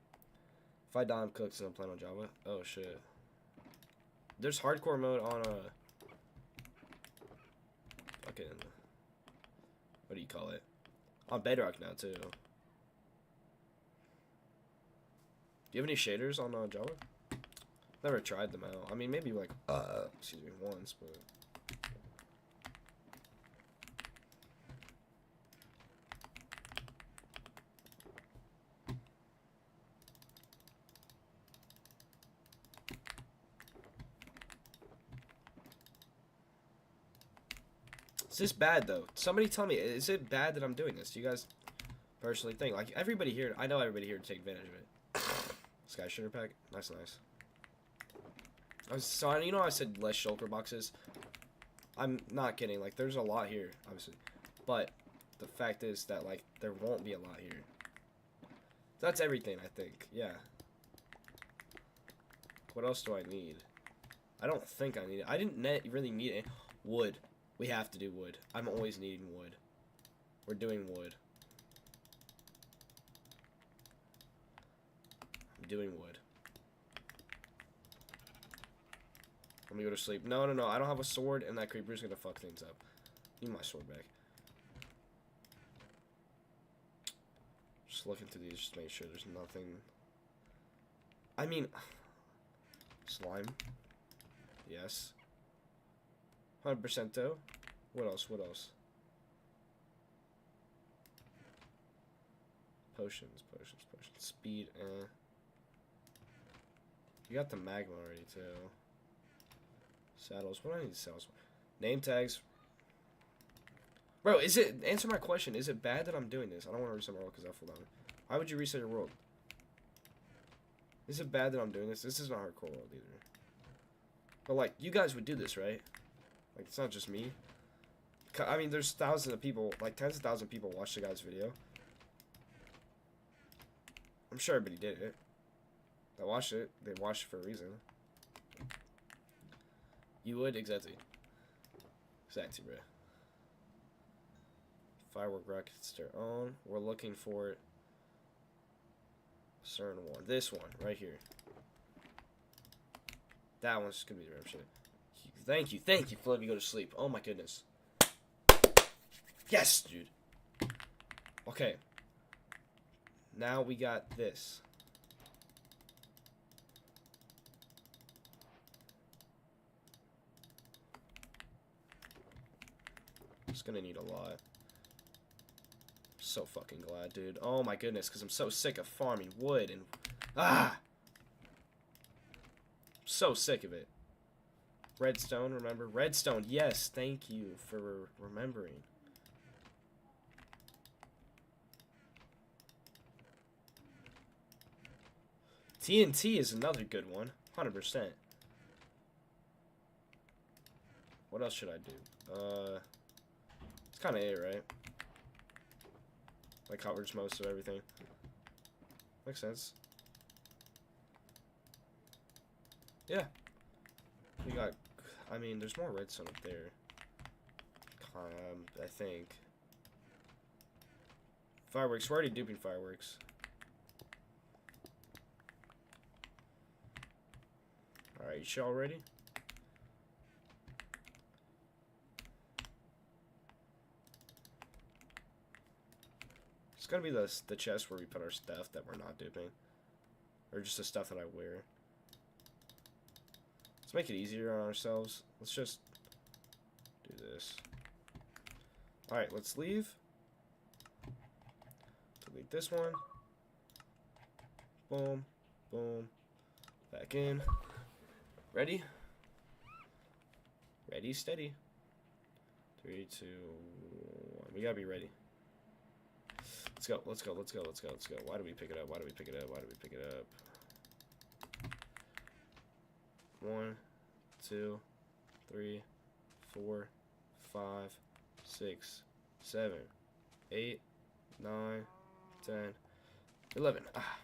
If I die, I'm cooked and I'm playing on Java. Oh, shit. There's hardcore mode on, fucking, what do you call it? On Bedrock now, too. Do you have any shaders on Java? Never tried them out. I mean, maybe like, excuse me, once, but. Is this bad, though? Somebody tell me, is it bad that I'm doing this? Do you guys personally think? Like, everybody here, I know everybody here to take advantage of it. Sky Sugar Pack? Nice, nice. So, you know I said less shulker boxes? I'm not kidding. Like, there's a lot here, obviously. But the fact is that, like, there won't be a lot here. That's everything, I think. Yeah. What else do I need? I don't think I need it. I didn't really need it. Wood. We have to do wood. I'm always needing wood. We're doing wood. I'm doing wood. Let me go to sleep. No, no, no. I don't have a sword, and that creeper's gonna fuck things up. Need my sword back. Just looking through these, just to make sure there's nothing. I mean, slime. Yes. 100% though. What else? What else? Potions, potions, potions. Speed, You got the magma already too. Saddles. What do I need saddles for? Name tags. Bro, is it? Answer my question. Is it bad that I'm doing this? I don't want to reset my world because I fall down. Why would you reset your world? Is it bad that I'm doing this? This isn't a hardcore world either. But like, you guys would do this, right? Like, it's not just me. I mean, there's thousands of people, like tens of thousands of people watch the guy's video. I'm sure everybody did it. They watched it. They watched it for a reason. You would? Exactly. Exactly, bro. Firework rockets their own. We're looking for it. Certain one. This one, right here. That one's gonna be the rip shit. Thank you, for letting me go to sleep. Oh my goodness. Yes, dude. Okay. Now we got this. It's gonna need a lot. So fucking glad, dude. Oh my goodness, because I'm so sick of farming wood and... Ah! So sick of it. Redstone, remember? Redstone, yes, thank you for remembering. TNT is another good one. 100%. What else should I do? It's kind of it, right? That covers most of everything. Makes sense. Yeah. We got... I mean, there's more redstone up there. I think. Fireworks. We're already duping fireworks. Alright, you sure already? It's gonna be the chest where we put our stuff that we're not duping. Or just the stuff that I wear. Let's make it easier on ourselves. Let's just do this. Alright, let's leave. Delete this one. Boom. Boom. Back in. Ready? Ready, steady. 3, 2, 1. We gotta be ready. Let's go, let's go, let's go, let's go, let's go. Why do we pick it up? Why do we pick it up? Why do we pick it up? 1, 2, 3, 4, 5, 6, 7, 8, 9, 10, 11. Ah,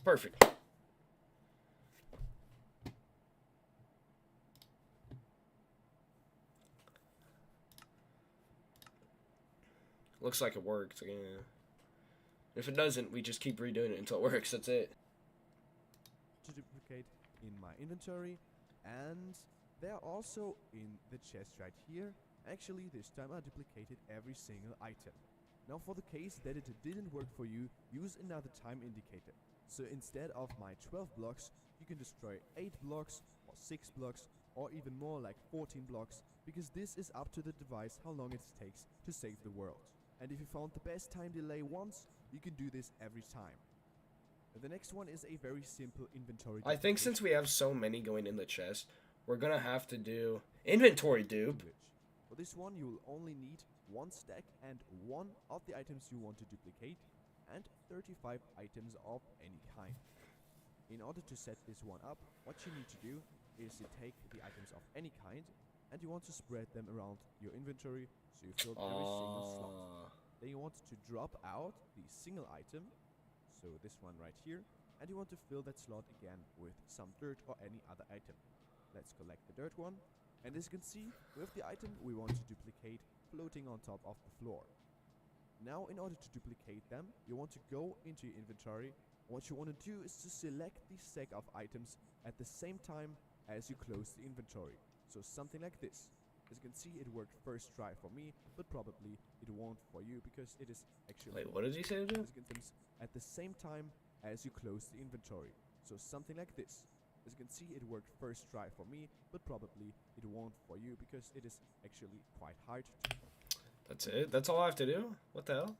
perfect. Looks like it worked again. If it doesn't, we just keep redoing it until it works. That's it. To duplicate in my inventory, and they're also in the chest right here. Actually, this time I duplicated every single item. Now for the case that it didn't work for you, use another time indicator. So instead of my 12 blocks, you can destroy 8 blocks, or 6 blocks, or even more like 14 blocks, because this is up to the device how long it takes to save the world. And if you found the best time delay once, you can do this every time. The next one is a very simple inventory. I think since we have so many going in the chest, we're gonna have to do inventory dupe. For this one, you will only need 1 stack and 1 of the items you want to duplicate, and 35 items of any kind. In order to set this one up, what you need to do is you take the items of any kind, and you want to spread them around your inventory, so you fill every single slot. Then you want to drop out the single item, so this one right here, and you want to fill that slot again with some dirt or any other item. Let's collect the dirt one, and as you can see, we have the item we want to duplicate floating on top of the floor. Now in order to duplicate them, you want to go into your inventory. What you want to do is to select the stack of items at the same time as you close the inventory. So something like this. As you can see, it worked first try for me, but probably it won't for you because it is actually... Wait, what did you say to do? At the same time as you close the inventory. So something like this. As you can see, it worked first try for me, but probably it won't for you because it is actually quite hard to... That's it? That's all I have to do? What the hell?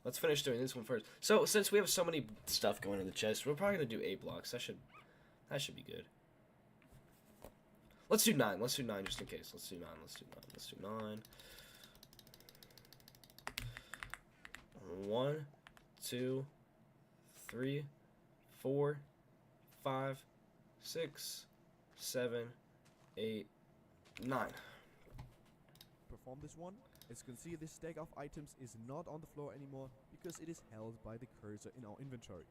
Let's finish doing this one first. So, since we have so many stuff going in the chest, we're probably gonna do 8 blocks. That should be good. Let's do 9. Let's do 9 just in case. Let's do 9. Let's do 9. Let's do 9. 1, 2, 3, 4, 5, 6, 7, 8, 9. Perform this one. As you can see, this stack of items is not on the floor anymore because it is held by the cursor in our inventory.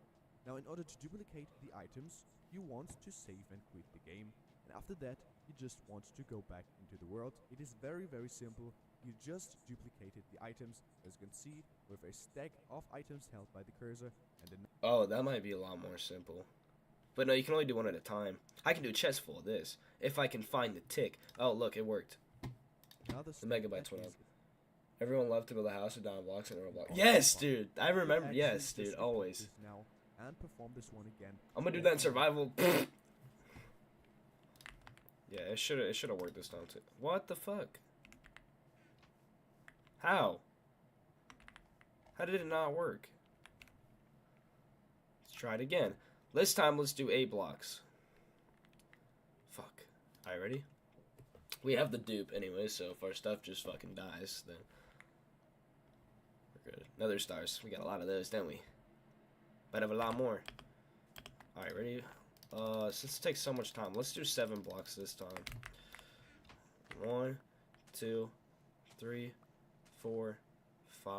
Now, in order to duplicate the items, you want to save and quit the game. And after that, you just want to go back into the world. It is very, very simple. You just duplicated the items, as you can see, with a stack of items held by the cursor. And then Oh, that might be a lot more simple. But no, you can only do one at a time. I can do a chest full of this, if I can find the tick. Oh, look, it worked. The megabytes went up. Everyone loved to build a house with diamond blocks and Roblox. Yes, dude. I remember. Yes, dude. Always. Now and perform this one again. I'm gonna do that in survival. Yeah, it should have worked this time too. What the fuck? How? How did it not work? Let's try it again. This time, let's do 8 blocks. Fuck. Alright, ready? We have the dupe anyway, so if our stuff just fucking dies, then we're good. Nether stars. We got a lot of those, don't we? Might have a lot more. Alright, ready? Since it takes so much time, let's do 7 blocks this time. 1, 2, 3, 4, 5.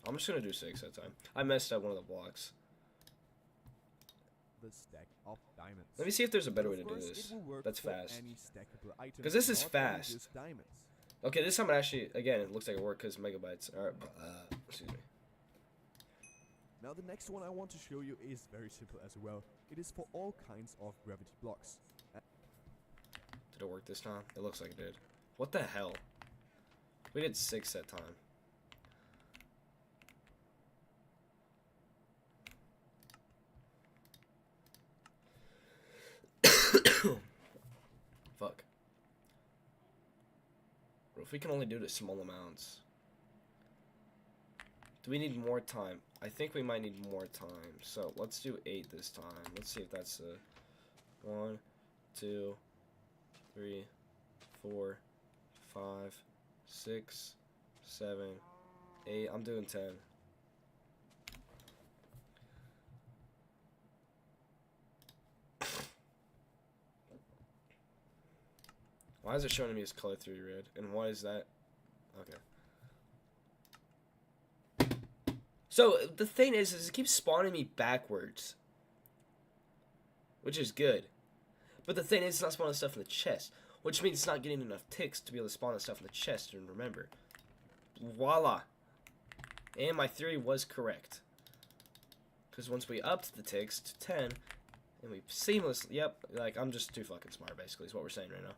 I'm just gonna do 6 that time. I messed up one of the blocks. The stack of diamonds. Let me see if there's a better way to do this. That's fast. Because this is fast. Okay, this time it actually, again, it looks like it worked because megabytes. Alright, excuse me. Now the next one I want to show you is very simple as well. It is for all kinds of gravity blocks. Did it work this time? It looks like it did. What the hell? We did 6 that time. Fuck. What if we can only do it at small amounts? Do we need more time? I think we might need more time. So let's do 8 this time. Let's see if that's a 1, 2, 3, 4, 5, 6, 7, 8. I'm doing 10. Why is it showing me as color 3 red? And why is that? Okay. So, the thing is it keeps spawning me backwards. Which is good. But the thing is, it's not spawning stuff in the chest. Which means it's not getting enough ticks to be able to spawn the stuff in the chest and remember. Voila. And my theory was correct. Because once we upped the ticks to 10, and we seamlessly, yep, like, I'm just too fucking smart, basically, is what we're saying right now.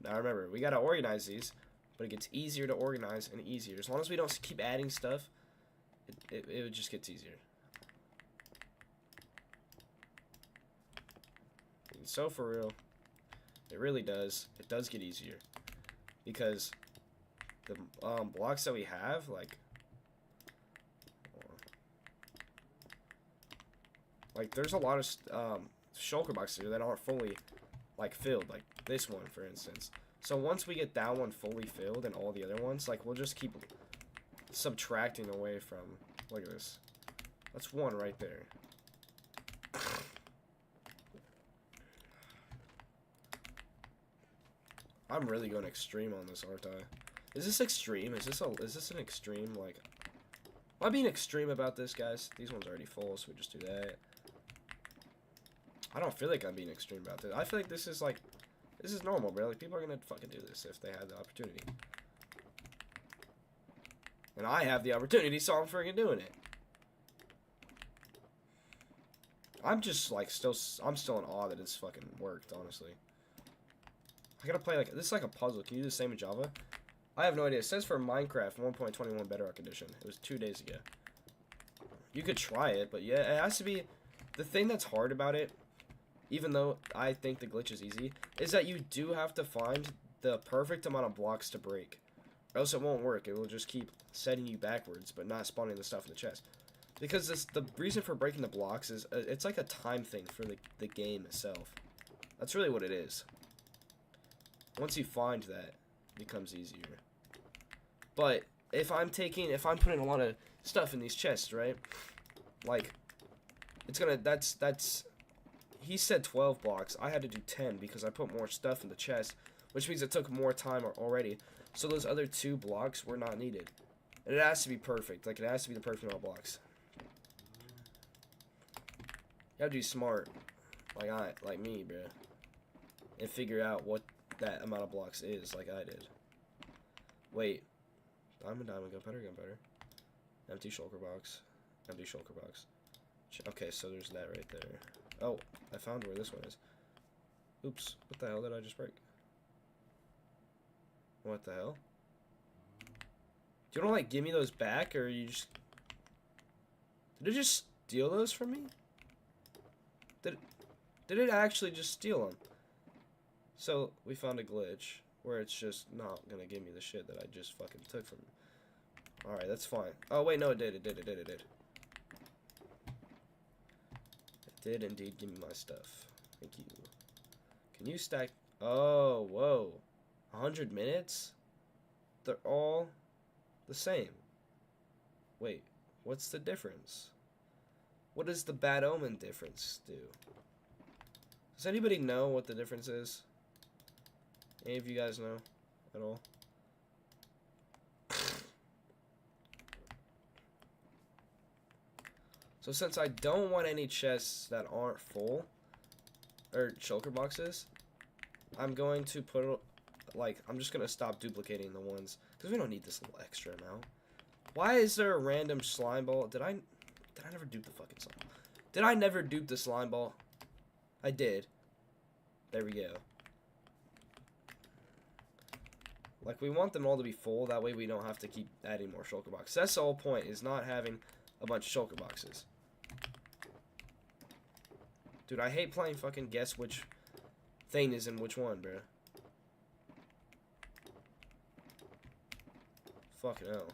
Now remember, we gotta organize these, but it gets easier to organize and easier. As long as we don't keep adding stuff, it just gets easier. And so for real, it really does. It does get easier. Because the blocks that we have, like there's a lot of shulker boxes here that aren't fully like filled, like this one for instance. So once we get that one fully filled and all the other ones, like we'll just keep subtracting away from, look at this, that's 1 right there. I'm really going extreme on this, aren't I? Is this extreme? Is this an extreme, like, am I being extreme about this, guys? These ones are already full, so we just do that. I don't feel like I'm being extreme about this. I feel like this is like, this is normal, bro. Like, people are gonna fucking do this if they have the opportunity. And I have the opportunity, so I'm freaking doing it. I'm just, like, I'm still in awe that it's fucking worked, honestly. I gotta play, like, this is like a puzzle. Can you do the same in Java? I have no idea. It says for Minecraft 1.21 Bedrock Edition. It was 2 days ago. You could try it, but yeah, it has to be, the thing that's hard about it, even though I think the glitch is easy, is that you do have to find the perfect amount of blocks to break. Or else it won't work. It will just keep setting you backwards, but not spawning the stuff in the chest. Because the reason for breaking the blocks is, it's like a time thing for the game itself. That's really what it is. Once you find that, it becomes easier. But, if I'm putting a lot of stuff in these chests, right? Like, it's gonna, he said 12 blocks. I had to do 10 because I put more stuff in the chest, which means it took more time already. So those other 2 blocks were not needed. And it has to be perfect. Like, it has to be the perfect amount of blocks. You have to be smart. Like me, bruh. And figure out what that amount of blocks is, like I did. Wait. Diamond, gunpowder. Empty shulker box. Empty shulker box. Okay, so there's that right there. Oh, I found where this one is. Oops. What the hell did I just break? What the hell? Do you want to, like, give me those back, or you just... Did it just steal those from me? Did it actually just steal them? So, we found a glitch where it's just not gonna give me the shit that I just fucking took from you. Alright, that's fine. Oh, wait, no, it did. It did indeed give me my stuff. Thank you. Can you stack... Oh, whoa. 100 minutes? They're all the same. Wait, what's the difference? What does the bad omen difference do? Does anybody know what the difference is? Any of you guys know at all? So since I don't want any chests that aren't full, or shulker boxes, I'm going to put, like, I'm just going to stop duplicating the ones, because we don't need this little extra amount. Why is there a random slime ball? Did I never dupe the fucking slime ball? Did I never dupe the slime ball? I did. There we go. Like, we want them all to be full, that way we don't have to keep adding more shulker boxes. That's the whole point, is not having a bunch of shulker boxes. Dude, I hate playing fucking guess which thing is in which one, bro. Fucking hell.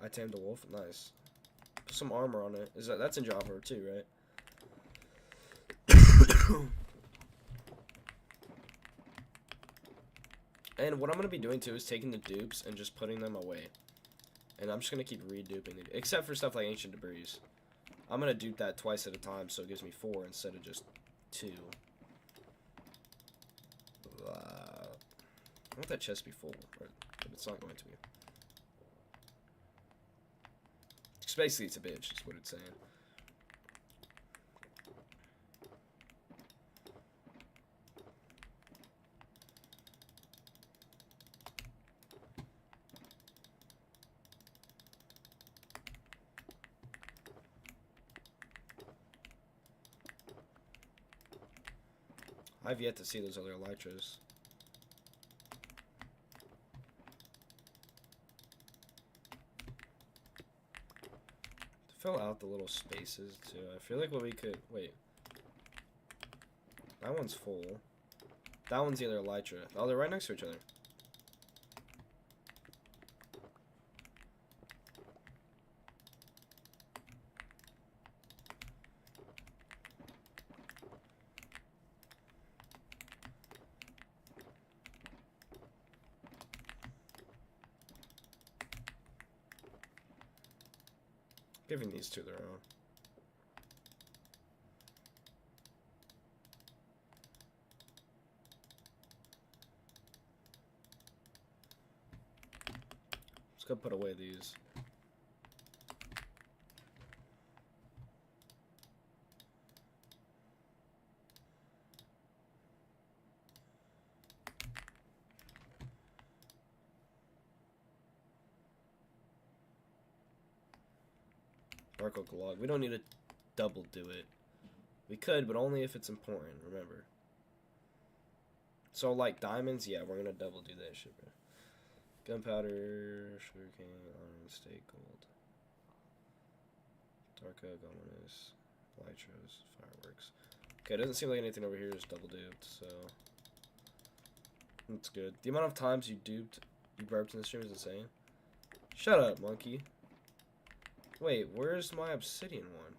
I tamed a wolf. Nice. Put some armor on it. That's in Java too, right? And what I'm going to be doing too is taking the dupes and just putting them away. And I'm just going to keep reduping it. Except for stuff like Ancient Debris. I'm going to dupe that twice at a time so it gives me 4 instead of just 2. I want that chest to be full, but it's not going to be. Because basically it's a bitch, is what it's saying. I've yet to see those other elytras. To fill out the little spaces too, I feel like what we could... Wait. That one's full. That one's the other elytra. Oh, they're right next to each other. Giving these two their own. Let's go put away these. Dark Oak log. We don't need to double do it. We could, but only if it's important, remember. So, like, diamonds, yeah, we're gonna double do that shit, bro. Gunpowder, sugarcane, iron, steak, gold. Dark Oak, ominous, elytras, fireworks. Okay, it doesn't seem like anything over here is double duped, so... That's good. The amount of times you burped in the stream is insane. Shut up, monkey. Wait, where's my obsidian one?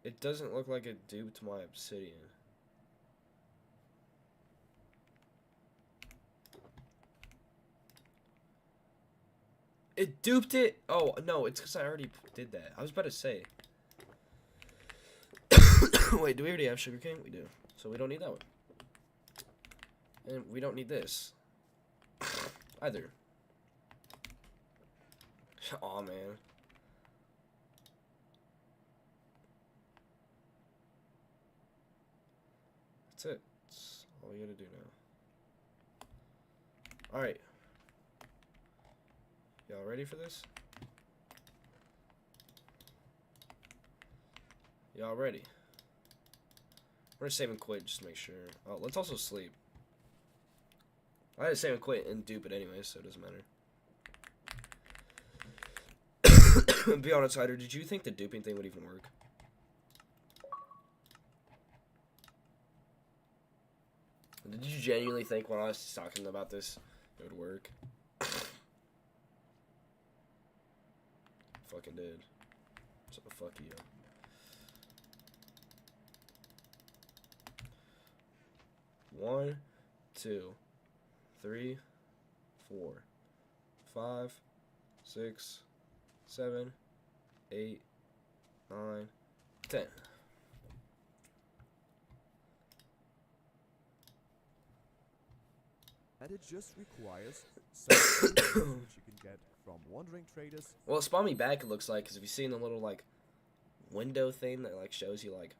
It doesn't look like it duped my obsidian. It duped it? Oh, no, it's because I already did that. I was about to say. Wait, do we already have sugarcane? We do. So we don't need that one. And we don't need this. Either. Aw, man. That's it. That's all we gotta do now. Alright. Y'all ready for this? Y'all ready? We're gonna save and quit just to make sure. Oh, let's also sleep. I had to save and quit and dupe it anyway, so it doesn't matter. Be honest, Hyder, did you think the duping thing would even work? Did you genuinely think when I was talking about this, it would work? Fucking did. So fuck you. One, 2, 3, 4, 5, 6, 7, 8, 9, 10. And it just requires some which you can get from wandering traders. Well, it spawned me back, it looks like, because if you see in the little, like, window thing that, like, shows you, like,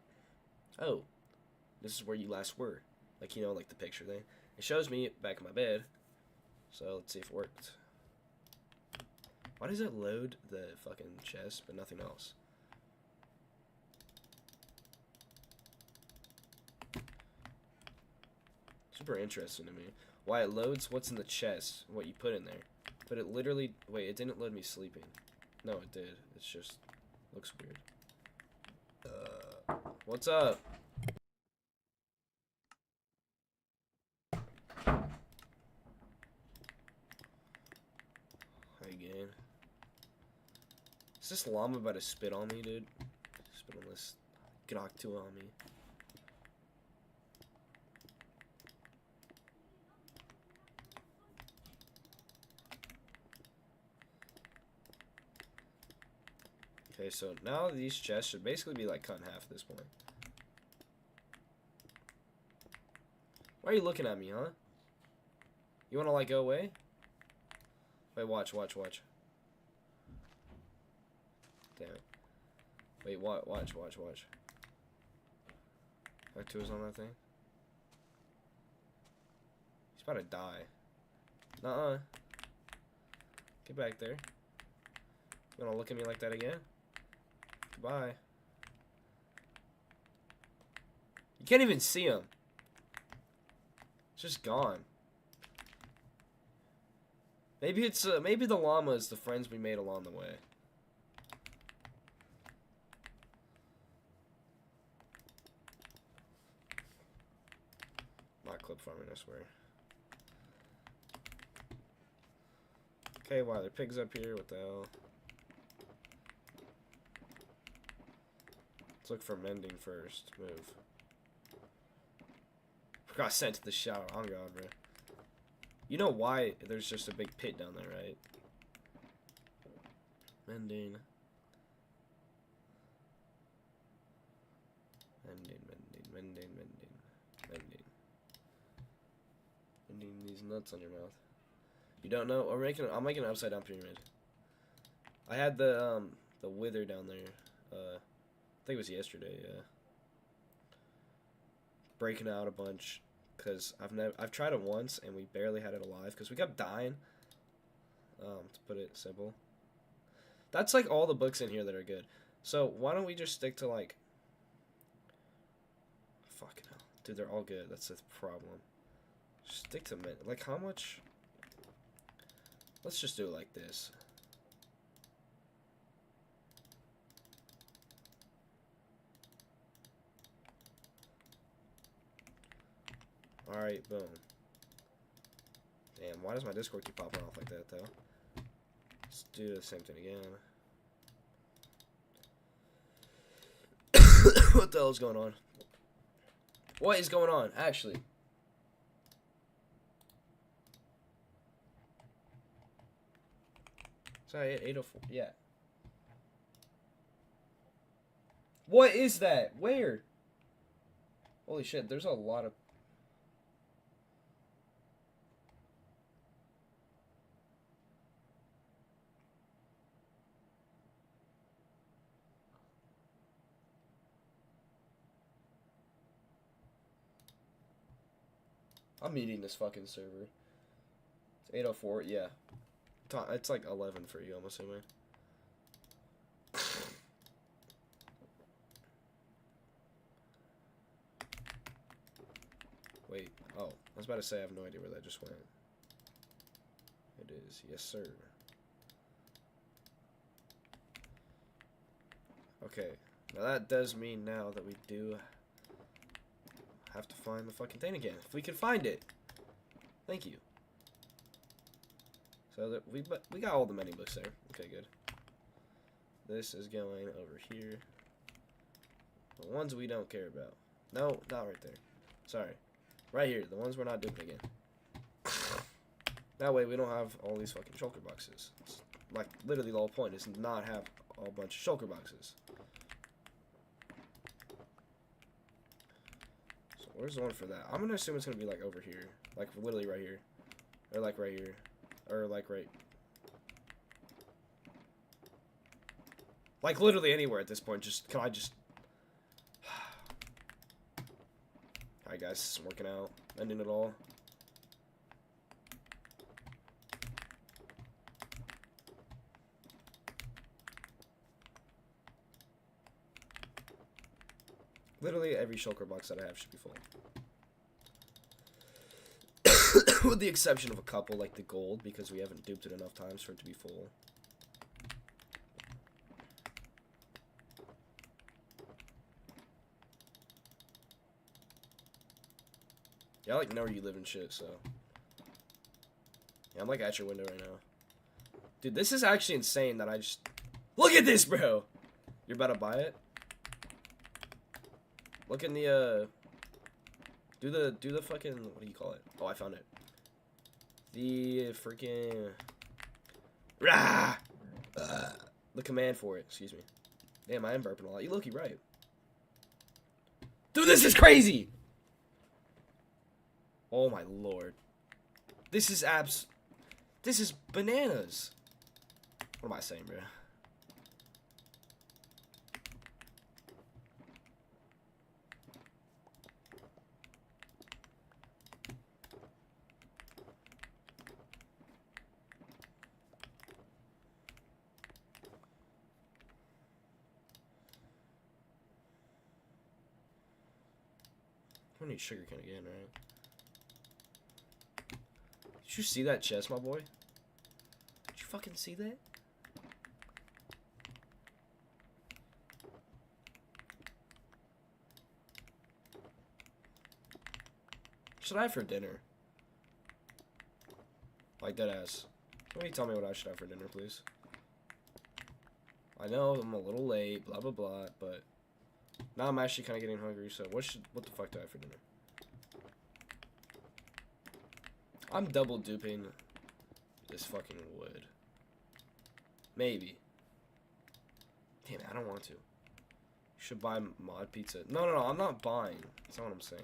oh, this is where you last were. Like, you know, like the picture thing. It shows me back in my bed. So, let's see if it worked. Why does it load the fucking chest, but nothing else? Super interesting to me. Why it loads what's in the chest, what you put in there. But it literally, wait, it didn't load me sleeping. No, it did. It's just, looks weird. What's up? Hi again. Is this llama about to spit on me, dude? Spit on this Graktu on me. Okay, so now these chests should basically be like cut in half at this point. Why are you looking at me, huh? You wanna like go away? Wait, watch. Damn it. Wait, watch. Back to is on that thing. He's about to die. Nuh-uh. Get back there. You wanna look at me like that again? Goodbye. You can't even see him. It's just gone. Maybe it's maybe the llama is the friends we made along the way. Not clip farming, I swear. Okay, wow, there are pigs up here. What the hell? Let's look for mending first. Move. Got sent to the shower. Oh god, bro. You know why there's just a big pit down there, right? Mending. Mending these nuts on your mouth. You don't know? I'm making an upside down pyramid. I had the wither down there. I think it was yesterday, yeah. Breaking out a bunch because I've tried it once and we barely had it alive because we kept dying. To put it simple. That's like all the books in here that are good. So why don't we just stick to like fucking hell. Dude, they're all good. That's the problem. Stick to men. Like how much? Let's just do it like this. Alright, boom. Damn, why does my Discord keep popping off like that, though? Let's do the same thing again. What the hell is going on? What is going on, actually? Sorry, 804. Yeah. What is that? Where? Holy shit, there's a lot of... I'm meeting this fucking server. It's 8:04, yeah. It's like 11 for you, I'm assuming. Wait, oh, I was about to say I have no idea where that just went. It is, yes sir. Okay, now that does mean now that we do have to find the fucking thing again. If we can find it. Thank you. So that we got all the menu books there. Okay, good. This is going over here. The ones we don't care about. No, not right there. Sorry. Right here. The ones we're not doing again. That way we don't have all these fucking shulker boxes. It's like, literally the whole point is not have a bunch of shulker boxes. So where's the one for that? I'm gonna assume it's gonna be like over here. Like literally right here. Or like right here. Or like right... Like literally anywhere at this point. Just, can I just... Alright guys, this isn't working out. Ending it all. Literally every shulker box that I have should be full. With the exception of a couple, like the gold, because we haven't duped it enough times for it to be full. Yeah, I like know where you live and shit, so. Yeah, I'm like at your window right now. Dude, this is actually insane that I just... Look at this, bro! You're about to buy it? Look in the, do the fucking, what do you call it? Oh, I found it. The freaking... Rah! The command for it, excuse me. Damn, I am burping a lot. You look, you're right. Dude, this is crazy! Oh my lord. This is this is bananas. What am I saying, bro? I need sugar cane again, right? Did you see that chest, my boy? Did you fucking see that? What should I have for dinner? Like that ass. Can you tell me what I should have for dinner, please? I know I'm a little late, blah blah blah, but now I'm actually kind of getting hungry. So what the fuck do I have for dinner? I'm double duping this fucking wood. Maybe. Damn it, I don't want to. You should buy mod pizza. No, I'm not buying. That's not what I'm saying.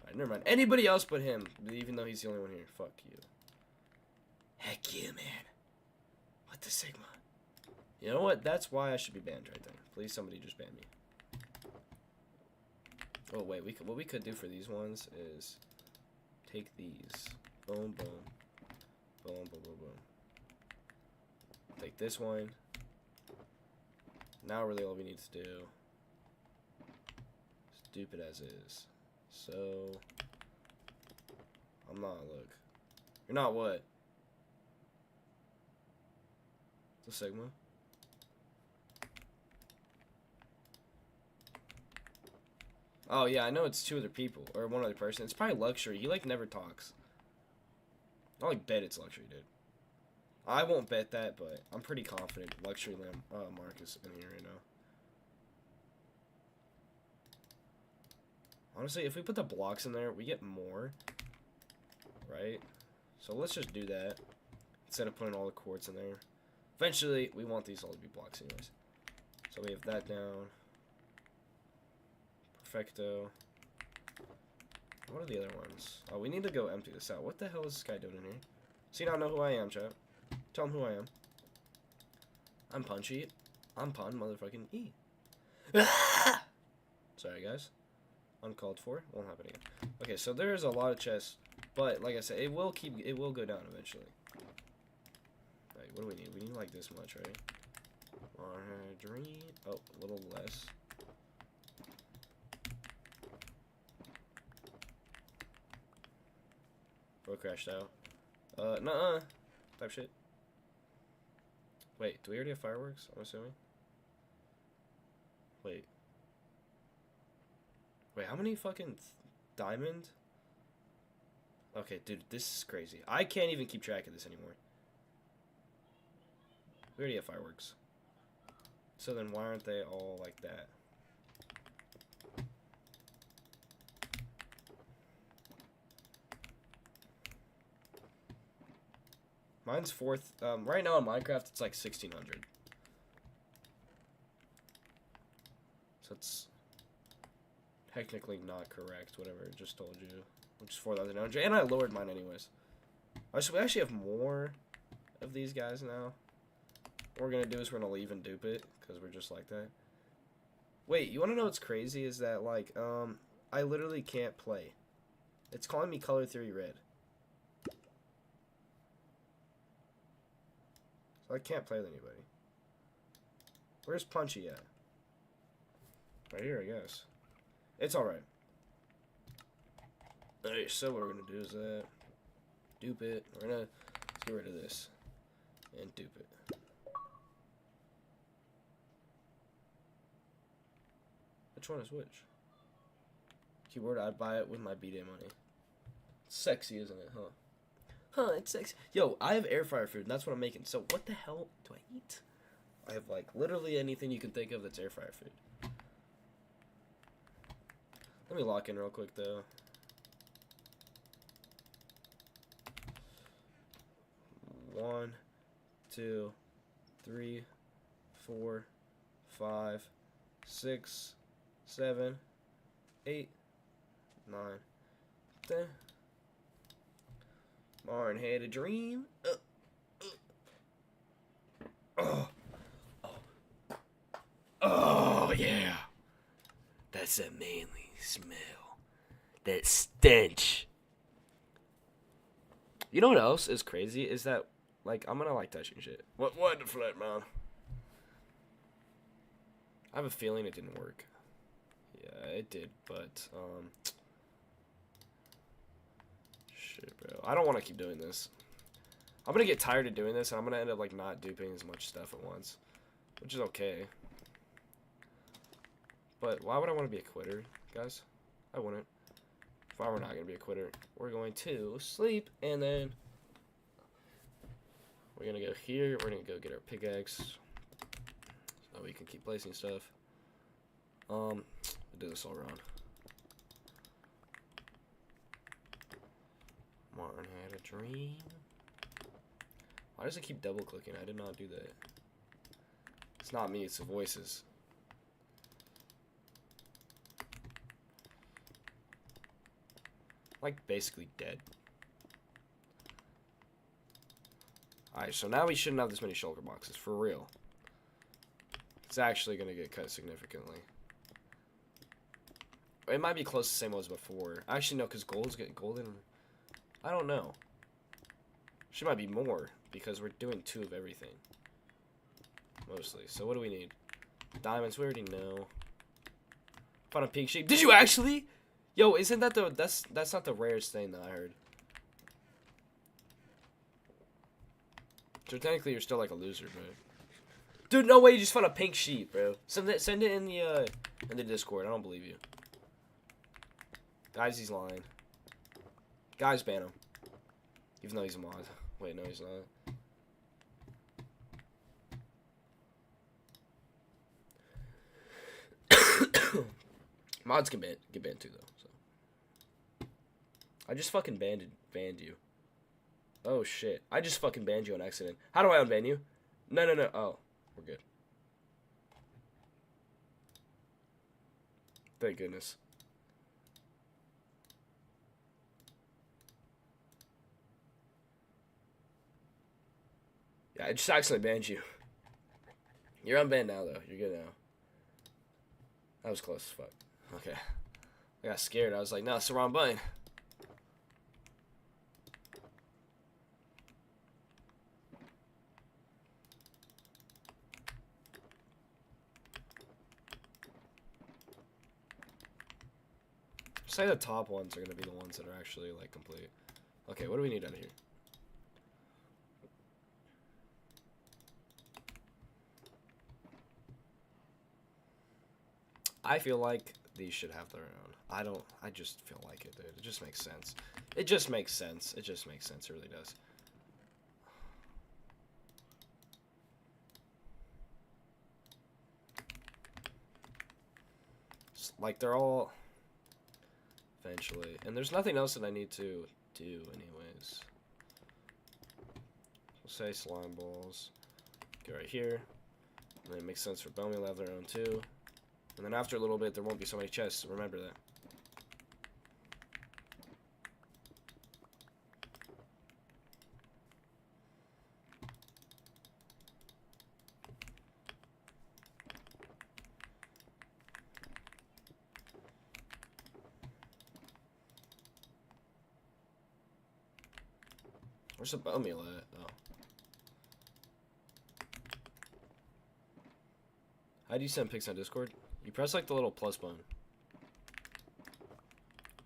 Alright, never mind. Anybody else but him, even though he's the only one here. Fuck you. Heck yeah, man. What the Sigma? You know what? That's why I should be banned right there. Please, somebody just ban me. Oh, wait. What we could do for these ones is... Take these. Boom, boom. Boom, boom, boom, boom. Take this one. Now really all we need to do is dupe it as is. So... I'm not, look. You're not what? It's a Sigma. Oh yeah, I know it's two other people, or one other person. It's probably Luxury. He like never talks. I like bet it's Luxury, dude. I won't bet that, but I'm pretty confident Luxury Mark is in here right now. Honestly, if we put the blocks in there, we get more, right? So let's just do that instead of putting all the quartz in there. Eventually, we want these all to be blocks anyways. So we have that down. Perfecto. What are the other ones? Oh, we need to go empty this out. What the hell is this guy doing in here? Does he not know who I am, chat? Tell him who I am. I'm Punchy. I'm Pun motherfucking E. Sorry, guys. Uncalled for. Won't happen again. Okay, so there's a lot of chests, but like I said, it will go down eventually. Like, what do we need? We need like this much, right? Dream. Oh, a little less. Bro crashed out. Nuh-uh. Type shit. Wait, do we already have fireworks? I'm assuming. Wait. Wait, how many fucking diamond? Okay, dude, this is crazy. I can't even keep track of this anymore. We already have fireworks. So then why aren't they all like that? Mine's fourth. Right now in Minecraft, it's like 1600. So it's technically not correct, whatever I just told you. Which is 4,900. And I lowered mine anyways. So we actually have more of these guys now. What we're going to do is we're going to leave and dupe it, because we're just like that. Wait, you want to know what's crazy? Is that, like, I literally can't play. It's calling me Color Theory Red. So I can't play with anybody. Where's Punchy at? Right here, I guess. It's alright. Alright, so what we're going to do is dupe it. We're going to get rid of this. And dupe it. Which one is which? Keyword, I'd buy it with my B-Day money. It's sexy, isn't it, huh? Huh, it's sexy. Yo, I have air fryer food, and that's what I'm making. So what the hell do I eat? I have, like, literally anything you can think of that's air fryer food. Let me lock in real quick, though. One, 2, 3, 4, 5, 6, 7, 8, 9, 10. Martin had a dream. Oh, yeah. That's a manly smell. That stench. You know what else is crazy? Is that, like, I'm gonna like touching shit. What the flip, man? I have a feeling it didn't work. Yeah, it did, but, shit, bro. I don't want to keep doing this. I'm gonna get tired of doing this, and I'm gonna end up, like, not duping as much stuff at once. Which is okay. But why would I want to be a quitter, guys? I wouldn't. If I were not gonna be a quitter, we're going to sleep, and then we're gonna go here. We're gonna go get our pickaxe, so we can keep placing stuff. We'll do this all around. Martin had a dream. Why does it keep double clicking? I did not do that. It's not me, it's the voices. Like, basically dead. Alright, so now we shouldn't have this many shulker boxes, for real. It's actually gonna get cut significantly. It might be close to the same as before. Actually, no, because gold's getting golden. I don't know. She might be more, because we're doing 2 of everything. Mostly. So what do we need? Diamonds, we already know. Found a pink sheep. Did you actually? Yo, isn't that the that's not the rarest thing that I heard. So technically you're still like a loser, bro. Dude, no way you just found a pink sheep, bro. Send it in the Discord. I don't believe you. Guys, he's lying. Guys, ban him. Even though he's a mod. Wait, no, he's not. Mods can get banned too, though. So. I just fucking banned you. Oh shit! I just fucking banned you on accident. How do I unban you? No. Oh, we're good. Thank goodness. I just accidentally banned you. You're unbanned now, though. You're good now. That was close as fuck. Okay. I got scared. I was like, no, it's the wrong button. Say the top ones are going to be the ones that are actually, like, complete. Okay, what do we need out of here? I feel like these should have their own. I just feel like it, dude. It just makes sense. It just makes sense. It just makes sense. It really does. Like, they're all... Eventually. And there's nothing else that I need to do anyways. We'll say slime balls. Go right here. And then it makes sense for bone meal to have their own too. And then after a little bit, there won't be so many chests. Remember that. Where's the bone meal at? Oh. How do you send pics on Discord? You press like the little plus button.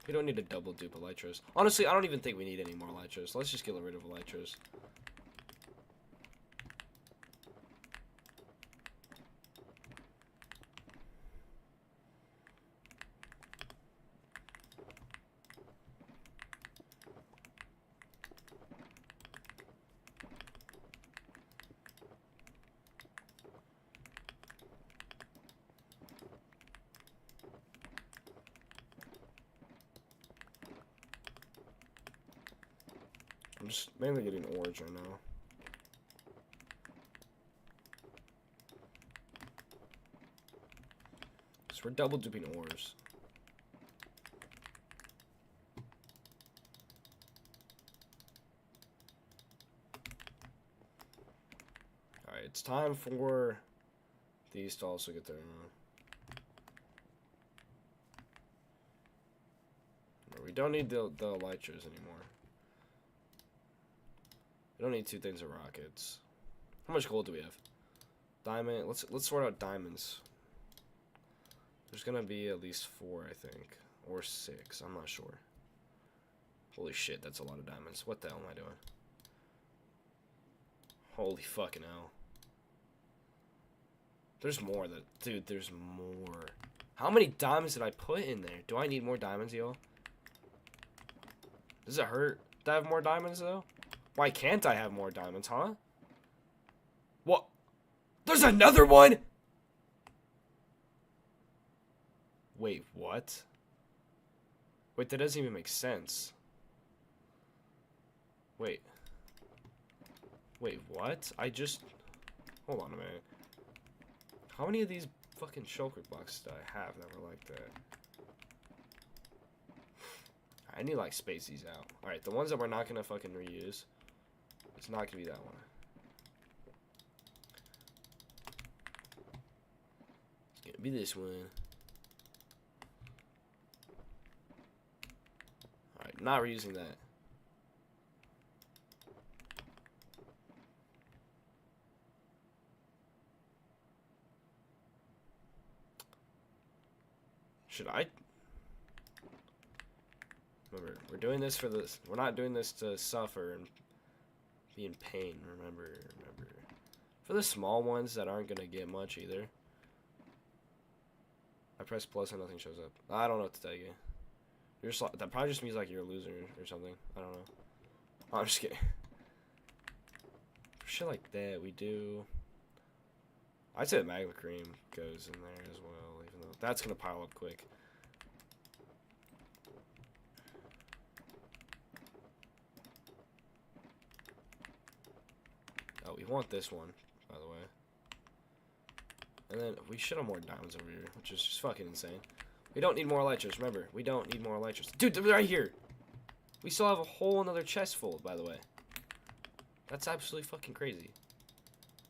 We don't need to double dupe elytras. Honestly, I don't even think we need any more elytras. Let's just get rid of elytras. I'm just mainly getting ores right now. So we're double duping ores. Alright, it's time for these to also get their own. We don't need the elytras anymore. We don't need 2 things of rockets. How much gold do we have? Diamond. Let's sort out diamonds. There's gonna be at least 4, I think, or 6. I'm not sure. Holy shit, that's a lot of diamonds. What the hell am I doing? Holy fucking hell. There's more. Dude, there's more. How many diamonds did I put in there? Do I need more diamonds, yo? Does it hurt to have more diamonds, though? Why can't I have more diamonds, huh? What? There's another one?! Wait, what? Wait, that doesn't even make sense. Wait. Wait, what? Hold on a minute. How many of these fucking shulker blocks do I have that were like that? I need to, like, space these out. Alright, the ones that we're not gonna fucking reuse. It's not gonna be that one. It's gonna be this one. Alright, not reusing that. Should I? Remember, we're doing this for this. We're not doing this to suffer and be in pain. Remember. For the small ones that aren't gonna get much either. I press plus and nothing shows up. I don't know what to tell you. That probably just means like you're a loser or something. I don't know. Oh, I'm just kidding. For shit like that, we do. I'd say the magma cream goes in there as well, even though that's gonna pile up quick. Oh, we want this one, by the way. And then we should have more diamonds over here, which is just fucking insane. We don't need more elytras, remember. We don't need more elytras. Dude, they're right here! We still have a whole another chest full, by the way. That's absolutely fucking crazy.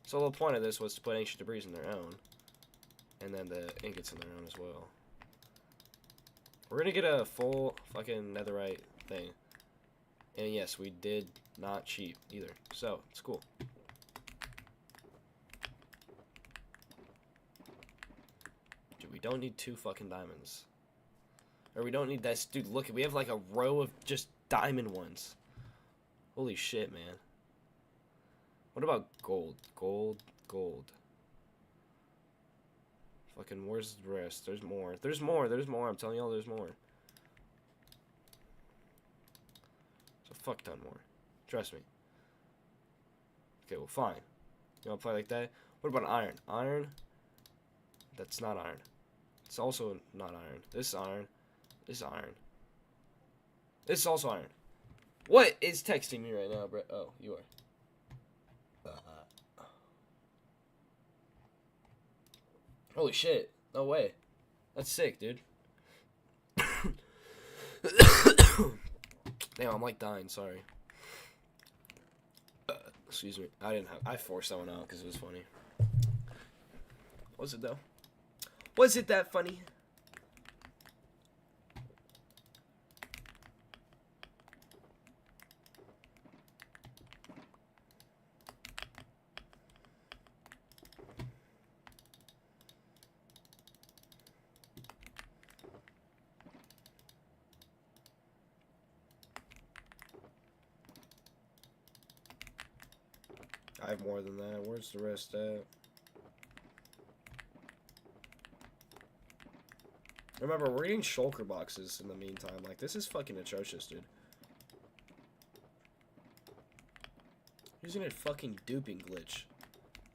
So the point of this was to put ancient debris in their own. And then the ingots in their own as well. We're gonna get a full fucking netherite thing. And yes, we did not cheat either. So, it's cool. Dude, we don't need 2 fucking diamonds. Or we don't need that. Dude, look, we have like a row of just diamond ones. Holy shit, man. What about gold? Gold. Fucking, where's the rest? There's more. There's more. I'm telling y'all, there's more. It's a fuck ton more. Trust me. Okay, well, fine. You wanna play like that? What about iron? Iron? That's not iron. It's also not iron. This is iron. This is iron. This is also iron. What is texting me right now, Brett? Oh, you are. Holy shit. No way. That's sick, dude. Damn, I'm like dying. Sorry. Excuse me. I forced that one out because it was funny. Was it, though? Was it that funny? I have more than that. Where's the rest at? Remember, we're getting shulker boxes in the meantime. Like, this is fucking atrocious, dude. Using a fucking duping glitch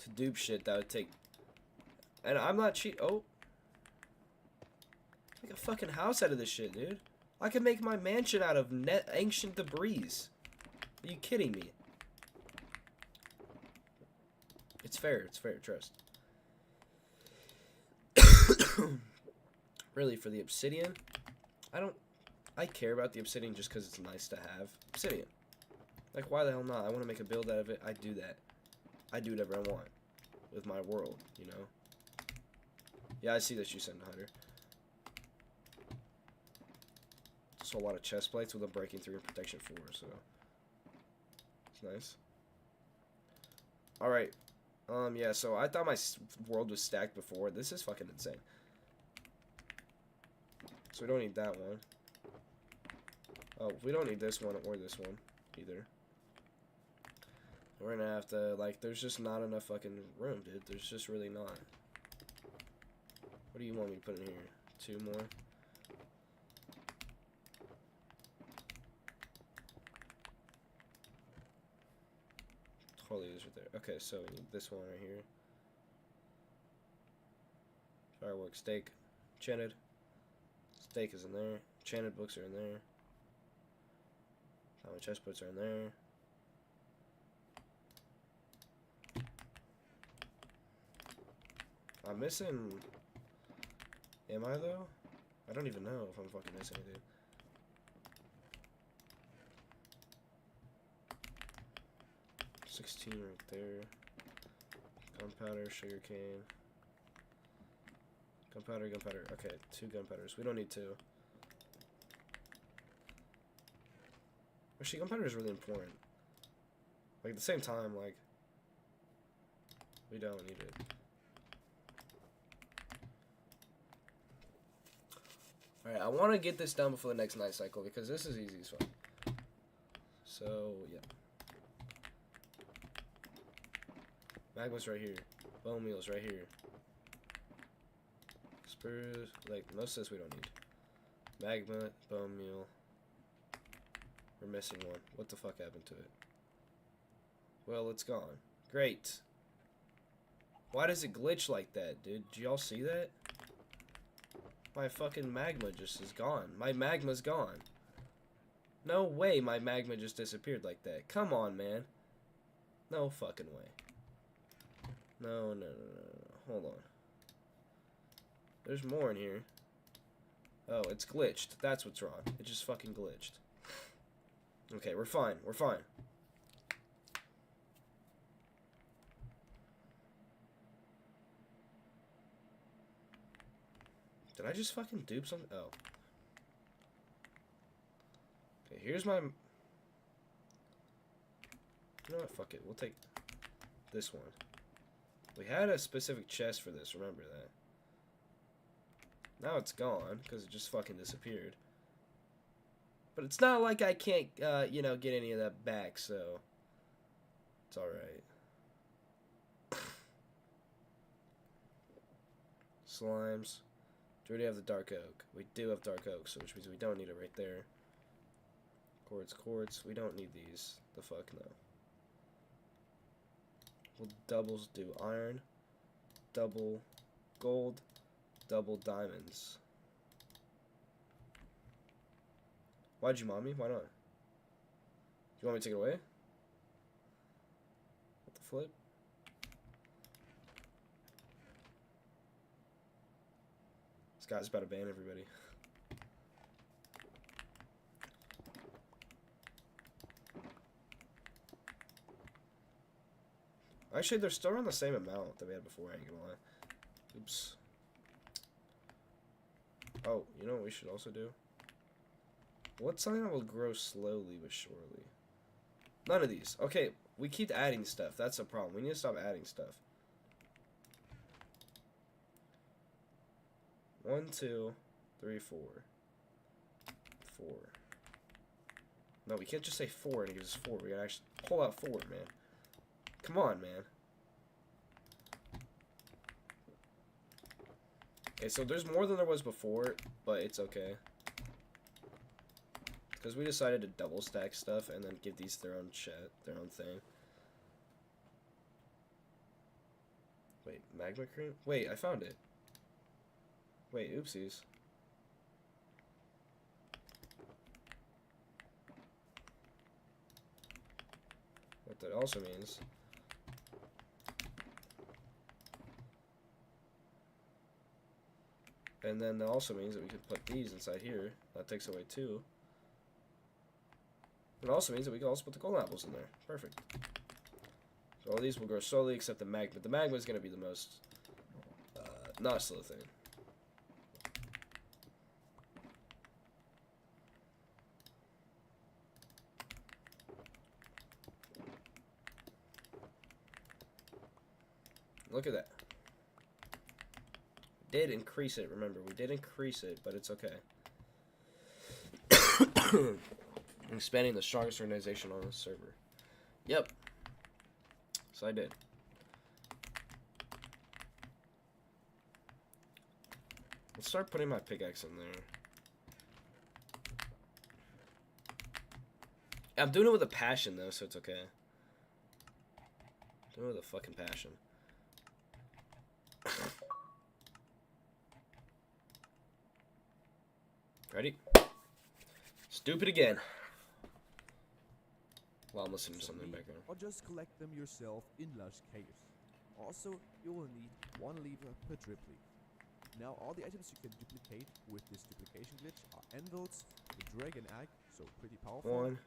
to dupe shit that would take... And I'm not cheat... Oh. Make a fucking house out of this shit, dude. I can make my mansion out of ancient debris. Are you kidding me? It's fair, trust. Really, for the obsidian, I care about the obsidian just because it's nice to have obsidian. Like, why the hell not? I want to make a build out of it. I do that. I do whatever I want with my world, you know? Yeah, I see that you sent Hunter. So a lot of chest plates with a breaking 3 and protection 4, so it's nice. Alright. Yeah, so I thought my world was stacked before. This is fucking insane. So we don't need that one. Oh, we don't need this one or this one either. We're gonna have to, like, there's just not enough fucking room, dude. There's just really not. What do you want me to put in here? 2 more? Totally is right there. Okay, so we need this one right here. Fireworks, steak, enchanted. Steak is in there. Enchanted books are in there. How many chest plates are in there? I'm missing. Am I though? I don't even know if I'm fucking missing it, dude. $16 right there. Gunpowder, sugarcane. Gunpowder. Okay, 2 gunpowders. We don't need 2. Actually, gunpowder is really important. Like, at the same time, like, we don't need it. Alright, I want to get this done before the next night cycle because this is easy as fuck. So, yeah. Magma's right here. Bone meal's right here. Spurs, like, most of this we don't need. Magma, bone meal. We're missing one. What the fuck happened to it? Well, it's gone. Great. Why does it glitch like that, dude? Did y'all see that? My fucking magma just is gone. My magma's gone. No way my magma just disappeared like that. Come on, man. No fucking way. No. Hold on. There's more in here. Oh, it's glitched. That's what's wrong. It just fucking glitched. Okay, we're fine. We're fine. Did I just fucking dupe something? Oh. Okay, here's my... You know what? Fuck it. We'll take this one. We had a specific chest for this. Remember that. Now it's gone because it just fucking disappeared. But it's not like I can't, you know, get any of that back, so... It's alright. Slimes. Do we already have the dark oak? We do have dark oak, so which means we don't need it right there. Quartz. We don't need these. The fuck no. We'll doubles do iron, double gold, double diamonds. Why'd you mom me? Why not? You want me to take it away? What the flip? This guy's about to ban everybody. Actually, they're still around the same amount that we had before, I ain't gonna lie. Oops. Oh, you know what we should also do? What's something that will grow slowly but surely? None of these. Okay, we keep adding stuff. That's a problem. We need to stop adding stuff. 1, 2, 3, 4. 4. No, we can't just say 4 and it gives us 4. We gotta actually pull out 4, man. Come on, man. Okay, so there's more than there was before, but it's okay. Because we decided to double stack stuff and then give these their own their own thing. Wait, magma cream? Wait, I found it. Wait, oopsies. What that also means... And then that also means that we can put these inside here. That takes away 2. It also means that we can also put the golden apples in there. Perfect. So all these will grow slowly except the magma. The magma is going to be the most not slow thing. Look at that. Did increase it, remember, we did increase it, but it's okay. I'm expanding the strongest organization on this server. Yep. So I did. Let's start putting my pickaxe in there. I'm doing it with a passion, though, so it's okay. Doing it with a fucking passion. Ready? Stupid again. Well, I'm listening to something in the background. Or just collect them yourself in lush caves. Also, you will need 1 lever per drip leaf. Now, all the items you can duplicate with this duplication glitch are anvils, the dragon egg, so pretty powerful, 1,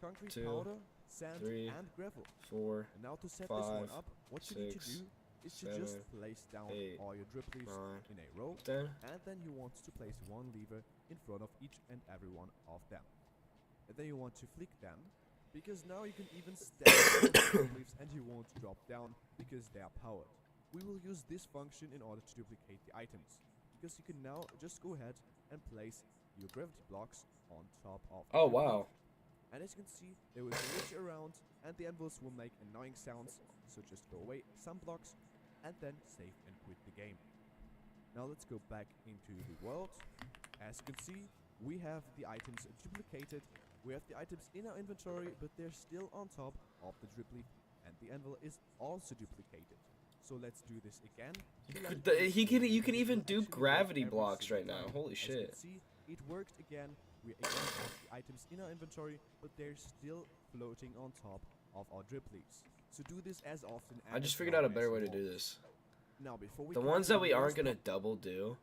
concrete 2, powder, sand, 3, and gravel. 4, and now to set 5, this one up, what you need to 6, do is to 7, just place down 8, all your drip leaves 9, in a row, 10. and then you want to place 1 lever in front of each and every one of them. And then you want to flick them, because now you can even stack the drip leaves and you won't drop down because they are powered. We will use this function in order to duplicate the items, because you can now just go ahead and place your gravity blocks on top of Oh, the wow. leaf. And as you can see, there is a ridge around, and the anvils will make annoying sounds, so just throw away some blocks, and then save and quit the game. Now let's go back into the world. As you can see, we have the items duplicated. We have the items in our inventory, but they're still on top of the drip leaf, and the anvil is also duplicated. So let's do this again. You can even do gravity blocks right now. Holy As shit. you can see, it worked again. We again have the items in our inventory, but they're still floating on top of our drip leaves. So do this as often as I just figured out a better way to do this. Now, before we The go ones to that we the aren't next gonna double do,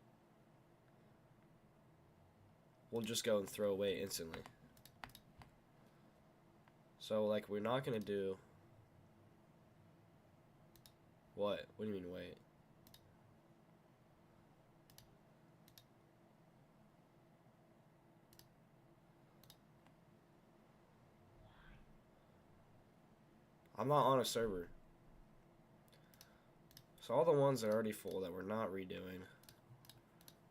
we'll just go and throw away instantly. So, like, we're not gonna do... What? What do you mean, wait? I'm not on a server. So all the ones that are already full that we're not redoing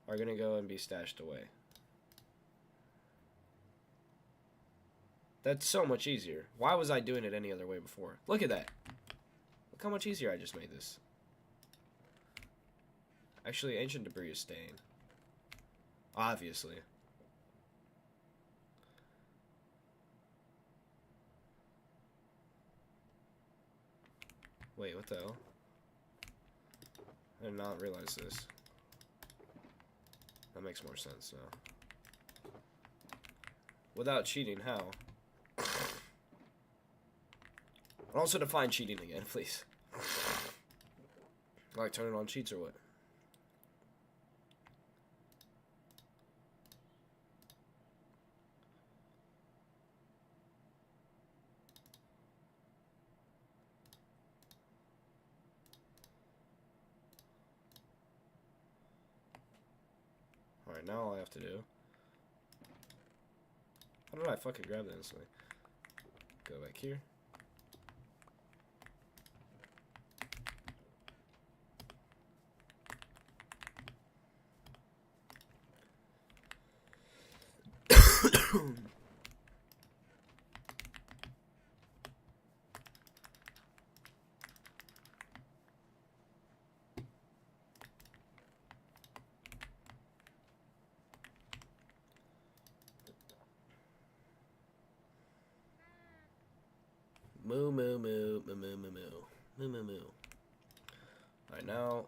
are gonna go and be stashed away. That's so much easier. Why was I doing it any other way before? Look at that. Look how much easier I just made this. Actually, ancient debris is staying. Obviously. Wait, what the hell? I did not realize this. That makes more sense now. Without cheating, how? Also define cheating again, please. Like turning on cheats or what? Alright, now all I have to do... How did I fucking grab that instantly? Go back here. Moo moo moo moo moo moo moo moo moo moo. Alright, now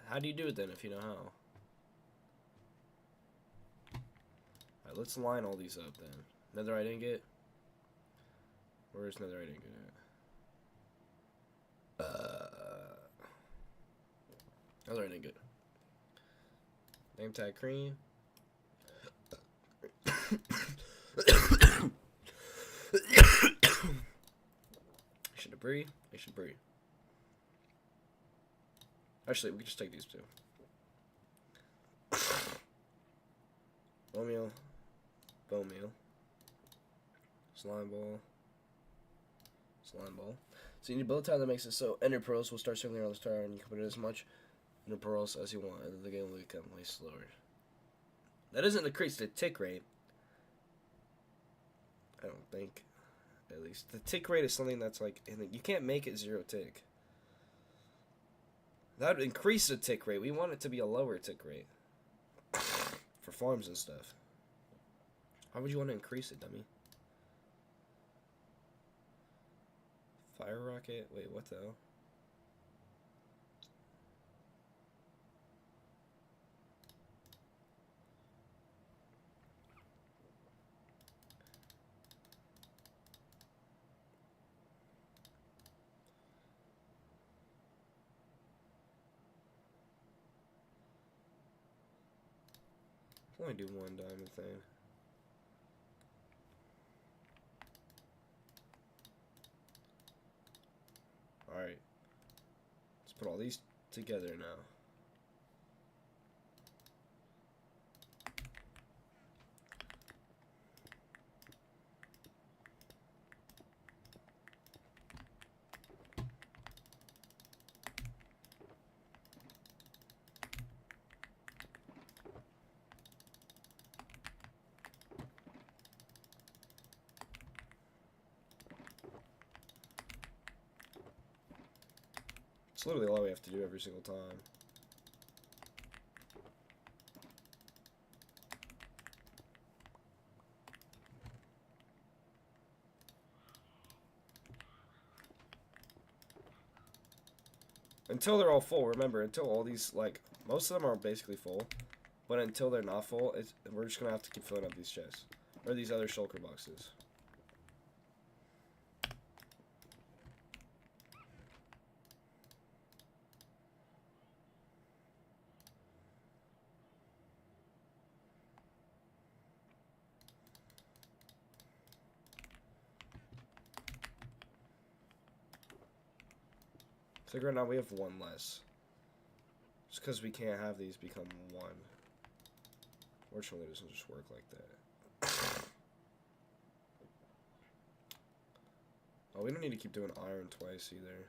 how do you do it then if you know how? Alright, let's line all these up then. Netherite ingot. Where's netherite ingot at? Netherite ingot. Name tag cream. Ancient debris. Ancient debris. Actually, we can just take these two. Bone meal. Bone meal. Slime ball. Slime ball. So you need a build time that makes it so ender pearls will start circling around the star and you can put it as much ender pearls as you want, and then the game will become way slower. That doesn't increase the tick rate. I don't think. At least. The tick rate is something that's like, you can't make it 0 tick. That would increase the tick rate. We want it to be a lower tick rate. For farms and stuff. Why would you want to increase it, dummy? Fire rocket? Wait, what the hell? Only do one diamond thing. Alright. Let's put all these together now. It's literally all we have to do every single time. Until they're all full, remember, until all these, like, most of them are basically full, but until they're not full, we're just gonna have to keep filling up these chests, or these other shulker boxes. So right now we have one less. Just because we can't have these become one. Fortunately, it doesn't just work like that. Oh, we don't need to keep doing iron twice either.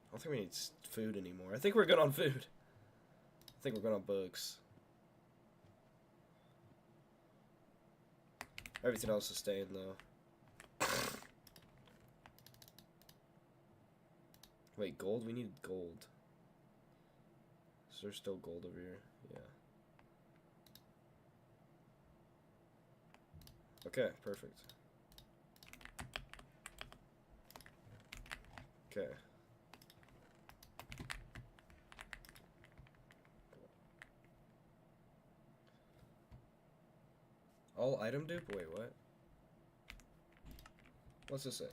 I don't think we need food anymore. I think we're good on food. I think we're good on books. Everything else is staying though. Wait, gold? We need gold. Is there still gold over here? Yeah. Okay, perfect. Okay. All item dupe? Wait, what? What's this say?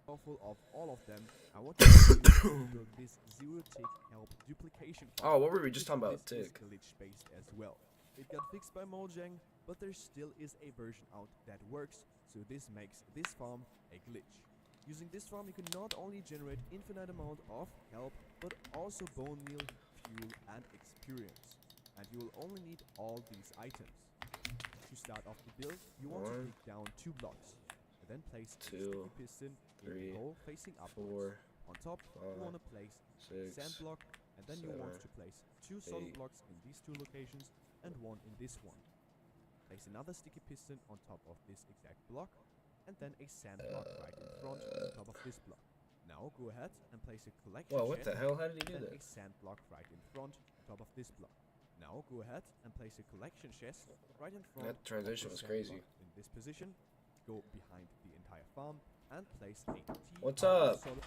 Of all of them, I want to build this zero-tick help duplication farm. Oh, what were we just talking about? This is Tick. glitch-based as well. It got fixed by Mojang, but there still is a version out that works, so this makes this farm a glitch. Using this farm, you can not only generate infinite amount of help, but also bone meal, fuel, and experience. And you will only need all these items. To start off the build, you want to dig down 2 blocks, and then place a sticky piston in the hole facing upwards. On top, you want to place a sand block, and then you want to place 2 solid blocks in these 2 locations, and 1 in this one. Place another sticky piston on top of this exact block, and then a sand block right in front on top of this block. Now go ahead and place a collection Whoa, what chest, the hell? How did he do then that? a sand block right in front on top of this block. Now go ahead and place a collection chest right in front. That transition of was the sand crazy. block. In this position, go behind the entire farm and place a T. What's up? solid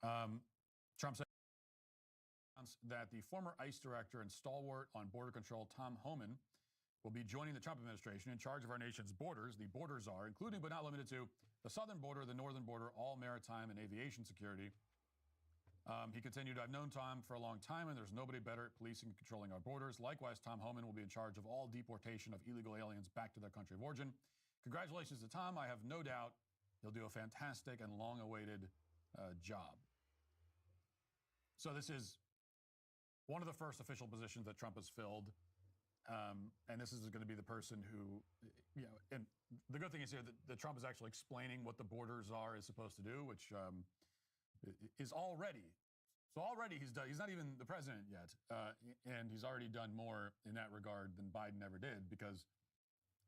Trump said that the former ICE director and stalwart on border control, Tom Homan, will be joining the Trump administration in charge of our nation's borders. The borders are, including but not limited to, the southern border, the northern border, all maritime and aviation security. He continued, I've known Tom for a long time, and there's nobody better at policing and controlling our borders. Likewise, Tom Homan will be in charge of all deportation of illegal aliens back to their country of origin. Congratulations to Tom. I have no doubt he'll do a fantastic and long-awaited job. So this is one of the first official positions that Trump has filled. And this is going to be the person who, you know, and the good thing is here that Trump is actually explaining what the borders are is supposed to do, which is already. So already he's done. He's not even the president yet, and he's already done more in that regard than Biden ever did. Because,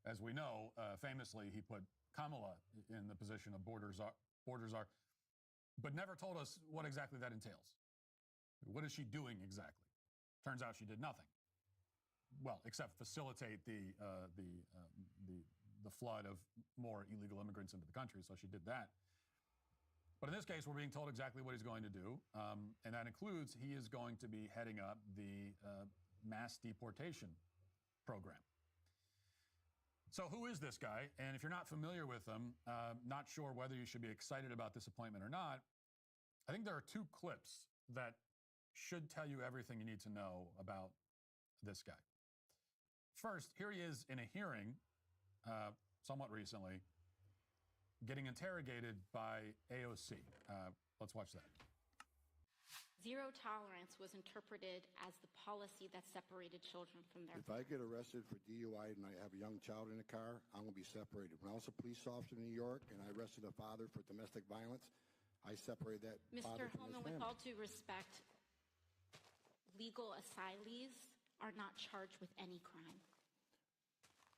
as we know, famously he put Kamala in the position of borders are, but never told us what exactly that entails. What is she doing exactly? Turns out she did nothing. Well, except facilitate the flood of more illegal immigrants into the country. So she did that. But in this case, we're being told exactly what he's going to do. And that includes he is going to be heading up the mass deportation program. So who is this guy? And if you're not familiar with him, not sure whether you should be excited about this appointment or not, I think there are two clips that should tell you everything you need to know about this guy. First, here he is in a hearing somewhat recently, getting interrogated by AOC. Let's watch that. Zero tolerance was interpreted as the policy that separated children from their... If I get arrested for DUI and I have a young child in the car, I'm going to be separated. When I was a police officer in New York and I arrested a father for domestic violence, I separated that father Mr. from his Holman, with family. all due respect, legal asylees are not charged with any crime.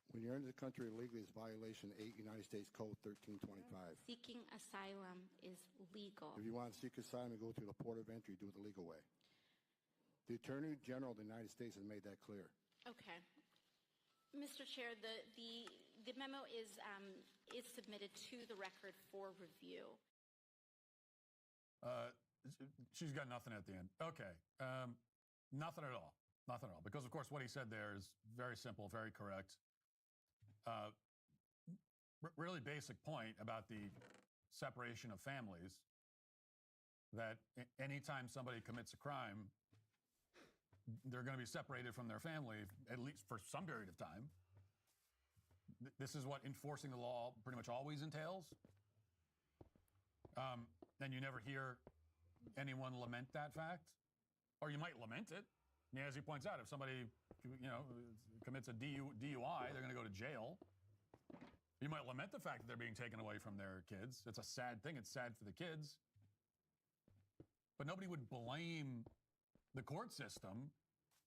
When you're into the country illegally, it's violation 8 United States Code 1325. Seeking asylum is legal. If you want to seek asylum and go through the port of entry, do it the legal way. The Attorney General of the United States has made that clear. Okay. Mr. Chair, the memo is submitted to the record for review. She's got nothing at the end. Okay. Nothing at all. Nothing at all. Because, of course, what he said there is very simple, very correct. Really basic point about the separation of families, that anytime somebody commits a crime, they're going to be separated from their family, at least for some period of time. This is what enforcing the law pretty much always entails. And you never hear anyone lament that fact, or you might lament it. As he points out, if somebody, commits a DUI, they're going to go to jail. You might lament the fact that they're being taken away from their kids. It's a sad thing. It's sad for the kids. But nobody would blame the court system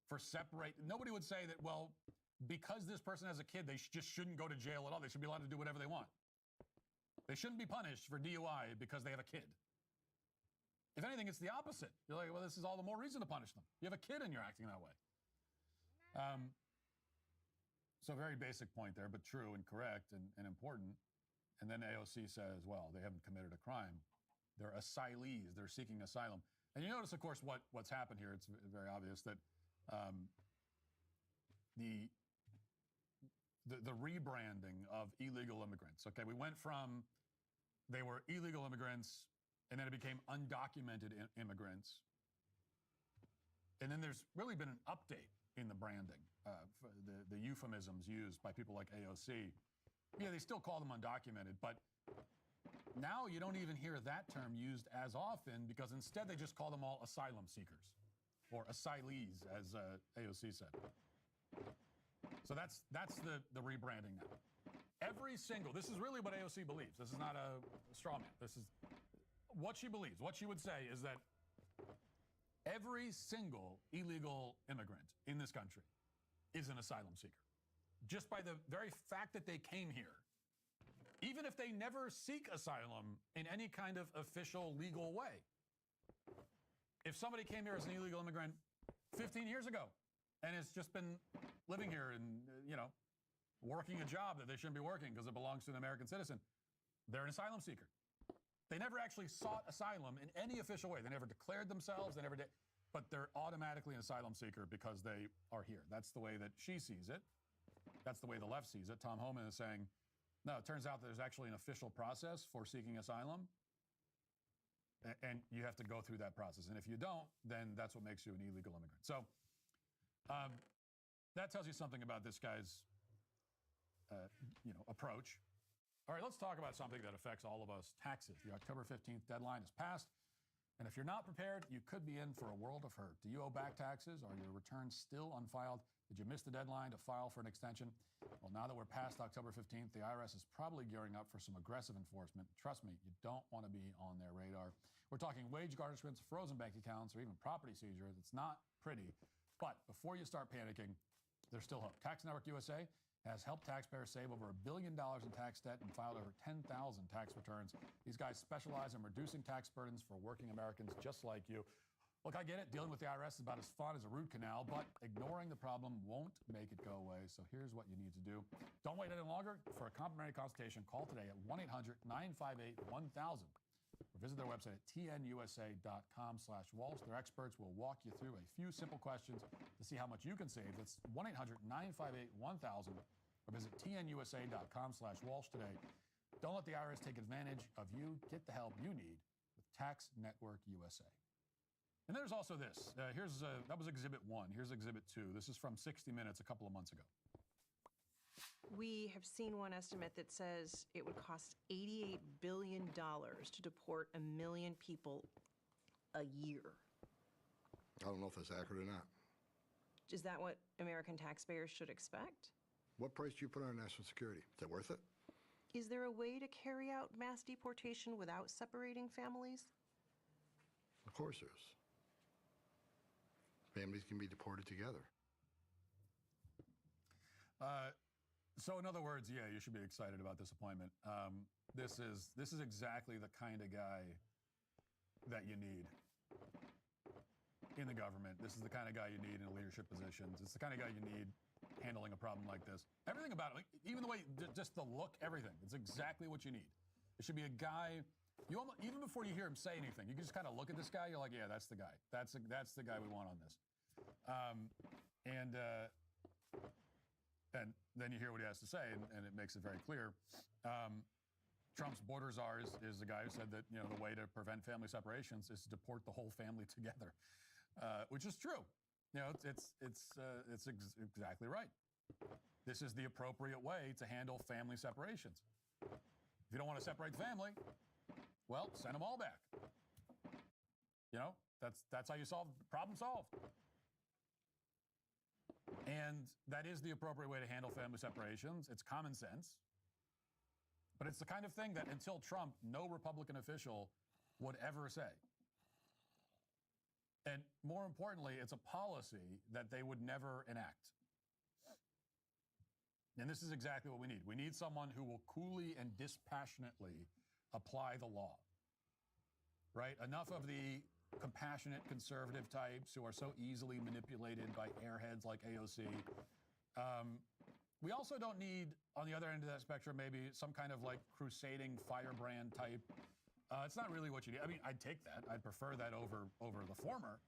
for nobody would say that, well, because this person has a kid, they just shouldn't go to jail at all. They should be allowed to do whatever they want. They shouldn't be punished for DUI because they have a kid. If anything, it's the opposite. You're like, well, this is all the more reason to punish them. You have a kid and you're acting that way. So very basic point there, but true and correct and important. And then AOC says, well, they haven't committed a crime. They're asylees. They're seeking asylum. And you notice, of course, what's happened here. It's very obvious that the rebranding of illegal immigrants. Okay, we went from they were illegal immigrants, and then it became undocumented immigrants. And then there's really been an update in the branding, the euphemisms used by people like AOC. Yeah, they still call them undocumented, but now you don't even hear that term used as often because instead they just call them all asylum seekers or asylees, as AOC said. So that's the rebranding now. This is really what AOC believes. This is not a straw man. This is what she believes. What she would say is that every single illegal immigrant in this country is an asylum seeker. Just by the very fact that they came here, even if they never seek asylum in any kind of official legal way. If somebody came here as an illegal immigrant 15 years ago and has just been living here and, working a job that they shouldn't be working because it belongs to an American citizen, they're an asylum seeker. They never actually sought asylum in any official way. They never declared themselves. They never did. But they're automatically an asylum seeker because they are here. That's the way that she sees it. That's the way the left sees it. Tom Homan is saying, no, it turns out there's actually an official process for seeking asylum. And you have to go through that process. And if you don't, then that's what makes you an illegal immigrant. So that tells you something about this guy's approach. All right, let's talk about something that affects all of us, taxes. The October 15th deadline is passed. And if you're not prepared, you could be in for a world of hurt. Do you owe back taxes? Are your returns still unfiled? Did you miss the deadline to file for an extension? Well, now that we're past October 15th, the IRS is probably gearing up for some aggressive enforcement. Trust me, you don't want to be on their radar. We're talking wage garnishments, frozen bank accounts, or even property seizures. It's not pretty. But before you start panicking, there's still hope. Tax Network USA has helped taxpayers save over $1 billion in tax debt and filed over 10,000 tax returns. These guys specialize in reducing tax burdens for working Americans just like you. Look, I get it. Dealing with the IRS is about as fun as a root canal, but ignoring the problem won't make it go away. So here's what you need to do. Don't wait any longer. For a complimentary consultation, call today at 1-800-958-1000 or visit their website at tnusa.com/Walsh. Their experts will walk you through a few simple questions to see how much you can save. That's 1-800-958-1000 or visit tnusa.com/Walsh today. Don't let the IRS take advantage of you. Get the help you need with Tax Network USA. And there's also this. That was Exhibit 1. Here's Exhibit 2. This is from 60 Minutes a couple of months ago. We have seen one estimate that says it would cost $88 billion to deport 1 million people a year. I don't know if that's accurate or not. Is that what American taxpayers should expect? What price do you put on national security? Is it worth it? Is there a way to carry out mass deportation without separating families? Of course there is. Families can be deported together. So in other words, yeah, you should be excited about this appointment. This is exactly the kind of guy that you need in the government. This is the kind of guy you need in leadership positions. It's the kind of guy you need handling a problem like this. Everything about it, like, even the way, just the look, everything. It's exactly what you need. It should be a guy. You almost, even before you hear him say anything, you can just kind of look at this guy. You're like, yeah, that's the guy. That's the guy we want on this. And then you hear what he has to say, and it makes it very clear. Trump's border czar is the guy who said that the way to prevent family separations is to deport the whole family together, which is true. It's exactly right. This is the appropriate way to handle family separations. If you don't want to separate the family, well, send them all back. That's how you solve problem solved. And that is the appropriate way to handle family separations. It's common sense. But it's the kind of thing that until Trump, no Republican official would ever say. And more importantly, it's a policy that they would never enact. And this is exactly what we need. We need someone who will coolly and dispassionately apply the law. Right? Enough of the compassionate conservative types who are so easily manipulated by airheads like AOC. We also don't need, on the other end of that spectrum, maybe some kind of like crusading firebrand type. It's not really what you need. I mean, I'd take that. I'd prefer that over the former.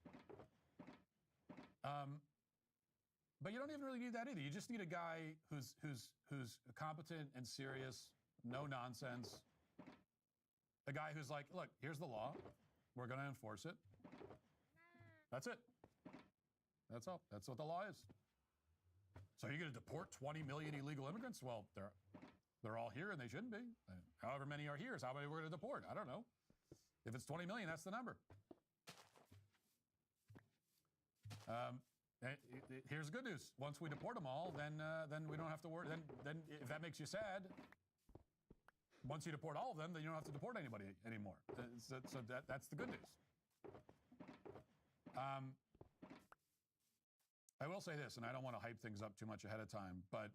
But you don't even really need that either. You just need a guy who's competent and serious, no nonsense. A guy who's like, look, here's the law. We're going to enforce it. That's it. That's all. That's what the law is. So you're going to deport 20 million illegal immigrants? Well, they're all here and they shouldn't be. However many are here is how many we're going to deport. I don't know. If it's 20 million, that's the number. Here's the good news. Once we deport them all, then we don't have to worry. Then if that makes you sad, once you deport all of them, then you don't have to deport anybody anymore. So that's the good news. I will say this, and I don't want to hype things up too much ahead of time, but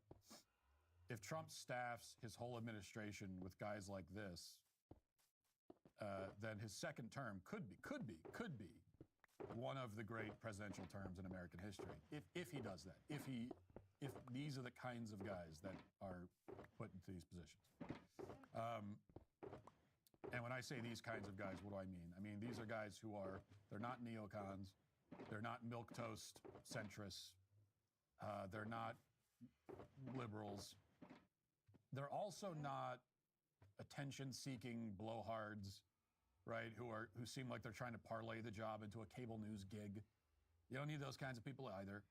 if Trump staffs his whole administration with guys like this, then his second term could be one of the great presidential terms in American history. If he does that, if these are the kinds of guys that are put into these positions. And when I say these kinds of guys, what do I mean? I mean, these are guys who are, they're not neocons, they're not milquetoast centrists, they're not liberals. They're also not attention-seeking blowhards, right, who seem like they're trying to parlay the job into a cable news gig. You don't need those kinds of people either.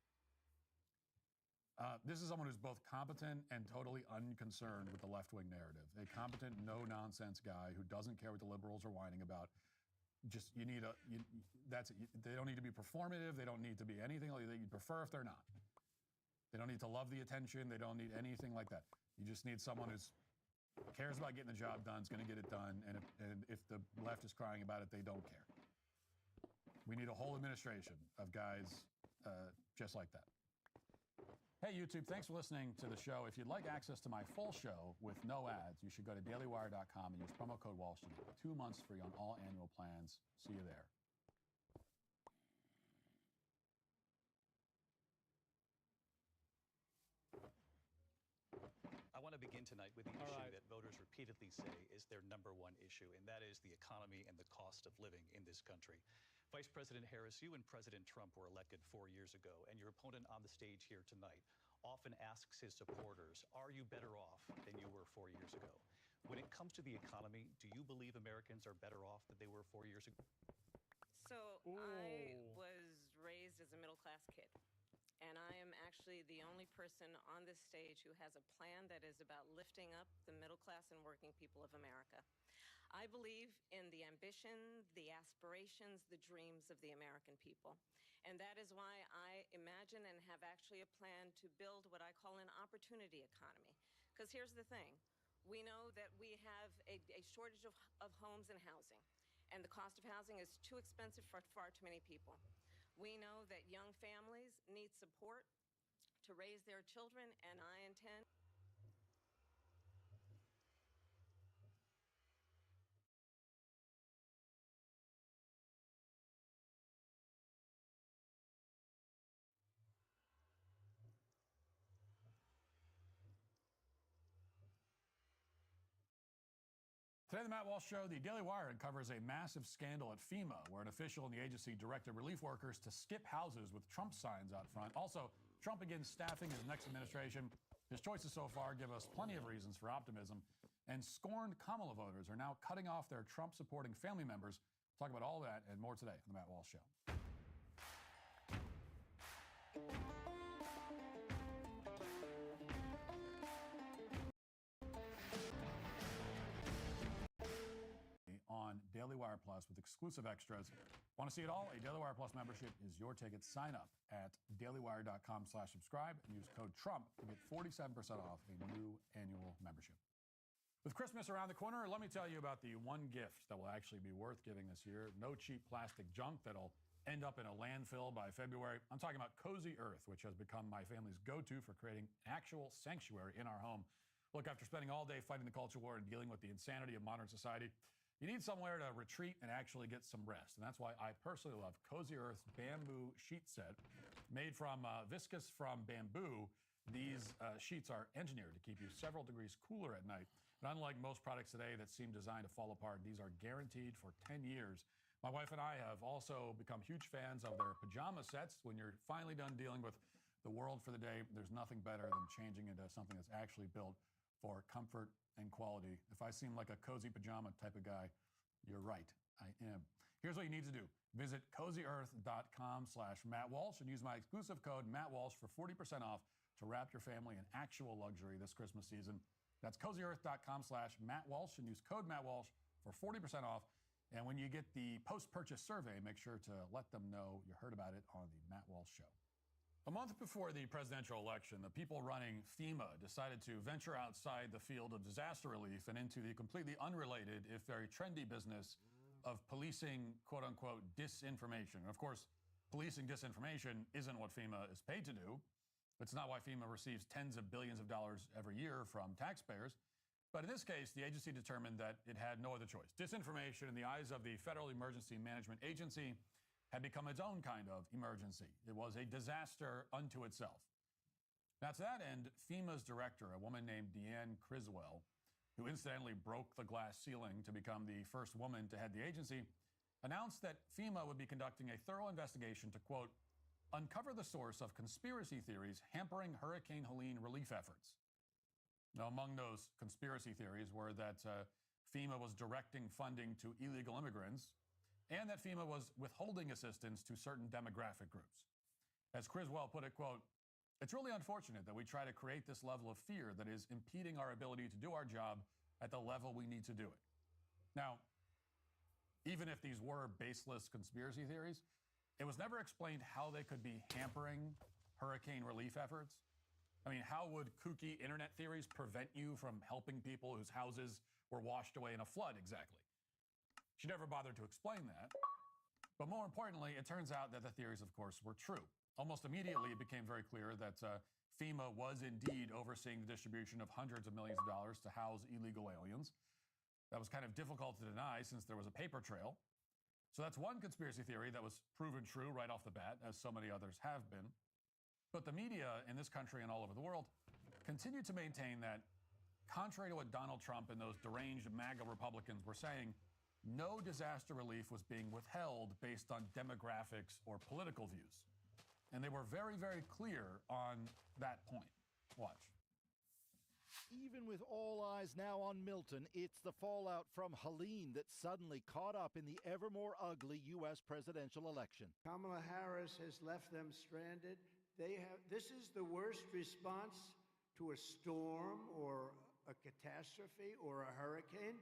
This is someone who's both competent and totally unconcerned with the left-wing narrative. A competent, no-nonsense guy who doesn't care what the liberals are whining about. Just, that's it. They don't need to be performative. They don't need to be anything like that. You'd prefer if they're not. They don't need to love the attention. They don't need anything like that. You just need someone who cares about getting the job done, is going to get it done, and if the left is crying about it, they don't care. We need a whole administration of guys just like that. Hey, YouTube, thanks for listening to the show. If you'd like access to my full show with no ads, you should go to dailywire.com and use promo code Walsh to get 2 months free on all annual plans. See you there. I want to begin tonight with the issue that voters repeatedly say is their #1 issue, and that is the economy and the cost of living in this country. Vice President Harris, you and President Trump were elected 4 years ago, and your opponent on the stage here tonight often asks his supporters, are you better off than you were 4 years ago? When it comes to the economy, do you believe Americans are better off than they were 4 years ago? So I was raised as a middle-class kid, and I am actually the only person on this stage who has a plan that is about lifting up the middle class and working people of America. I believe in the ambition, the aspirations, the dreams of the American people. And that is why I imagine and have actually a plan to build what I call an opportunity economy. Because here's the thing. We know that we have a shortage of homes and housing. And the cost of housing is too expensive for far too many people. We know that young families need support to raise their children, and I intend. Today on the Matt Walsh Show, the Daily Wire uncovers a massive scandal at FEMA, where an official in the agency directed relief workers to skip houses with Trump signs out front. Also, Trump begins staffing his next administration. His choices so far give us plenty of reasons for optimism. And scorned Kamala voters are now cutting off their Trump-supporting family members. Talk about all that and more today on the Matt Walsh Show. On Daily Wire Plus with exclusive extras. Want to see it all? A Daily Wire Plus membership is your ticket. Sign up at dailywire.com/subscribe and use code TRUMP to get 47% off a new annual membership. With Christmas around the corner, let me tell you about the one gift that will actually be worth giving this year. No cheap plastic junk that'll end up in a landfill by February. I'm talking about Cozy Earth, which has become my family's go-to for creating an actual sanctuary in our home. Look, after spending all day fighting the culture war and dealing with the insanity of modern society, you need somewhere to retreat and actually get some rest. And that's why I personally love Cozy Earth's bamboo sheet set. Made from viscose from bamboo, these sheets are engineered to keep you several degrees cooler at night. And unlike most products today that seem designed to fall apart, these are guaranteed for 10 years. My wife and I have also become huge fans of their pajama sets. When you're finally done dealing with the world for the day, there's nothing better than changing into something that's actually built for comfort and quality. If I seem like a cozy pajama type of guy, you're right, I am. Here's what you need to do. Visit cozyearth.com/Matt Walsh and use my exclusive code Matt Walsh for 40% off to wrap your family in actual luxury this Christmas season. That's cozyearth.com/Matt Walsh and use code Matt Walsh for 40% off. And when you get the post-purchase survey, make sure to let them know you heard about it on the Matt Walsh Show. A month before the presidential election, the people running FEMA decided to venture outside the field of disaster relief and into the completely unrelated, if very trendy business of policing, quote-unquote, disinformation. And of course, policing disinformation isn't what FEMA is paid to do. It's not why FEMA receives tens of billions of dollars every year from taxpayers. But in this case, the agency determined that it had no other choice. Disinformation, in the eyes of the Federal Emergency Management Agency, had become its own kind of emergency. It was a disaster unto itself. Now, to that end, FEMA's director, a woman named Deanne Criswell, who incidentally broke the glass ceiling to become the first woman to head the agency, announced that FEMA would be conducting a thorough investigation to, quote, uncover the source of conspiracy theories hampering Hurricane Helene relief efforts. Now, among those conspiracy theories were that FEMA was directing funding to illegal immigrants and that FEMA was withholding assistance to certain demographic groups. As Criswell put it, quote, it's really unfortunate that we try to create this level of fear that is impeding our ability to do our job at the level we need to do it. Now, even if these were baseless conspiracy theories, it was never explained how they could be hampering hurricane relief efforts. I mean, how would kooky internet theories prevent you from helping people whose houses were washed away in a flood exactly? She never bothered to explain that. But more importantly, it turns out that the theories, of course, were true. Almost immediately, it became very clear that FEMA was indeed overseeing the distribution of hundreds of millions of dollars to house illegal aliens. That was kind of difficult to deny since there was a paper trail. So that's one conspiracy theory that was proven true right off the bat, as so many others have been. But the media in this country and all over the world continue to maintain that, contrary to what Donald Trump and those deranged MAGA Republicans were saying, no disaster relief was being withheld based on demographics or political views. And they were very, very clear on that point. Watch. Even with all eyes now on Milton, it's the fallout from Helene that suddenly caught up in the ever more ugly U.S. presidential election. Kamala Harris has left them stranded. This is the worst response to a storm or a catastrophe or a hurricane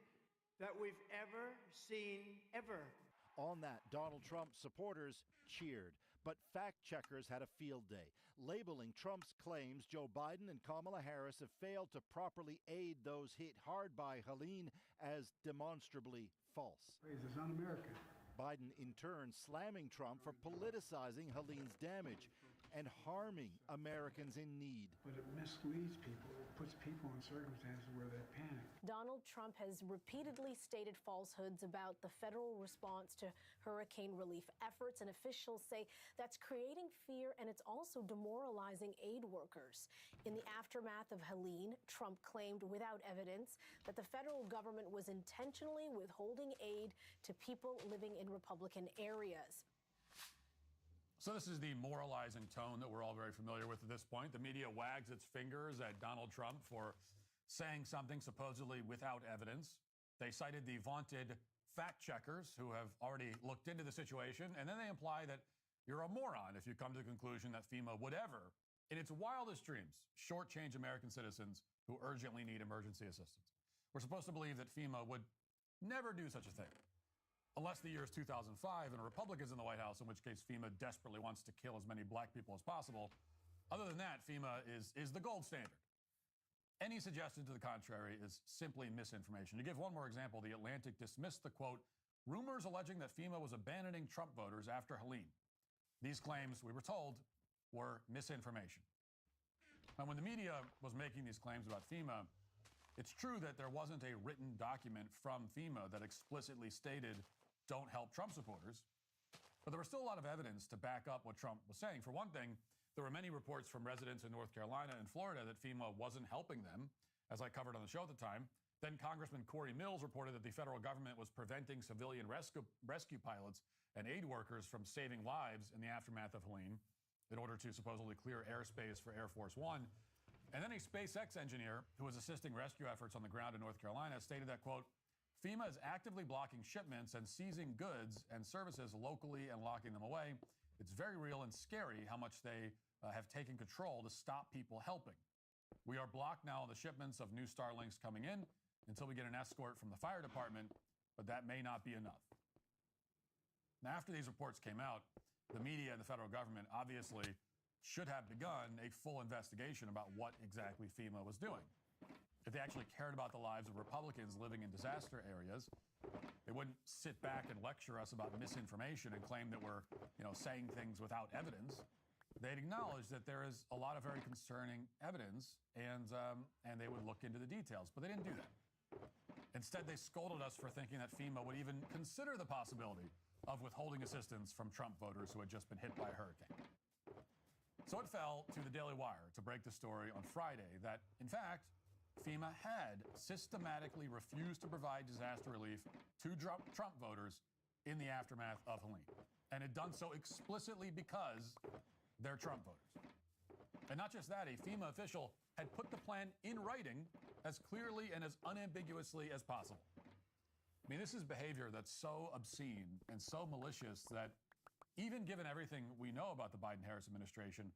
that we've ever seen, ever. On that, Donald Trump supporters cheered, but fact-checkers had a field day, labeling Trump's claims Joe Biden and Kamala Harris have failed to properly aid those hit hard by Helene as demonstrably false. It's un-American. Biden, in turn, slamming Trump for politicizing Helene's damage and harming Americans in need. But it misleads people. It puts people in circumstances where they panic. Donald Trump has repeatedly stated falsehoods about the federal response to hurricane relief efforts, and officials say that's creating fear and it's also demoralizing aid workers. In the aftermath of Helene, Trump claimed without evidence that the federal government was intentionally withholding aid to people living in Republican areas. So this is the moralizing tone that we're all very familiar with at this point. The media wags its fingers at Donald Trump for saying something supposedly without evidence. They cited the vaunted fact checkers who have already looked into the situation, and then they imply that you're a moron if you come to the conclusion that FEMA would ever, in its wildest dreams, shortchange American citizens who urgently need emergency assistance. We're supposed to believe that FEMA would never do such a thing. Unless the year is 2005 and a Republican's in the White House, in which case FEMA desperately wants to kill as many black people as possible. Other than that, FEMA is the gold standard. Any suggestion to the contrary is simply misinformation. To give one more example, The Atlantic dismissed the, quote, rumors alleging that FEMA was abandoning Trump voters after Helene. These claims, we were told, were misinformation. And when the media was making these claims about FEMA, it's true that there wasn't a written document from FEMA that explicitly stated don't help Trump supporters, but there was still a lot of evidence to back up what Trump was saying. For one thing, there were many reports from residents in North Carolina and Florida that FEMA wasn't helping them, as I covered on the show at the time. Then Congressman Corey Mills reported that the federal government was preventing civilian rescue pilots and aid workers from saving lives in the aftermath of Helene in order to supposedly clear airspace for Air Force One. And then a SpaceX engineer who was assisting rescue efforts on the ground in North Carolina stated that, quote, FEMA is actively blocking shipments and seizing goods and services locally and locking them away. It's very real and scary how much they have taken control to stop people helping. We are blocked now on the shipments of new Starlinks coming in until we get an escort from the fire department, but that may not be enough. Now, after these reports came out, the media and the federal government obviously should have begun a full investigation about what exactly FEMA was doing. If they actually cared about the lives of Republicans living in disaster areas, they wouldn't sit back and lecture us about misinformation and claim that we're, saying things without evidence. They'd acknowledge that there is a lot of very concerning evidence, and they would look into the details, but they didn't do that. Instead, they scolded us for thinking that FEMA would even consider the possibility of withholding assistance from Trump voters who had just been hit by a hurricane. So it fell to the Daily Wire to break the story on Friday that, in fact, FEMA had systematically refused to provide disaster relief to Trump voters in the aftermath of Helene, and had done so explicitly because they're Trump voters. And not just that, a FEMA official had put the plan in writing as clearly and as unambiguously as possible. I mean, this is behavior that's so obscene and so malicious that even given everything we know about the Biden-Harris administration,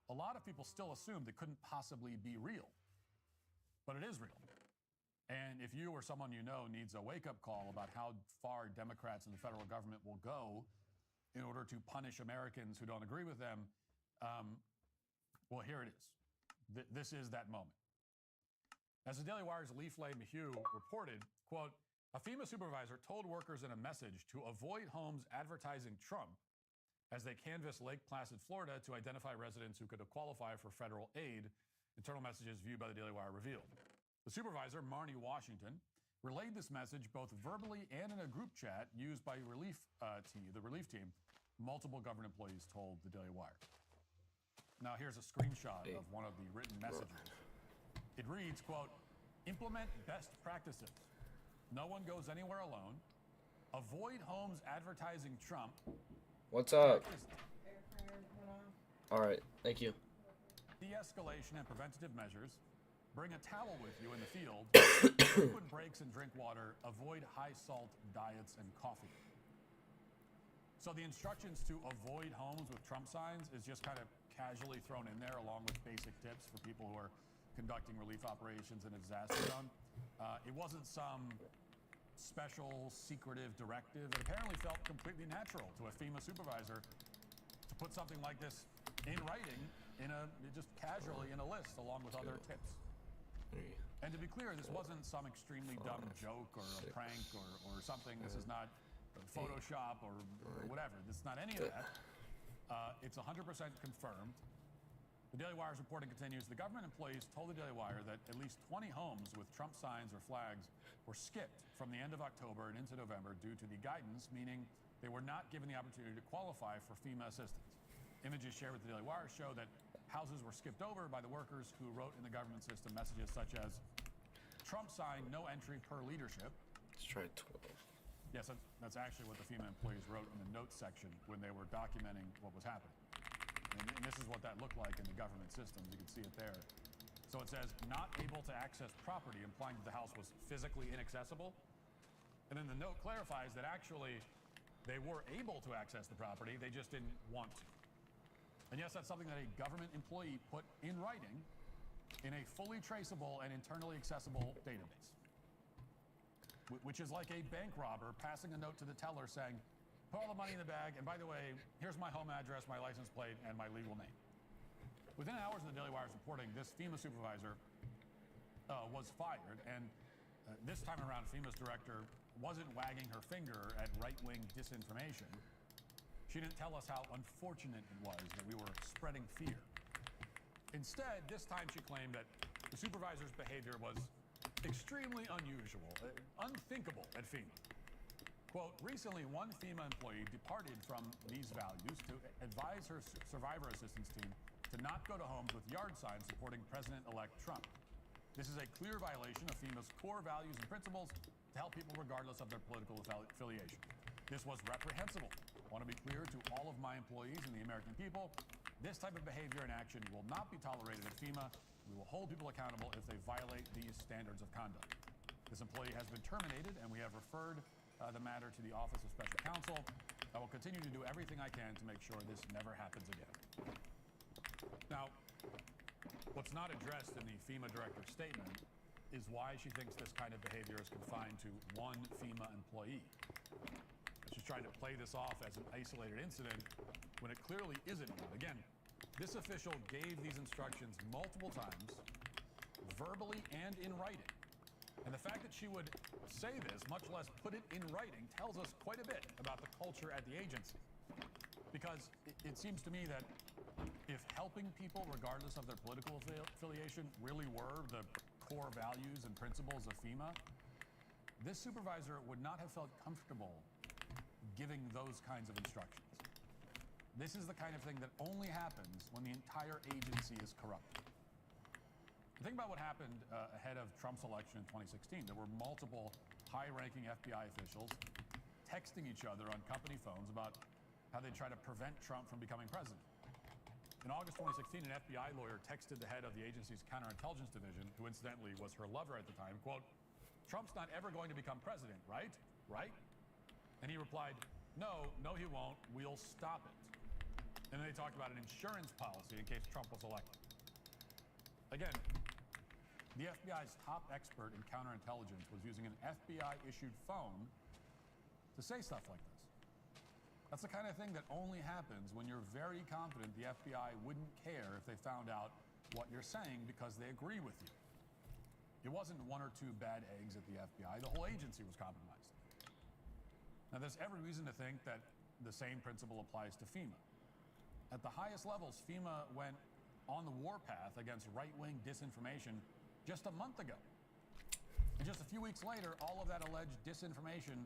a lot of people still assumed it couldn't possibly be real. But it is real. And if you or someone you know needs a wake-up call about how far Democrats and the federal government will go in order to punish Americans who don't agree with them, well, here it is. This is that moment. As the Daily Wire's Leaflet Maheu reported, quote, a FEMA supervisor told workers in a message to avoid homes advertising Trump as they canvassed Lake Placid, Florida, to identify residents who could qualify for federal aid, internal messages viewed by the Daily Wire revealed. The supervisor, Marnie Washington, relayed this message both verbally and in a group chat used by the relief team, multiple government employees told the Daily Wire. Now here's a screenshot of one of the written messages. It reads, quote, implement best practices. No one goes anywhere alone. Avoid homes advertising Trump. What's up? All right, thank you. De-escalation and preventative measures. Bring a towel with you in the field. Frequent breaks and drink water. Avoid high-salt diets and coffee. So the instructions to avoid homes with Trump signs is just kind of casually thrown in there along with basic tips for people who are conducting relief operations in a disaster zone. It wasn't some special secretive directive. It apparently felt completely natural to a FEMA supervisor to put something like this in writing, just casually in a list along with other tips. And to be clear, this wasn't some extremely dumb joke or a prank or something. This is not Photoshop or whatever. This is not any of that. It's 100% confirmed. The Daily Wire's reporting continues. The government employees told the Daily Wire that at least 20 homes with Trump signs or flags were skipped from the end of October and into November due to the guidance, meaning they were not given the opportunity to qualify for FEMA assistance. Images shared with the Daily Wire show that houses were skipped over by the workers who wrote in the government system messages such as, Trump sign, no entry per leadership. Let's try 12. Yes, that's actually what the FEMA employees wrote in the notes section when they were documenting what was happening. And this is what that looked like in the government systems. You can see it there. So it says, not able to access property, implying that the house was physically inaccessible. And then the note clarifies that actually they were able to access the property, they just didn't want to. And yes, that's something that a government employee put in writing in a fully traceable and internally accessible database. Which is like a bank robber passing a note to the teller saying, put all the money in the bag, and by the way, here's my home address, my license plate, and my legal name. Within hours of the Daily Wire's reporting, this FEMA supervisor was fired, and this time around, FEMA's director wasn't wagging her finger at right-wing disinformation. She didn't tell us how unfortunate it was that we were spreading fear. Instead, this time she claimed that the supervisor's behavior was extremely unusual, unthinkable at FEMA. Quote, recently one FEMA employee departed from these values to advise her survivor assistance team to not go to homes with yard signs supporting President-elect Trump. This is a clear violation of FEMA's core values and principles to help people regardless of their political affiliation. This was reprehensible. I want to be clear to all of my employees and the American people, this type of behavior and action will not be tolerated at FEMA. We will hold people accountable if they violate these standards of conduct. This employee has been terminated, and we have referred the matter to the Office of Special Counsel. I will continue to do everything I can to make sure this never happens again. Now, what's not addressed in the FEMA director's statement is why she thinks this kind of behavior is confined to one FEMA employee. She's trying to play this off as an isolated incident when it clearly isn't one. Again, this official gave these instructions multiple times, verbally and in writing. And the fact that she would say this, much less put it in writing, tells us quite a bit about the culture at the agency. Because it seems to me that if helping people regardless of their political affiliation really were the core values and principles of FEMA, this supervisor would not have felt comfortable giving those kinds of instructions. This is the kind of thing that only happens when the entire agency is corrupt. Think about what happened ahead of Trump's election in 2016. There were multiple high-ranking FBI officials texting each other on company phones about how they'd try to prevent Trump from becoming president. In August 2016, an FBI lawyer texted the head of the agency's counterintelligence division, who incidentally was her lover at the time, quote, "Trump's not ever going to become president, right? Right?" And he replied, no, he won't. We'll stop it." And then they talked about an insurance policy in case Trump was elected. Again, the FBI's top expert in counterintelligence was using an FBI-issued phone to say stuff like this. That's the kind of thing that only happens when you're very confident the FBI wouldn't care if they found out what you're saying because they agree with you. It wasn't one or two bad eggs at the FBI. The whole agency was compromised. Now, there's every reason to think that the same principle applies to FEMA. At the highest levels, FEMA went on the warpath against right-wing disinformation just a month ago. And just a few weeks later, all of that alleged disinformation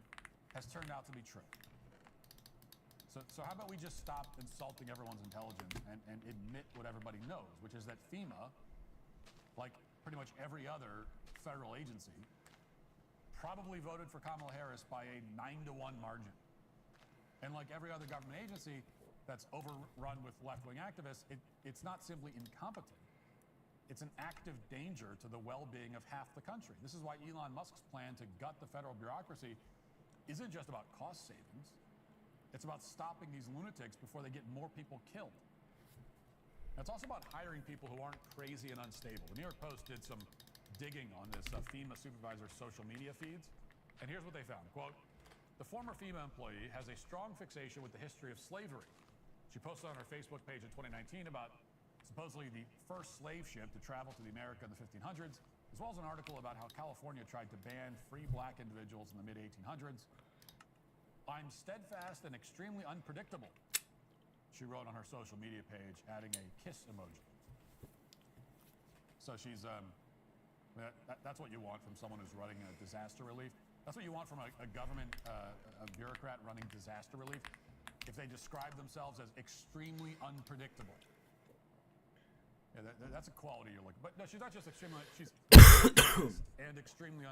has turned out to be true. So how about we just stop insulting everyone's intelligence and admit what everybody knows, which is that FEMA, like pretty much every other federal agency, probably voted for Kamala Harris by a 9-to-1 margin. And like every other government agency that's overrun with left-wing activists, it's not simply incompetent. It's an active danger to the well-being of half the country. This is why Elon Musk's plan to gut the federal bureaucracy isn't just about cost savings. It's about stopping these lunatics before they get more people killed. It's also about hiring people who aren't crazy and unstable. The New York Post did some digging on this FEMA supervisor's social media feeds, and here's what they found. Quote, "The former FEMA employee has a strong fixation with the history of slavery. She posted on her Facebook page in 2019 about supposedly the first slave ship to travel to the America in the 1500s, as well as an article about how California tried to ban free black individuals in the mid-1800s. I'm steadfast and extremely unpredictable," she wrote on her social media page, adding a kiss emoji. So she's, that's what you want from someone who's running a disaster relief. That's what you want from a government, a bureaucrat running disaster relief, if they describe themselves as extremely unpredictable. Yeah, that's a quality you're looking for. But no, she's not just extremely, she's and extremely